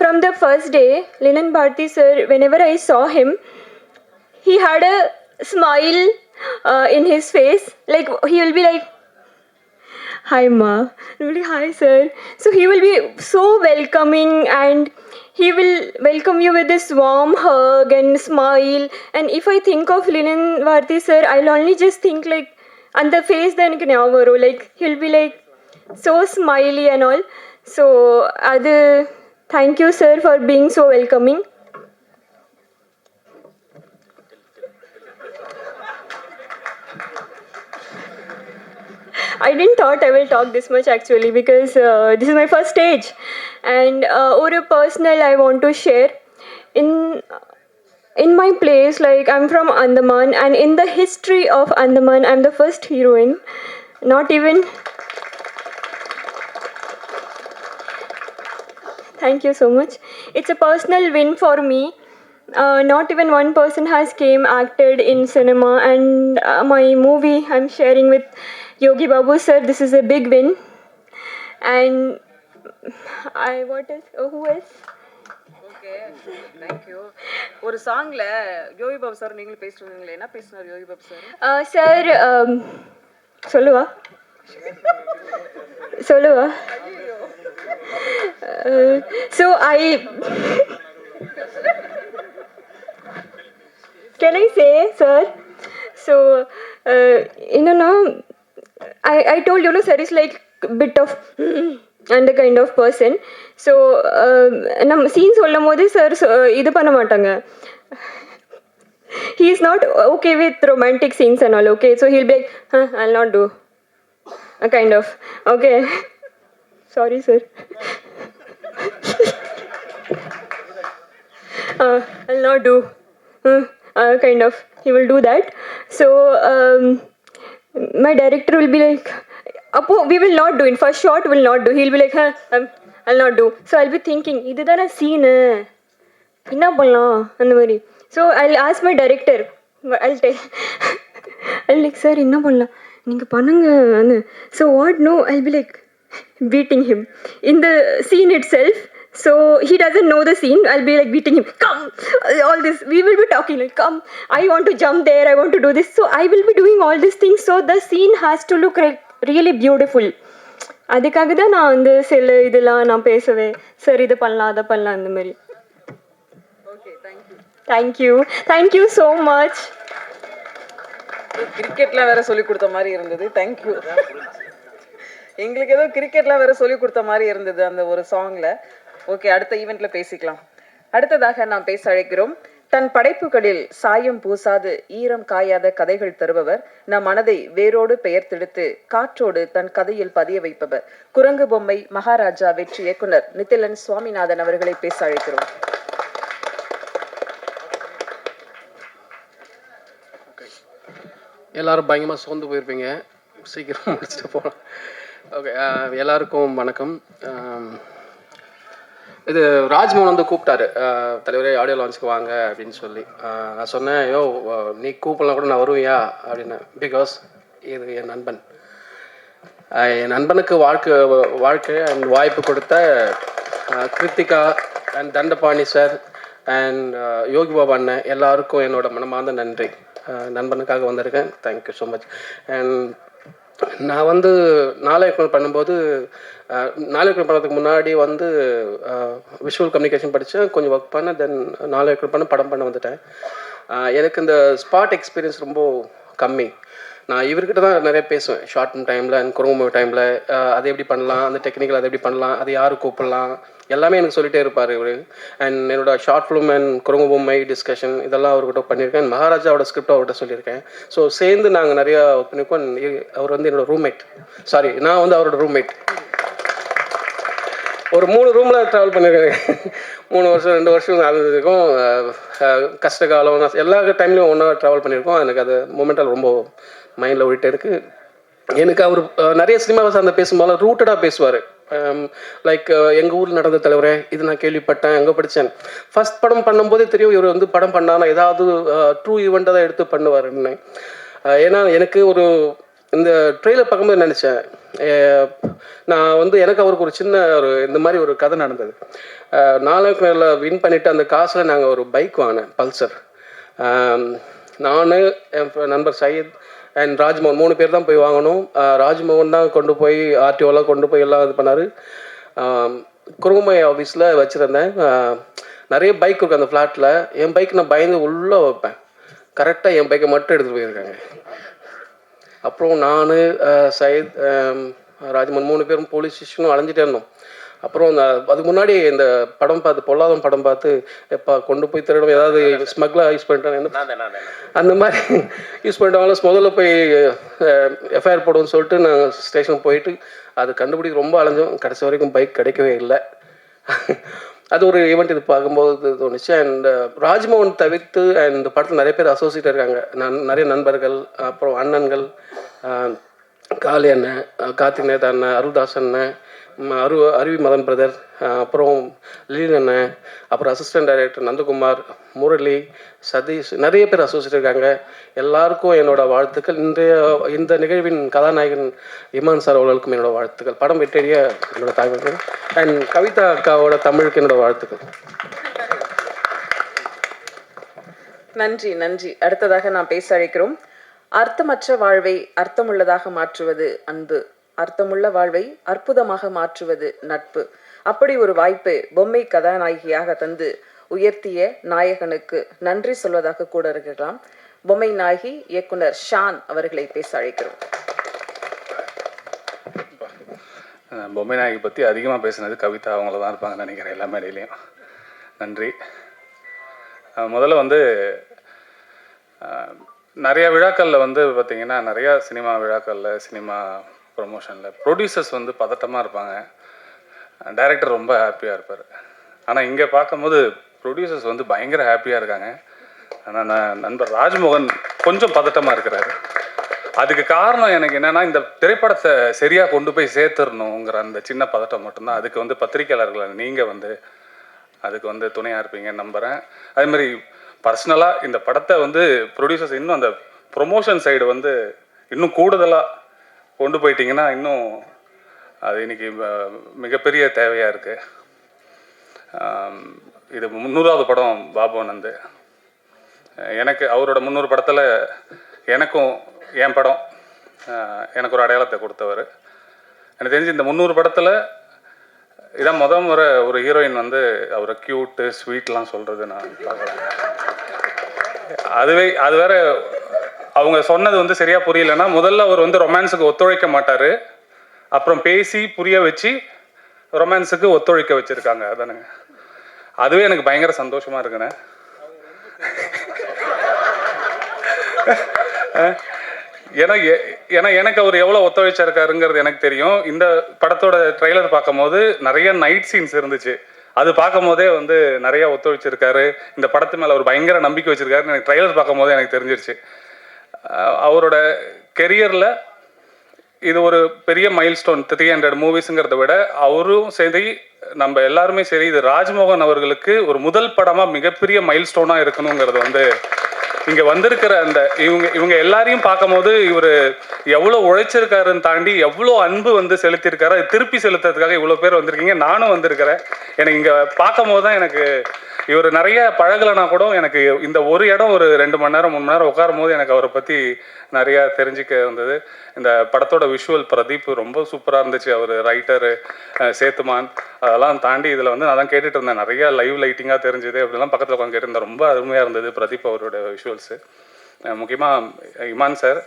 from the first day, Linan Bharti sir, whenever I saw him, he had a smile in his face, like he will be like hi ma. Really, hi sir. So he will be so welcoming and he will welcome you with this warm hug and smile. And if I think of Linen Varti sir, I'll only just think like, and the face then like he'll be like so smiley and all. So thank you sir for being so welcoming. I didn't thought I will talk this much actually because this is my first stage, and or a personal I want to share in my place. Like I'm from Andaman, and in the history of Andaman, I'm the first heroine. Not even. Thank you so much. It's a personal win for me. Not even one person has came acted in cinema, and my movie I'm sharing with Yogi Babu sir. This is a big win. And who else? Okay thank you. ஒரு சாங்ல Yogi Babu sir நீங்களும் பேசுறீங்களே, என்ன பேசினார் Yogi Babu sir? Sir சொல்லுவா சொல்லுவா. So can I say, sir? So I told you, no, sir is like bit of and the kind of person. So நம்ம scene சொல்லும் போது சார் இது பண்ண மாட்டாங்க. He is not okay with romantic scenes and all. Okay, so he'll be like, I'll not do. A kind of. Okay. Sorry, sir. I'll not do. Kind of. He will do that. So my director will be like, Appo, we will not do. In first shot, will not do. He'll be like, I'll not do. So I'll be thinking, இதுதான scene. என்ன பண்ணலாம் அந்த மாதிரி. So I'll ask my director. I'll like, sir, என்ன பண்ணலாம் நீங்க பண்ணுங்க. So what? No, I'll be like beating him in the scene itself. So he doesn't know the scene. I'll be like beating him. Come, all this. We will be talking like, come. I want to jump there. I want to do this. So I will be doing all these things. So the scene has to look really beautiful. அதுக்காக தான் நான் வந்து சில இதெல்லாம் நான் பேசுவேன். Sir இது பண்ணலாம் அதை பண்ணலாம் அந்த மாதிரி. Okay thank you. Thank you so much. கிரிக்கெட்லாம் வேற சொல்லி கொடுத்த மாதிரி இருந்தது. தேங்க்யூ. எங்களுக்கு ஏதோ கிரிக்கெட்லாம் வேற சொல்லி கொடுத்த மாதிரி இருந்தது அந்த ஒரு சாங்ல. ஓகே, அடுத்த ஈவெண்ட்ல பேசிக்கலாம். அடுத்ததாக நாம் பேச அழைக்கிறோம். தன் படைப்புகளில் சாயம் பூசாது ஈரம் காயாத கதைகள் தருபவர், நம் மனதை வேரோடு பெயர்த்தெடுத்து காற்றோடு தன் கதையில் பதிய வைப்பவர், குரங்கு பொம்மை மகாராஜா வெற்றி இயக்குனர் நித்திலன் சுவாமிநாதன் அவர்களை பேச அழைக்கிறோம். எல்லாரும் பயங்கரமாக சோர்ந்து போயிருப்பீங்க, சீக்கிரம் முடிச்சுட்டு போகலாம். ஓகே, எல்லாருக்கும் வணக்கம். இது ராஜ்மோகன் வந்து கூப்பிட்டாரு, தலைவரே ஆடியோ லான்ச்சுக்கு வாங்க அப்படின்னு சொல்லி. நான் சொன்னேன், நீ கூப்பிடலாம் கூட நான் வருவியா அப்படின்னு. பிகாஸ் இது என் நண்பன். என் நண்பனுக்கு வாழ்க்கை அண்ட் வாய்ப்பு கொடுத்த Krithika and Dhandapani sir and Yogi Baba அண்ணன் எல்லாருக்கும் என்னோட மனமார்ந்த நன்றி. நண்பனுக்காக வந்திருக்கேன். Thank you so much. அண்ட் நான் வந்து நாளைக்கு பண்ணும்போது நாளைக்கு பண்ணுறதுக்கு முன்னாடி வந்து விஷுவல் கம்யூனிகேஷன் படித்தேன், கொஞ்சம் ஒர்க் பண்ணேன். தென் நாளைக்கு படம் பண்ண வந்துட்டேன். எனக்கு இந்த ஸ்பாட் எக்ஸ்பீரியன்ஸ் ரொம்ப கம்மி. நான் இவர்கிட்ட தான் நிறைய பேசுவேன் ஷார்ட் டைமில் அண்ட் குரோமோ டைமில். அதை எப்படி பண்ணலாம், அந்த டெக்னிக்கல் அதை எப்படி பண்ணலாம், அது யார் கூப்பிடலாம், எல்லாமே எனக்கு சொல்லிகிட்டே இருப்பார் இவர். அண்ட் என்னோட ஷார்ட் ஃபிலிம் அண்ட் குரங்கு பொம்மை டிஸ்கஷன் இதெல்லாம் அவர்கிட்ட பண்ணியிருக்கேன். மகாராஜாவோட ஸ்கிரிப்ட் அவர்கிட்ட சொல்லியிருக்கேன். ஸோ சேர்ந்து நாங்கள் நிறையா ஒர்க் பண்ணியிருக்கோம். அவர் வந்து என்னோடய ரூம்மேட், சாரி நான் வந்து அவரோட ரூம்மேட். ஒரு 3 ரூமில் ட்ராவல் பண்ணியிருக்கேன். 3 வருஷம் 2 வருஷம் ஆனதுக்கும் கஷ்ட காலம் எல்லா டைம்லையும் ஒன்றா ட்ராவல் பண்ணியிருக்கோம். எனக்கு அது மூமெண்ட்டால் ரொம்ப மைண்டில் ஓடிட்டே இருக்குது. எனக்கு அவர் நிறைய சினிமாவை சார்ந்த பேசும்போது ரூட்டடாக பேசுவார். லைக் எங்கள் ஊரில் நடந்த தலைவரே, இது நான் கேள்விப்பட்டேன், அங்கே படித்தேன். ஃபஸ்ட் படம் பண்ணும்போதே தெரியும் இவர் வந்து படம் பண்ணானா ஏதாவது ட்ரூ ஈவெண்ட்டை தான் எடுத்து பண்ணுவாருன்னு. ஏன்னா எனக்கு ஒரு இந்த ட்ரெயிலர் பார்க்கும்போது நினச்சேன், நான் வந்து எனக்கு அவருக்கு ஒரு சின்ன இந்த மாதிரி ஒரு கதை நடந்தது. 4 நாளில் வின் பண்ணிவிட்டு அந்த காசில் நாங்கள் ஒரு பைக் வாங்கினேன், பல்சர். நான் என் நண்பர் சையத் அண்ட் ராஜ்மோகன் 3 பேர் தான் போய் வாங்கணும். ராஜ்மோகன் தான் கொண்டு போய் ஆர்டிஓலாம் கொண்டு போய் எல்லாம் இது பண்ணார். குருமை ஆஃபீஸில் வச்சுருந்தேன். நிறைய பைக் இருக்கும் அந்த ஃப்ளாட்டில். என் பைக் நான் பயந்து உள்ளே வைப்பேன். கரெக்டாக என் பைக்கை மட்டும் எடுத்துகிட்டு போயிருக்காங்க. அப்புறம் நான் சையத் ராஜ்மோகன் 3 பேரும் போலீஸ் ஸ்டேஷனும் அலைஞ்சிட்டே இருந்தோம். அப்புறம் அதுக்கு முன்னாடி இந்த படம் பார்த்து பொல்லாதம் படம் பார்த்து எப்போ கொண்டு போய் திருடம் ஏதாவது ஸ்மக்லாக யூஸ் பண்ணிட்டாங்க அந்த மாதிரி யூஸ் பண்ணிட்டாங்களோ முதல்ல போய் எஃப்ஐஆர் போடுவோம்னு சொல்லிட்டு நான் ஸ்டேஷனுக்கு போயிட்டு அது கண்டுபிடிக்க ரொம்ப அலைஞ்சோம். கடைசி வரைக்கும் பைக் கிடைக்கவே இல்லை. அது ஒரு ஈவெண்ட் இது பார்க்கும்போது தோணுச்சு. அண்ட் ராஜ்மோகன் தவிர்த்து அண்ட் இந்த படத்தில் நிறைய பேர் அசோசியேட் இருக்காங்க. நிறைய நண்பர்கள், அப்புறம் அண்ணன்கள், காளி அண்ணன், கார்த்திக் நேதா அண்ணன், அருள்தாஸ் அண்ணன், அருவி மதன் பிரதர், அப்புறம் லீன் அண்ணன், அப்புறம் அசிஸ்டன்ட் டைரக்டர் நந்தகுமார், முரளி, சதீஷ், நிறைய பேர் அசோசியேட் இருக்காங்க. எல்லாருக்கும் என்னோட வாழ்த்துக்கள். இந்த நிகழ்வின் கதாநாயகன் இமான் சார் அவர்களுக்கும் என்னோட வாழ்த்துக்கள். படம் வெற்றிய என்னோட தகவல்கள். அண்ட் கவிதா அக்காவோட தமிழுக்கு என்னோட வாழ்த்துக்கள். நன்றி நன்றி. அடுத்ததாக நான் பேச அழைக்கிறோம். அர்த்தமற்ற வாழ்வை அர்த்தமுள்ளதாக மாற்றுவது அன்பு, அர்த்தமுள்ள வாழ்வை அற்புதமாக மாற்றுவது நட்பு. அப்படி ஒரு வாய்ப்பு பொம்மை கதாநாயகியாக தந்து உயர்த்திய நாயகனுக்கு நன்றி சொல்வதாக கூட இருக்கலாம். பொம்மை நாயகி இயக்குனர் ஷான் அவர்களை பேச அழைக்கிறோம். பொம்மை நாயகி பற்றி அதிகமாக பேசுனது கவிதா அவங்கள தான் இருப்பாங்கன்னு நினைக்கிறேன் எல்லா மேடையிலையும். நன்றி. முதல்ல நிறையா விழாக்களில் பார்த்திங்கன்னா நிறையா சினிமா விழாக்களில் சினிமா ப்ரொமோஷனில் ப்ரொடியூசர்ஸ் பதட்டமாக இருப்பாங்க, டைரக்டர் ரொம்ப ஹாப்பியாக இருப்பார். ஆனால் இங்கே பார்க்கும்போது ப்ரொடியூசர்ஸ் பயங்கர ஹாப்பியாக இருக்காங்க. ஆனால் நண்பர் ராஜ்மோகன் கொஞ்சம் பதட்டமாக இருக்கிறாரு. அதுக்கு காரணம் எனக்கு என்னென்னா, இந்த திரைப்படத்தை சரியாக கொண்டு போய் சேர்த்துடணுங்கிற அந்த சின்ன பதட்டம் மட்டும்தான். அதுக்கு பத்திரிக்கையாளர்கள் நீங்கள் அதுக்கு துணையாக இருப்பீங்கன்னு நம்புகிறேன். அதேமாதிரி பர்சனலாக இந்த படத்தை ப்ரொடியூசர்ஸ் இன்னும் அந்த ப்ரொமோஷன் சைடு இன்னும் கூடுதலாக கொண்டு போயிட்டிங்கன்னா இன்னும் அது இன்றைக்கி மிகப்பெரிய தேவையாக இருக்குது. இது 300வது படம் பாபு ஆனந்த். எனக்கு அவரோட 300 படத்தில் எனக்கும் என் படம் எனக்கு ஒரு அடையாளத்தை கொடுத்தவர். எனக்கு தெரிஞ்சு இந்த 300 படத்தில் இதான் முறை ஒரு ஹீரோயின் அவரை க்யூட்டு ஸ்வீட்லாம் சொல்கிறது நான் பார்க்குறேன். அது வேற அவங்க சொன்னது சரியாக புரியலன்னா, முதல்ல அவர் ரொமான்ஸுக்கு ஒத்துழைக்க மாட்டார், அப்புறம் பேசி புரிய வச்சு ரொமான்ஸுக்கு ஒத்துழைக்க வச்சுருக்காங்க. அதானுங்க, அதுவே எனக்கு பயங்கர சந்தோஷமாக இருக்குண்ணே. ஏன்னா எனக்கு அவர் எவ்வளோ ஒத்துழைச்சிருக்காருங்கிறது எனக்கு தெரியும். இந்த படத்தோட ட்ரெய்லர் பார்க்கும்போது நிறைய நைட் சீன்ஸ் இருந்துச்சு. அது பார்க்கும் போதே நிறையா ஒத்துழைச்சிருக்காரு. இந்த படத்து மேலே அவர் பயங்கர நம்பிக்கை வச்சுருக்காருன்னு எனக்கு ட்ரெய்லர் பார்க்கும் போதே எனக்கு தெரிஞ்சிருச்சு. அவரோட கெரியரில் இது ஒரு பெரிய மைல்ஸ்டோன். 300 மூவிஸுங்கிறத விட அவரும் சரி, நம்ம எல்லாருமே சரி, இது ராஜ்மோகன் அவர்களுக்கு ஒரு முதல் படமாக மிகப்பெரிய மைல்ஸ்டோனாக இருக்கணுங்கிறது இங்கே வந்திருக்கிற அந்த இவங்க எல்லாரையும் பார்க்கும்போது இவர் எவ்வளோ உழைச்சிருக்காருன்னு தாண்டி எவ்வளோ அன்பு செலுத்தியிருக்காரு. அது திருப்பி செலுத்துறதுக்காக இவ்வளோ பேர் வந்திருக்கீங்க. நானும் வந்திருக்கிறேன். எனக்கு இங்கே பார்க்கும் போது தான் எனக்கு இவர் நிறைய பழகலைனா கூட எனக்கு இந்த ஒரு இடம் ஒரு 2 மணி நேரம் 3 மணி நேரம் உட்காரும் போது எனக்கு அவரை பற்றி நிறையா தெரிஞ்சுக்க வந்தது. இந்த படத்தோட விஷுவல் பிரதீப் ரொம்ப சூப்பராக இருந்துச்சு. அவர் ரைட்டரு சேத்துமான் அதெல்லாம் தாண்டி இதில் நான் தான் கேட்டுட்டு இருந்தேன். நிறையா லைவ் லைட்டிங்காக தெரிஞ்சுது. அப்படிலாம் பக்கத்தில் உட்காந்து கேட்டிருந்தேன். ரொம்ப அருமையாக இருந்தது பிரதீப் அவரோட விஷுவல்ஸு. முக்கியமாக இமான் சார்,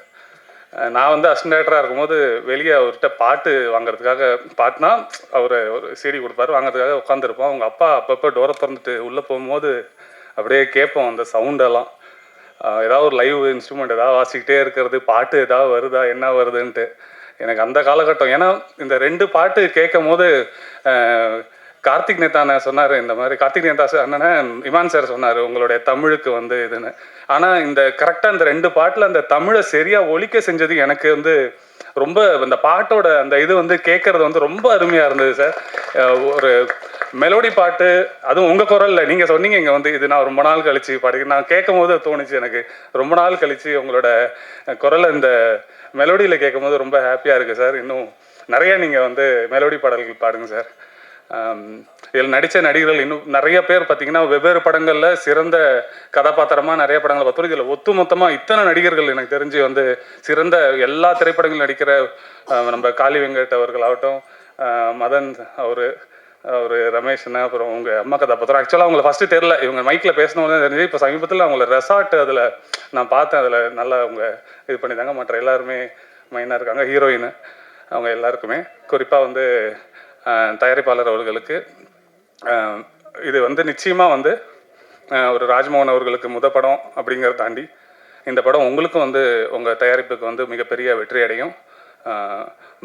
நான் அசிஸ்டன்ட் டைரக்டராக இருக்கும்போது வெளியே அவர்கிட்ட பாட்டு வாங்குறதுக்காக, பாட்டுனா அவர் ஒரு CD கொடுப்பாரு, வாங்குறதுக்காக உட்காந்துருப்போம். அவங்க அப்பா அப்பப்போ டோரை திறந்துட்டு உள்ளே போகும்போது அப்படியே கேட்போம் அந்த சவுண்டெல்லாம். ஏதாவது ஒரு லைவ் இன்ஸ்ட்ருமெண்ட் ஏதாவது வாசிக்கிட்டே இருக்கிறது, பாட்டு ஏதாவது வருதா என்ன வருதுன்ட்டு. எனக்கு அந்த காலகட்டம், ஏன்னா இந்த 2 பாட்டு கேட்கும் போது கார்த்திக் நேதா அண்ணன் சொன்னார், இந்த மாதிரி கார்த்திக் நேதா அண்ணனை இமான் சார் சொன்னார் உங்களுடைய தமிழுக்கு இதுன்னு. ஆனால் இந்த கரெக்டாக இந்த 2 பாட்டில் அந்த தமிழை சரியாக ஒலிக்க செஞ்சது எனக்கு ரொம்ப இந்த பாட்டோட அந்த இது கேட்கறது ரொம்ப அருமையாக இருந்தது சார். ஒரு மெலோடி பாட்டு, அதுவும் உங்கள் குரலில் நீங்கள் சொன்னீங்க இங்கே இது நான் ரொம்ப நாள் கழிச்சு பாடுங்க. நான் கேட்கும் போது தோணுச்சு எனக்கு, ரொம்ப நாள் கழிச்சு உங்களோட குரலை இந்த மெலோடியில் கேட்கும் போது ரொம்ப ஹாப்பியாக இருக்குது சார். இன்னும் நிறையா நீங்கள் மெலோடி பாடல்கள் பாடுங்க சார். இதில் நடித்த நடிகர்கள் இன்னும் நிறைய பேர் பார்த்தீங்கன்னா வெவ்வேறு படங்களில் சிறந்த கதாபாத்திரமாக நிறைய படங்களை பார்த்தோம். இதில் ஒட்டுமொத்தமாக இத்தனை நடிகர்கள் எனக்கு தெரிஞ்சு வந்து சிறந்த எல்லா திரைப்படங்களும் நடிக்கிற நம்ம காளி வெங்கட் அவர்களாகட்டும், மதன் அவர் ரமேஷ்னா, அப்புறம் உங்கள் அம்மா கதாபாத்திரம். ஆக்சுவலாக அவங்களை ஃபஸ்ட்டு தெரில, இவங்க மைக்கில் பேசினோன்னு தெரிஞ்சு. இப்போ சமீபத்தில் அவங்கள ரெசார்ட் அதில் நான் பார்த்தேன். அதில் நல்லா அவங்க இது பண்ணியிருந்தாங்க. மற்ற எல்லாருமே மெயினாக இருக்காங்க. ஹீரோயின் அவங்க எல்லாருக்குமே, குறிப்பாக வந்து தயாரிப்பாளர் அவர்களுக்கு இது வந்து நிச்சயமாக வந்து ஒரு ராஜ்மோகன் அவர்களுக்கு படம் அப்படிங்கிறத தாண்டி இந்த படம் உங்களுக்கும் வந்து உங்கள் தயாரிப்புக்கு வந்து மிகப்பெரிய வெற்றி அடையும்.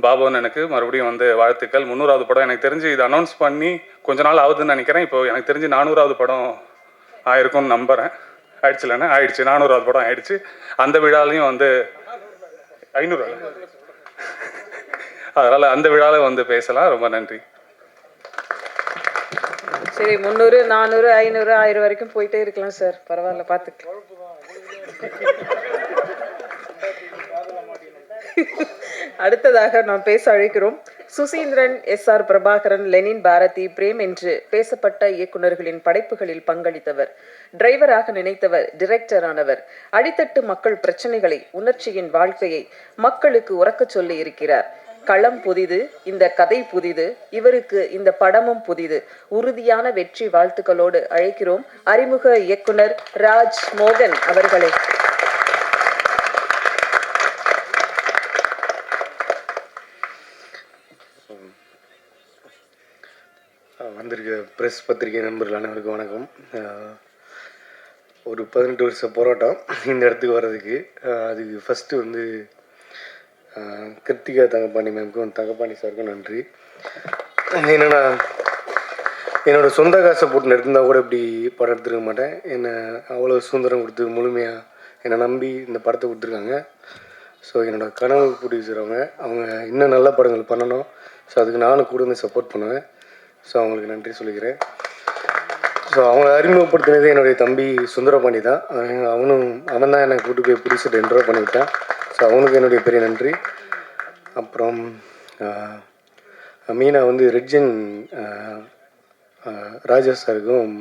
பாபுன்னு எனக்கு மறுபடியும் வந்து வாழ்த்துக்கள். 300வது படம் எனக்கு தெரிஞ்சு இது அனௌன்ஸ் பண்ணி கொஞ்ச நாள் ஆகுதுன்னு நினைக்கிறேன். இப்போ எனக்கு தெரிஞ்சு 400வது படம் ஆயிருக்கும்னு நம்புகிறேன். ஆயிடுச்சு இல்லைன்னா ஆயிடுச்சு, 400வது படம் ஆயிடுச்சு. அந்த விழாலையும் வந்து 500 அதனால் அந்த விழாவில் வந்து பேசலாம். ரொம்ப நன்றி. சரி, 300, 400, 500, 1000 வரைக்கும் போயிட்டே இருக்கலாம் சார். பரவாயில்ல, பார்த்துக்கலாம். அடுத்ததாக நாம் பேச அழைக்கிறோம் சுசீந்திரன், SR பிரபாகரன், லெனின் பாரதி, பிரேம் என்று பேசப்பட்ட இயக்குநர்களின் படைப்புகளில் பங்களித்தவர், டிரைவராக நினைத்தவர், டிரெக்டர் ஆனவர், அடித்தட்டு மக்கள் பிரச்சனைகளை, உணர்ச்சியின் வாழ்க்கையை மக்களுக்கு உறக்கச் சொல்லி இருக்கிறார். களம் புதிது, இந்த கதை புதிது, இவருக்கு இந்த படமும் புதிது. உறுதியான வெற்றி வாழ்த்துக்களோடு அழைக்கிறோம் அறிமுக இயக்குனர் ராஜ் மோகன் அவர்களை. வந்திருக்க ப்ரெஸ் பத்திரிகை நண்பர்கள் அனைவருக்கும் வணக்கம். ஒரு 18 வருஷ போராட்டம் இந்த இடத்துக்கு வர்றதுக்கு. அதுக்கு ஃபஸ்ட்டு வந்து கிருத்திகா தங்கப்பாண்டி மேம்க்கும் தங்கப்பாண்டி சாருக்கும் நன்றி. என்னென்னா, என்னோடய சொந்த காசை போட்டு எடுத்திருந்தால் கூட இப்படி படம் எடுத்துருக்க மாட்டேன். என்னை அவ்வளோ சுதந்திரம் கொடுத்து முழுமையாக என்னை நம்பி இந்த படத்தை கொடுத்துருக்காங்க. ஸோ என்னோடய கனவு ப்ரொடியூசர் அவங்க இன்னும் நல்ல படங்கள் பண்ணணும். ஸோ அதுக்கு நானும் கூட வந்து சப்போர்ட் பண்ணுவேன். ஸோ அவங்களுக்கு நன்றி சொல்லிக்கிறேன். ஸோ அவங்கள அறிமுகப்படுத்தினதே என்னுடைய தம்பி சுந்தரபாண்டி தான். அவன் தான் என்னை கூட்டு போய் ப்ரொடியூசர் என்ட்ரோ பண்ணிவிட்டான். ஸோ அவனுக்கு என்னுடைய பெரிய நன்றி. அப்புறம் மீனா வந்து ரெட்ஜன் ராஜா சாருக்கும்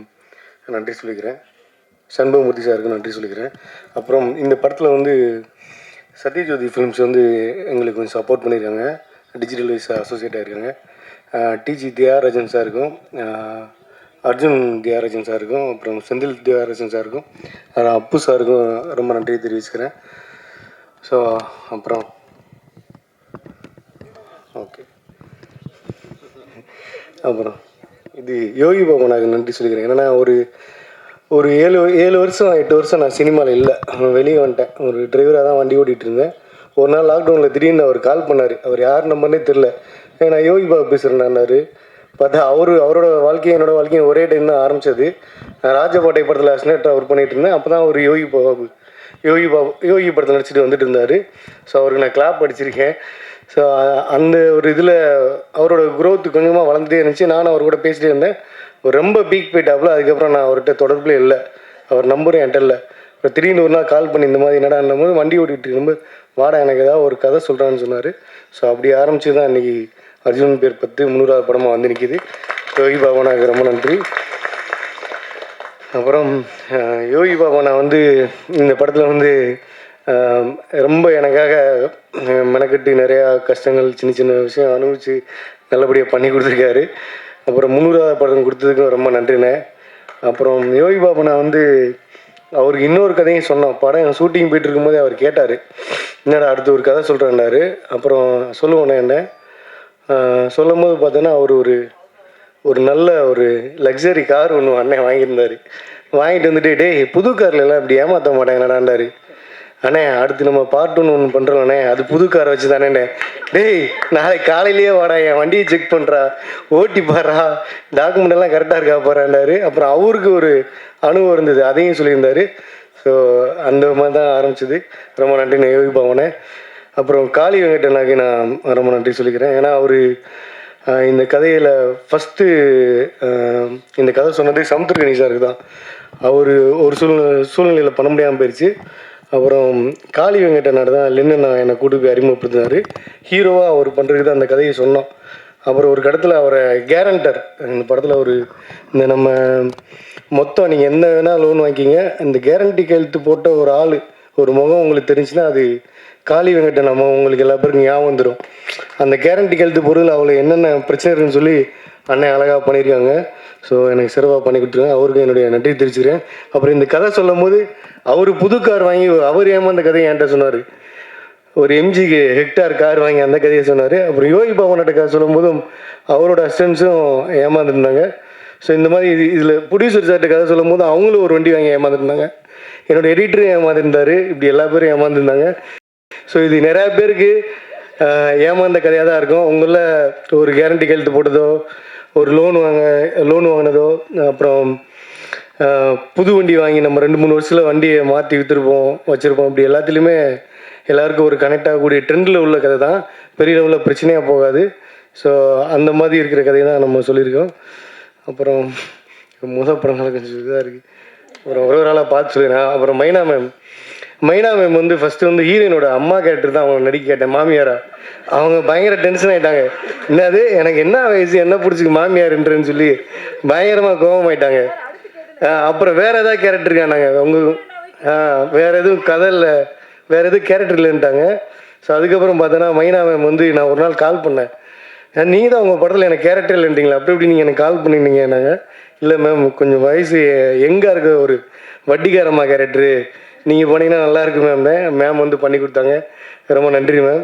நன்றி சொல்லிக்கிறேன். சண்பகமூர்த்தி சாருக்கும் நன்றி சொல்லிக்கிறேன். அப்புறம் இந்த படத்தில் வந்து சத்யஜோதி ஃபிலிம்ஸ் வந்து எங்களுக்கு கொஞ்சம் சப்போர்ட் பண்ணியிருக்காங்க. டிஜிட்டல் வைஸ் அசோசியேட் ஆகிருக்காங்க. டிஜி தியாகராஜன் சாருக்கும், அர்ஜுன் தியாகராஜன் சாருக்கும், அப்புறம் செந்தில் தியாகராஜன் சாருக்கும், அப்பு சாருக்கும் ரொம்ப நன்றி தெரிவிச்சுக்கிறேன். ஸோ அப்புறம் ஓகே, அப்புறம் இது யோகி பாபனாக்கு நன்றி சொல்லிக்கிறேன். என்னென்னா ஒரு 7 வருஷம் 8 வருஷம் நான் சினிமாவில் இல்லை, வெளியே வந்துட்டேன். ஒரு டிரைவராக தான் வண்டி ஓட்டிகிட்டு இருந்தேன். ஒரு நாள் லாக்டவுனில் திடீர்னு அவர் கால் பண்ணார். அவர் யார் நம்பர்னே தெரில. நான் யோகி பாபு பேசுகிறேன்னாரு. பார்த்தா அவரோட வாழ்க்கையும் என்னோடய வாழ்க்கையும் ஒரே டைம் தான் ஆரம்பித்தது. நான் ராஜபாட்டை படத்தில் அசினேட்டாக ஒர்க் பண்ணிகிட்டு இருந்தேன். அப்போ தான் ஒரு யோகி படத்தில் நடிச்சுட்டு வந்துட்டு இருந்தார். ஸோ அவருக்கு நான் கிளாப் அடிச்சிருக்கேன். ஸோ அந்த ஒரு இதில் அவரோட குரோத் கொஞ்சமாக வளர்ந்துட்டே இருந்துச்சு. நானும் அவர் கூட பேசிகிட்டே இருந்தேன். ரொம்ப பீக் போயிட்டாப்புல. அதுக்கப்புறம் நான் அவர்கிட்ட தொடர்புல இல்லை. அவர் நம்பரும் என்கிட்ட இல்லை. இப்போ திடீர்னு ஒரு நாள் கால் பண்ணி இந்த மாதிரி என்னடான்னும் போது வண்டி ஓட்டிகிட்டு இருக்கும்போது வாடா எனக்கு ஏதாவது ஒரு கதை சொல்கிறான்னு சொன்னார். ஸோ அப்படி ஆரம்பித்து தான் இன்றைக்கி அர்ஜுன் பேர் 10 300வது படமாக வந்து நிற்கிது. யோகி பாபனாக்கு ரொம்ப நன்றி. அப்புறம் யோகி பாபனா வந்து இந்த படத்தில் வந்து ரொம்ப எனக்காக மெனக்கட்டு நிறையா கஷ்டங்கள் சின்ன சின்ன விஷயம் அனுபவித்து நல்லபடியாக பண்ணி கொடுத்துருக்காரு. அப்புறம் 300வது படம் கொடுத்ததுக்கும் ரொம்ப நன்றிண்ணே. அப்புறம் யோகி பாபனா வந்து அவருக்கு இன்னொரு கதையும் சொன்னோம். படம் ஷூட்டிங் போயிட்டு இருக்கும்போதே அவர் கேட்டார், என்னடா அடுத்து ஒரு கதை சொல்கிறேன்னாரு. அப்புறம் சொல்லுவோண்ணே என்ன சொல்லும் போது பார்த்தோன்னா அவர் ஒரு நல்ல ஒரு லக்ஸரி கார் ஒன்று அண்ணன் வாங்கியிருந்தார். வாங்கிட்டு வந்துட்டு டேய் புது கார்லலாம் இப்படி ஏமாற்ற மாட்டாங்கடாண்டாரு. அண்ணே அடுத்து நம்ம பார்ட் 1 ஒன்று பண்ணுறோண்ணே, அது புது காரை வச்சு தானேண்ணே. டேய் நாளைக்கு காலையிலேயே வாடா, என் வண்டியை செக் பண்ணுறா, ஓட்டி பாடுறா, டாக்குமெண்ட் எல்லாம் கரெக்டாக இருக்கா போகிறாண்டாரு. அப்புறம் அவருக்கு ஒரு அனுபவம் இருந்தது, அதையும் சொல்லியிருந்தார். ஸோ அந்த மாதிரி தான் ஆரம்பிச்சது. ரொம்ப நன்றி யோகி பாவனே. அப்புறம் காளி வெங்கடனாக்கு நான் ரொம்ப நன்றி சொல்லிக்கிறேன். ஏன்னா அவர் இந்த கதையில் ஃபஸ்ட்டு இந்த கதை சொன்னது சமுத்திரகனி சாருக்கு தான். அவர் ஒரு சூழ்நிலையில் பண்ண முடியாமல் போயிடுச்சு. அப்புறம் காளி வெங்கடனார் தான் லென்னு நான் என்னை கூட்டு போய் அறிமுகப்படுத்தினார். ஹீரோவாக அவர் பண்ணுறதுக்கு தான் அந்த கதையை சொன்னோம். அப்புறம் ஒரு இடத்துல அவரை கேரண்டர், இந்த படத்தில் ஒரு இந்த நம்ம மொத்தம் நீங்கள் என்ன வேணால் லோன் வாங்கிக்கிங்க, இந்த கேரண்டி கையெழுத்து போட்ட ஒரு ஆள் ஒரு முகம் உங்களுக்கு தெரிஞ்சுன்னா அது காளி வெங்கடன் நம்ம உங்களுக்கு எல்லா பேருக்கும் ஞாபகம் வந்துடும். அந்த கேரண்டி கையெழுத்து பொருள் அவ்வளோ என்னென்ன பிரச்சனை இருக்குன்னு சொல்லி அண்ணன் அழகாக பண்ணியிருக்காங்க. ஸோ எனக்கு சிறப்பாக பண்ணி கொடுத்துருங்க, அவருக்கு என்னுடைய நன்றி தெரிவிச்சுக்கிறேன். அப்புறம் இந்த கதை சொல்லும் போது அவர் புது கார் வாங்கி அவர் ஏமாந்த கதையை என்கிட்ட சொன்னார். ஒரு எம்ஜிக்கு ஹெக்டார் கார் வாங்கி அந்த கதையை சொன்னார். அப்புறம் யோகி பாபுநாட்ட கதை சொல்லும் போதும் அவரோட அசிஸ்டன்ஸும் ஏமாந்துருந்தாங்க. ஸோ இந்த மாதிரி இதில் ப்ரொடியூசர் சார்ட்ட கதை சொல்லும் போது அவங்களும் ஒரு வண்டி வாங்கி ஏமாந்துருந்தாங்க. என்னோடய எடிட்டரும் ஏமாந்துருந்தார். இப்படி எல்லா பேரும் ஏமாந்துருந்தாங்க. ஸோ இது நிறையா பேருக்கு ஏமாந்த கதையாக தான் இருக்கும். உங்களில் ஒரு கேரண்டி கையெழுத்து போட்டதோ, ஒரு லோன் வாங்கினதோ, அப்புறம் புது வண்டி வாங்கி நம்ம 2-3 வருஷத்தில் வண்டியை மாற்றி வச்சுருப்போம். இப்படி எல்லாத்துலேயுமே எல்லாருக்கும் ஒரு கனெக்ட் ஆகக்கூடிய ட்ரெண்டில் உள்ள கதை தான், பெரிய லெவலில் பிரச்சனையாக போகாது. ஸோ அந்த மாதிரி இருக்கிற கதையை தான் நம்ம சொல்லியிருக்கோம். அப்புறம் முதல் படங்கள் கொஞ்சம் இதாக இருக்குது. அப்புறம் ஒரு ஆளாக பார்த்து சொல்லிடுறேன். அப்புறம் மைனா மேம் வந்து ஃபஸ்ட்டு வந்து ஹீரோயினோட அம்மா கேரக்டர் தான் அவங்க நடிக்க கேட்டேன், மாமியாரா. அவங்க பயங்கர டென்ஷன் ஆகிட்டாங்க. என்னது எனக்கு என்ன வயசு, என்ன பிடிச்சிக்கு மாமியார்ன்றன்னு சொல்லி பயங்கரமாக கோபமாயிட்டாங்க. அப்புறம் வேறு ஏதாவது கேரக்டர் இருக்கானாங்க வேறு எதுவும் கதை இல்லை, வேறு எதுவும் கேரக்டர் இல்லைன்ட்டாங்க. ஸோ அதுக்கப்புறம் பார்த்தோன்னா மைனா மேம் வந்து நான் ஒரு நாள் கால் பண்ணேன், நீங்கள் தான் உங்கள் படத்தில் எனக்கு கேரக்டர் இல்லைன்றீங்களா, அப்படி இப்படி நீங்கள் எனக்கு கால் பண்ணியிருந்தீங்க. நாங்கள் இல்லை மேம் கொஞ்சம் வயசு எங்கே இருக்க ஒரு வட்டிக்காரம்மா கேரக்டரு, நீங்கள் போனீங்கன்னா நல்லா இருக்கு மேம் வந்து பண்ணி கொடுத்தாங்க. ரொம்ப நன்றி மேம்.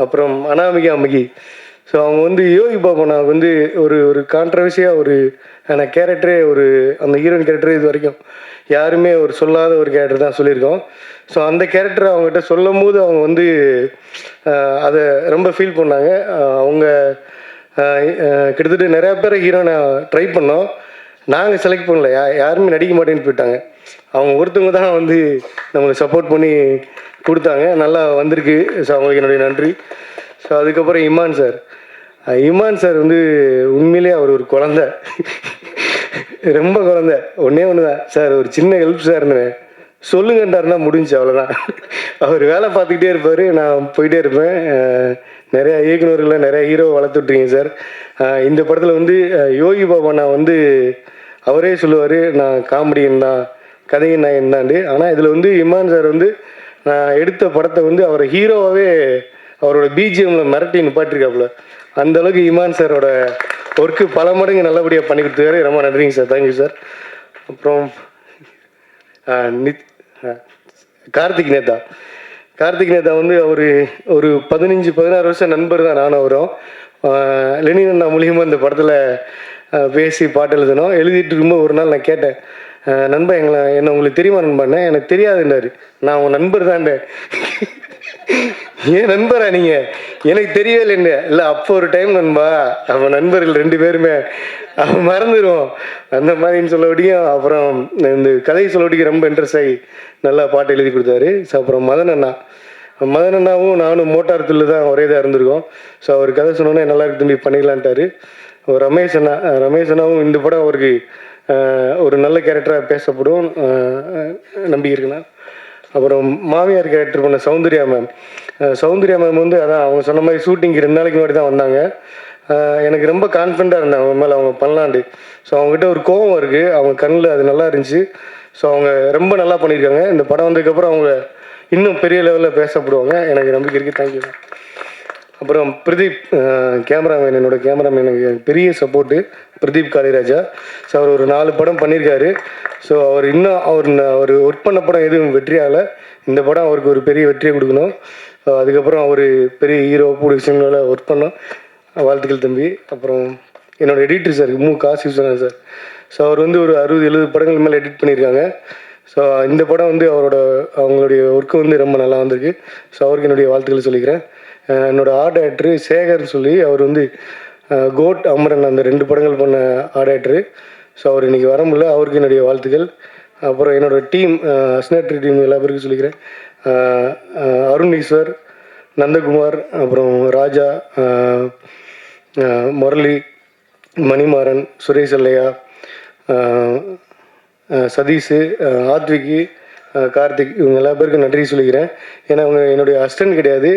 அப்புறம் அனாமிகா. ஸோ அவங்க வந்து யோகி பாபுனாவுக்கு வந்து ஒரு கான்ட்ரவர்சியாக ஒரு கேரக்டரே, அந்த ஹீரோயின் கேரக்டரே இது வரைக்கும் யாருமே சொல்லாத ஒரு கேரக்டர் தான் சொல்லியிருக்கோம். ஸோ அந்த கேரக்டரை அவங்ககிட்ட சொல்லும் போது அவங்க வந்து அதை ரொம்ப ஃபீல் பண்ணாங்க. அவங்க கிட்டத்தட்ட நிறையா பேரை ஹீரோனை ட்ரை பண்ணோம், நாங்கள் செலக்ட் பண்ணல, யாருமே நடிக்க மாட்டேன்னு போயிட்டாங்க. அவங்க ஒருத்தவங்க தான் வந்து நம்மளுக்கு சப்போர்ட் பண்ணி கொடுத்தாங்க, நல்லா வந்திருக்கு. ஸோ அவங்களுக்கு என்னுடைய நன்றி. ஸோ அதுக்கப்புறம் இமான் சார் வந்து உண்மையிலே அவர் ஒரு குழந்தை, ரொம்ப குழந்தை. ஒன்றே தான் சார், ஒரு சின்ன ஹெல்ப் சார்னு சொல்லுங்கன்றாருன்னா முடிஞ்சு, அவ்வளோதான். அவர் வேலை பார்த்துக்கிட்டே இருப்பார், நான் போயிட்டே இருப்பேன். நிறையா இயக்குநர்களை நிறையா ஹீரோவை வளர்த்துட்ருக்கீங்க சார். இந்த படத்தில் வந்து யோகி பாபா நான் வந்து அவரே சொல்லுவார், நான் காமெடியன் தான், கதையின் நான் என்னாண்டு. ஆனால் இதில் வந்து இமான் சார் வந்து நான் எடுத்த படத்தை வந்து அவரை ஹீரோவாகவே அவரோட பிஜிஎம்மில் மிரட்டி நிப்பாட்டிருக்காப்புல. அந்தளவுக்கு இமான் சாரோட ஒர்க்கு பல மடங்கு நல்லபடியாக பண்ணி கொடுத்துருக்காரு. ரொம்ப நன்றிங்க சார், தேங்க்யூ சார். அப்புறம் கார்த்திக் நேதா வந்து அவர் ஒரு 15-16 வருஷம் நண்பர் தான் நானும் அவரும். லெனின் அண்ணா மூலியமாக இந்த படத்தில் பேசி பாட்டு எழுதிட்டு இருக்கும்போது ஒரு நாள் நான் கேட்டேன், நண்பா என்ன உங்களுக்கு தெரியுமா நண்பாண்ணே, எனக்கு தெரியாதுன்றாரு. நான் உன் நண்பர் தான்டே. ஏன் நண்பரா நீங்கள், எனக்கு தெரியவே இல்லைன்னு. இல்லை அப்போ ஒரு டைம் நண்பா, அவன் நண்பர்கள் 2 பேருமே அவன் மறந்துடுவோம் அந்த மாதிரின்னு சொல்லபடியும். அப்புறம் இந்த கதை சொல்லபடிக்கு ரொம்ப இன்ட்ரெஸ்ட் ஆகி நல்லா பாட்டு எழுதி கொடுத்தாரு. ஸோ அப்புறம் மதன் அண்ணாவும் நானும் மோட்டார் துள்ளு தான் ஒரே இதாக இருந்திருக்கோம். ஸோ அவர் கதை சொன்னோன்னே நல்லா இருக்கு தம்பி பண்ணிக்கலான்ட்டாரு. ரமேஷ் அண்ணாவும் இந்த படம் அவருக்கு ஒரு நல்ல கேரக்டராக பேசப்படும் நம்பிக்கை இருக்குண்ணா. அப்புறம் மாமியார் கேரக்டர் பண்ண சௌந்தர்யா மேம் வந்து அதான் அவங்க சொன்ன மாதிரி ஷூட்டிங்க்கு 2 நாளைக்கு முன்னாடி தான் வந்தாங்க. எனக்கு ரொம்ப கான்ஃபிடண்ட்டாக இருந்தேன் அவங்க மேலே, அவங்க பண்ணலான்ட்டு. ஸோ அவங்ககிட்ட ஒரு கோபம் இருக்குது, அவங்க கண்ணில் அது நல்லா இருந்துச்சு. ஸோ அவங்க ரொம்ப நல்லா பண்ணியிருக்காங்க. இந்த படம் வந்ததுக்கப்புறம் அவங்க இன்னும் பெரிய லெவலில் பேசப்படுவாங்க, எனக்கு நம்பிக்கை இருக்குது. தேங்க்யூ. அப்புறம் பிரதீப் கேமராமேன், என்னோடய கேமராமேன் எனக்கு பெரிய சப்போர்ட்டு, பிரதீப் காளிராஜா. ஸோ அவர் ஒரு 4 படம் பண்ணியிருக்காரு. ஸோ அவர் இன்னும் அவர் ஒர்க் பண்ண படம் எதுவும் வெற்றியாகலை, இந்த படம் அவருக்கு ஒரு பெரிய வெற்றியை கொடுக்கணும். அதுக்கப்புறம் அவர் பெரிய ஹீரோ ப்ரொடக்ஷனில் ஒர்க் பண்ணோம். வாழ்த்துக்கள் தம்பி. அப்புறம் என்னோடய editor sir Kasi Viswanathan sir. So அவர் வந்து ஒரு 60-70 படங்கள் மேலே எடிட் பண்ணியிருக்காங்க. ஸோ இந்த படம் வந்து அவங்களுடைய ஒர்க்கு வந்து ரொம்ப நல்லா வந்திருக்கு. ஸோ அவருக்கு என்னுடைய வாழ்த்துக்களை சொல்லிக்கிறேன். என்னோடய ஆர்ட் டைரக்டரு சேகர்னு சொல்லி, அவர் வந்து கோட், அமரன் அந்த 2 படங்கள் பண்ண ஆர்ட் டைரக்டரு. ஸோ அவர் இன்றைக்கி வர முடியல, அவருக்கு என்னுடைய வாழ்த்துக்கள். அப்புறம் என்னோடய டீம், அஸ்னேட்ரி டீம் எல்லா பேருக்கும் சொல்லிக்கிறேன். அருண் ஈஸ்வர், நந்தகுமார், அப்புறம் ராஜா, முரளி, மணிமாறன், சுரேஷ் அல்லையா, சதீஷ், ஆத்விக்கு, கார்த்திக், இவங்க எல்லா பேருக்கும் நன்றி சொல்லிக்கிறேன். ஏன்னா அவங்க என்னுடைய அசிஸ்டன்ட் கிடையாது,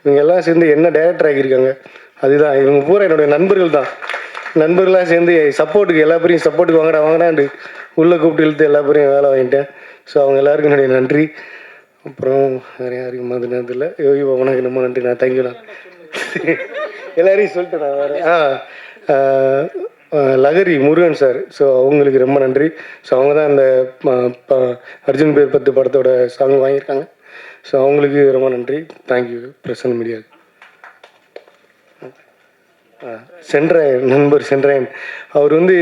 இவங்க எல்லாம் சேர்ந்து என்ன டைரக்டர் ஆகியிருக்காங்க. அதுதான் இவங்க பூரா என்னுடைய நண்பர்கள் தான். நண்பர்களாக சேர்ந்து சப்போர்ட்டுக்கு எல்லா பேரையும் சப்போர்ட்டுக்கு வாங்கடாண்டு உள்ளே கூப்பிட்டு இழுத்து எல்லா பேரையும் வேலை வாங்கிட்டேன். ஸோ அவங்க எல்லாருக்கும் என்னுடைய நன்றி. அப்புறம் வேறு யாருக்கும் மாதிரி நேரத்தில் யோகி பாபனாக்கு ரொம்ப நன்றி. நான் தேங்க்யூண்ணா. எல்லாரையும் சொல்லிட்டு நான் வேறு லகரி முருகன் சார். ஸோ அவங்களுக்கு ரொம்ப நன்றி. ஸோ அவங்க தான் இந்த அர்ஜுன் பேர் 10 படத்தோட சாங் வாங்கியிருக்காங்க. ஸோ அவங்களுக்கு ரொம்ப நன்றி. தேங்க்யூ பிரசன்ன மீடியாவுக்கு. சென்ட்ராயன் நண்பர் சென்ட்ராயன் அவர் வந்து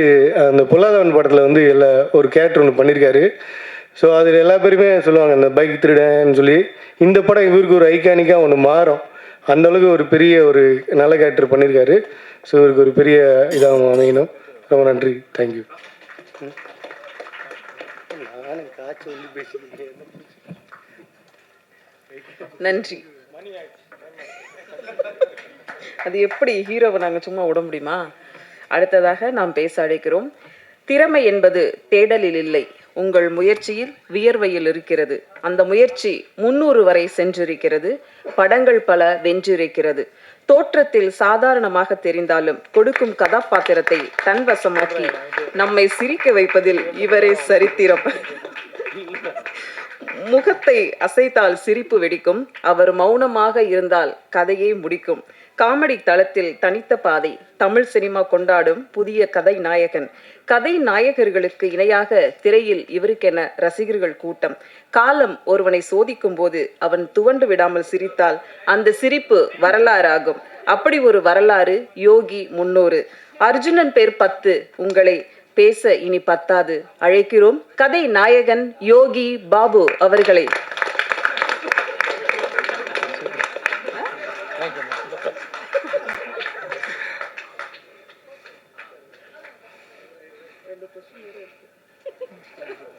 அந்த பொல்லாதவன் படத்தில் வந்து ஒரு கேரக்டர் ஒன்று பண்ணியிருக்காரு. ஸோ அதில் எல்லா பேருமே சொல்லுவாங்க அந்த பைக் திருடன்னு சொல்லி. இந்த படம் இவருக்கு ஒரு ஐகானிக்காக ஒன்று மாறும். அந்தளவுக்கு ஒரு பெரிய ஒரு நல்ல கேரக்டர் பண்ணியிருக்காரு. ஸோ இவருக்கு ஒரு பெரிய இதாக அமையணும். ரொம்ப நன்றி. தேங்க்யூ. நன்றி. அது எப்படி ஹீரோவை நாங்கள் சும்மா விட முடியுமா? அடுத்ததாக நாம் பேச அழைக்கிறோம். திறமை என்பது தேடலில் இல்லை, உங்கள் முயற்சியில் வியர்வையில் இருக்கிறது. அந்த முயற்சி 300 வரை சென்றிருக்கிறது. படங்கள் பல வென்றிருக்கிறது. தோற்றத்தில் சாதாரணமாக தெரிந்தாலும் கொடுக்கும் கதாபாத்திரத்தை தன்வசமாக்கி நம்மை சிரிக்க வைப்பதில் இவரே சரித்திரம். முகத்தை அசைத்தால் சிரிப்பு வெடிக்கும். அவர் மௌனமாக இருந்தால் கதையே முடிக்கும். காமெடி தளத்தில் தனித்த பாதை. தமிழ் சினிமா கொண்டாடும் புதிய கதை நாயகன். கதை நாயகர்களுக்கு இணையாக திரையில் இவருக்கென ரசிகர்கள் கூட்டம். காலம் ஒருவனை சோதிக்கும் போது அவன் துவண்டு விடாமல் சிரித்தால் அந்த சிரிப்பு வரலாறாகும். அப்படி ஒரு வரலாறு யோகி 300. அர்ஜுனன் பேர் 10. உங்களை பேச இனி பத்தாது. அழைக்கிறோம் கதை நாயகன் யோகி பாபு அவர்களை.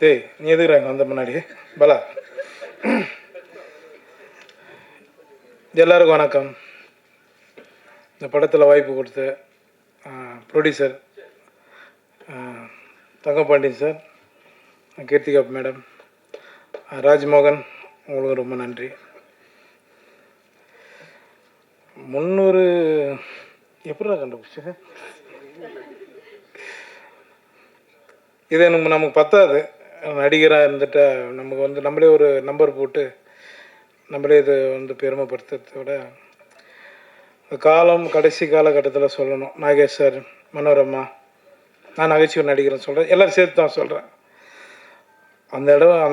டேய் நீ எதுக்குறாங்க வந்த முன்னாடி பலா. எல்லாருக்கும் வணக்கம். இந்த படத்தில் வாய்ப்பு கொடுத்த producer Thangapandian sir, Keerthika madam, Rajmohan, உங்களுக்கு ரொம்ப நன்றி. 300 எப்படா கண்டுபிடிச்சு? இது நமக்கு பத்தாது. நடிகராக இருந்துட்டா நமக்கு வந்து நம்மளே ஒரு நம்பர் போட்டு நம்மளே இது வந்து பெருமைப்படுத்துறதை விட காலம் கடைசி காலகட்டத்தில் சொல்லணும். நாகேஷ் சார், மனோரமா, நான் நகைச்சுவை நடிகர்னு சொல்கிறேன், எல்லோரும் சேர்த்து தான் சொல்கிறேன். அந்த இடம்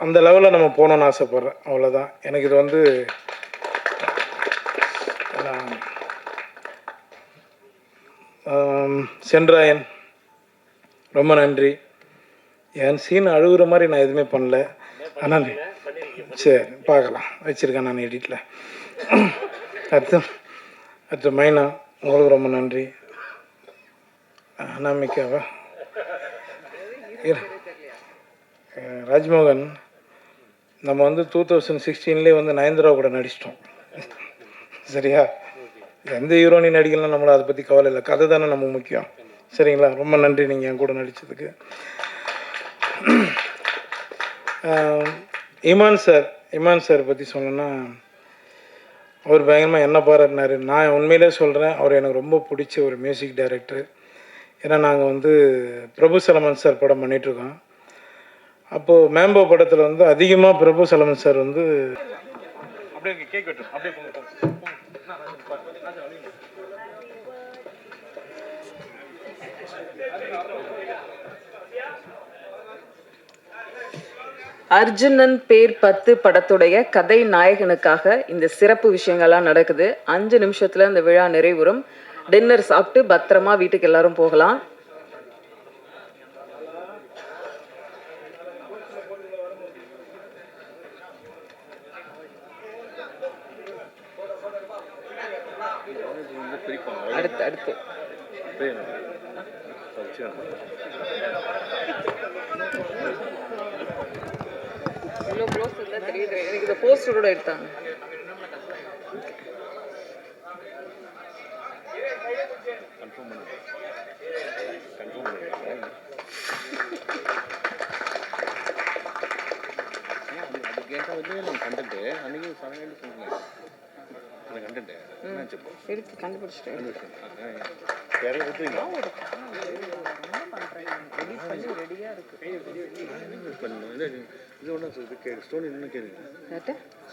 அந்த லெவலில் நம்ம போகணுன்னு ஆசைப்பட்றேன். அவ்வளோதான். எனக்கு இது வந்து சென்ட்ராயன் ரொம்ப நன்றி. என் சீன் அழுகுற மாதிரி நான் எதுவுமே பண்ணல. ஆனால் சரி பார்க்கலாம், வச்சுருக்கேன் நான் எடிட்டில். அடுத்து மைனா, உங்களுக்கு ரொம்ப நன்றி. அனாமிக்காவா ராஜ்மோகன், நம்ம வந்து 2016 வந்து நயன்தாரா கூட நடிச்சிட்டோம். சரியா? எந்த ஹீரோனி நடிக்கலாம், நம்மளை அதை பற்றி கவலை இல்லை. கதை தானே நமக்கு முக்கியம். சரிங்களா? ரொம்ப நன்றி நீங்கள் என் கூட நடித்ததுக்கு. இமான் சார் பற்றி சொல்லணுன்னா, அவர் பயங்கரமாக என்ன பாராட்டினார். நான் உண்மையிலே சொல்கிறேன், அவர் எனக்கு ரொம்ப பிடிச்ச ஒரு மியூசிக் டைரக்டர். ஏன்னா நாங்கள் வந்து பிரபு சலமன் சார் படம் பண்ணிகிட்ருக்கோம். அப்போது மேம்போ படத்தில் வந்து அதிகமாக பிரபு சலமன் சார் வந்து அப்படியே கேக் வெட்டும் அப்படியே அர்ஜுனன் பேர் 10 படத்துடைய கதை நாயகனுக்காக இந்த சிறப்பு விஷயங்கள்லாம் நடக்குது. 5 நிமிஷத்துல இந்த விழா நிறைவுறும். டின்னர் சாப்பிட்டு பத்திரமா வீட்டுக்கு எல்லாரும் போகலாம். அடுத்து தெரியுது. எனக்கு இந்த போஸ்டரோட எடுத்தாங்க. கண்டக்ட் அன்னைக்கு எடுத்து கண்டுபிடிச்சிட்டேன். ரெடியாக இருக்கு.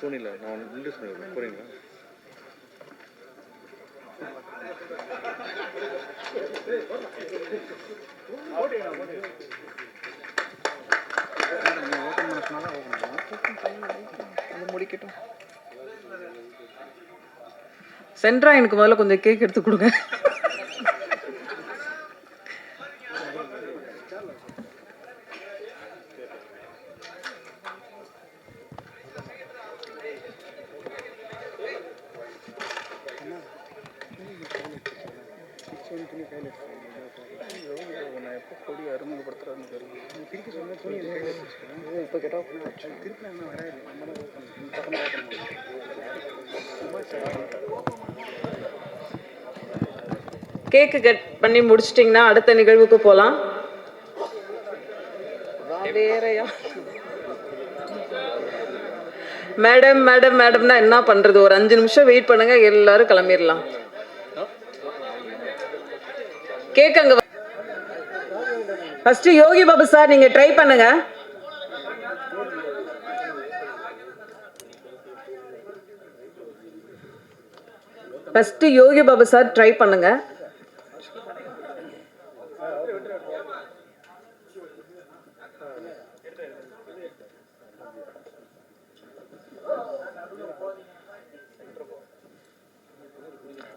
சோனியில் நான் இன்ட்ரெஸ்ட் போகிறீங்களா? முடிக்கட்டும். சென்ட்ரா எனக்கு முதல்ல கொஞ்சம் கேக் எடுத்து கொடுங்க. கேக்கு கட் பண்ணி முடிச்சிட்டிங்கன்னா அடுத்த நிகழ்வுக்கு போகலாம். வேறையா மேடம் மேடம் மேடம்னா என்ன பண்றது? ஒரு 5 நிமிஷம் வெயிட் பண்ணுங்க, எல்லாரும் கிளம்பிடலாம். கேக் அங்க ஃபர்ஸ்ட் யோகி பாபு சார் நீங்க ட்ரை பண்ணுங்க. First Yogi Babu sir try பண்ணுங்க.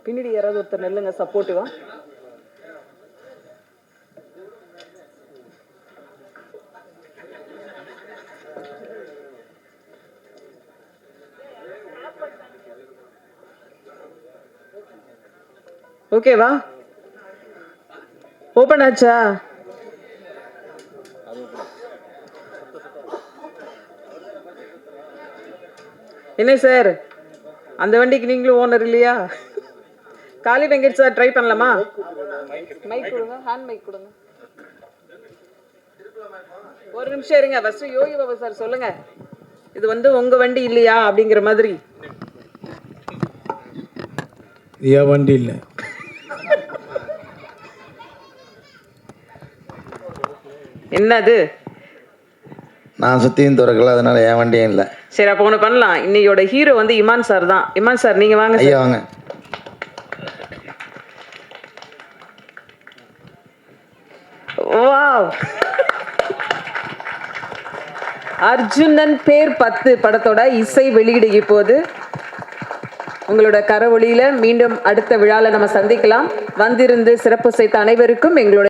பின்னாடி யாராவது ஒருத்தர் நெல்லுங்க சப்போர்ட்டிவா. ஓகேவா? ஓபன் ஆச்சா? என்ன சார், அந்த வண்டிக்கு நீங்களும் ஓனர் இல்லையா? காளி வெங்கட் சார் ட்ரை பண்ணலாமா? மைக் கொடுங்க, ஹேண்ட் மைக் கொடுங்க. ஒரு நிமிஷம் இருங்க. ஃபர்ஸ்ட் யோகி பாபா சார் சொல்லுங்க, இது வந்து உங்க வண்டி இல்லையா அப்படிங்கிற மாதிரி. என் வண்டி இல்லை. என்னது? நான் சுற்றியும் திறக்கல, அதனால என் வண்டியும் இல்லை. சரி, அப்போ ஒன்று பண்ணலாம். இன்னையோட ஹீரோ வந்து இமான் சார் தான். இமான் சார் நீங்க வாங்க. ஐயா வாங்க. வாவ், அர்ஜுனன் பேர் 10 படத்தோட இசை வெளியீடு இப்போது. உங்களோட கரவொலியில மீண்டும் அடுத்த விழால நம்ம சந்திக்கலாம். வந்திருந்து சிறப்பு செய்த அனைவருக்கும் எங்களோட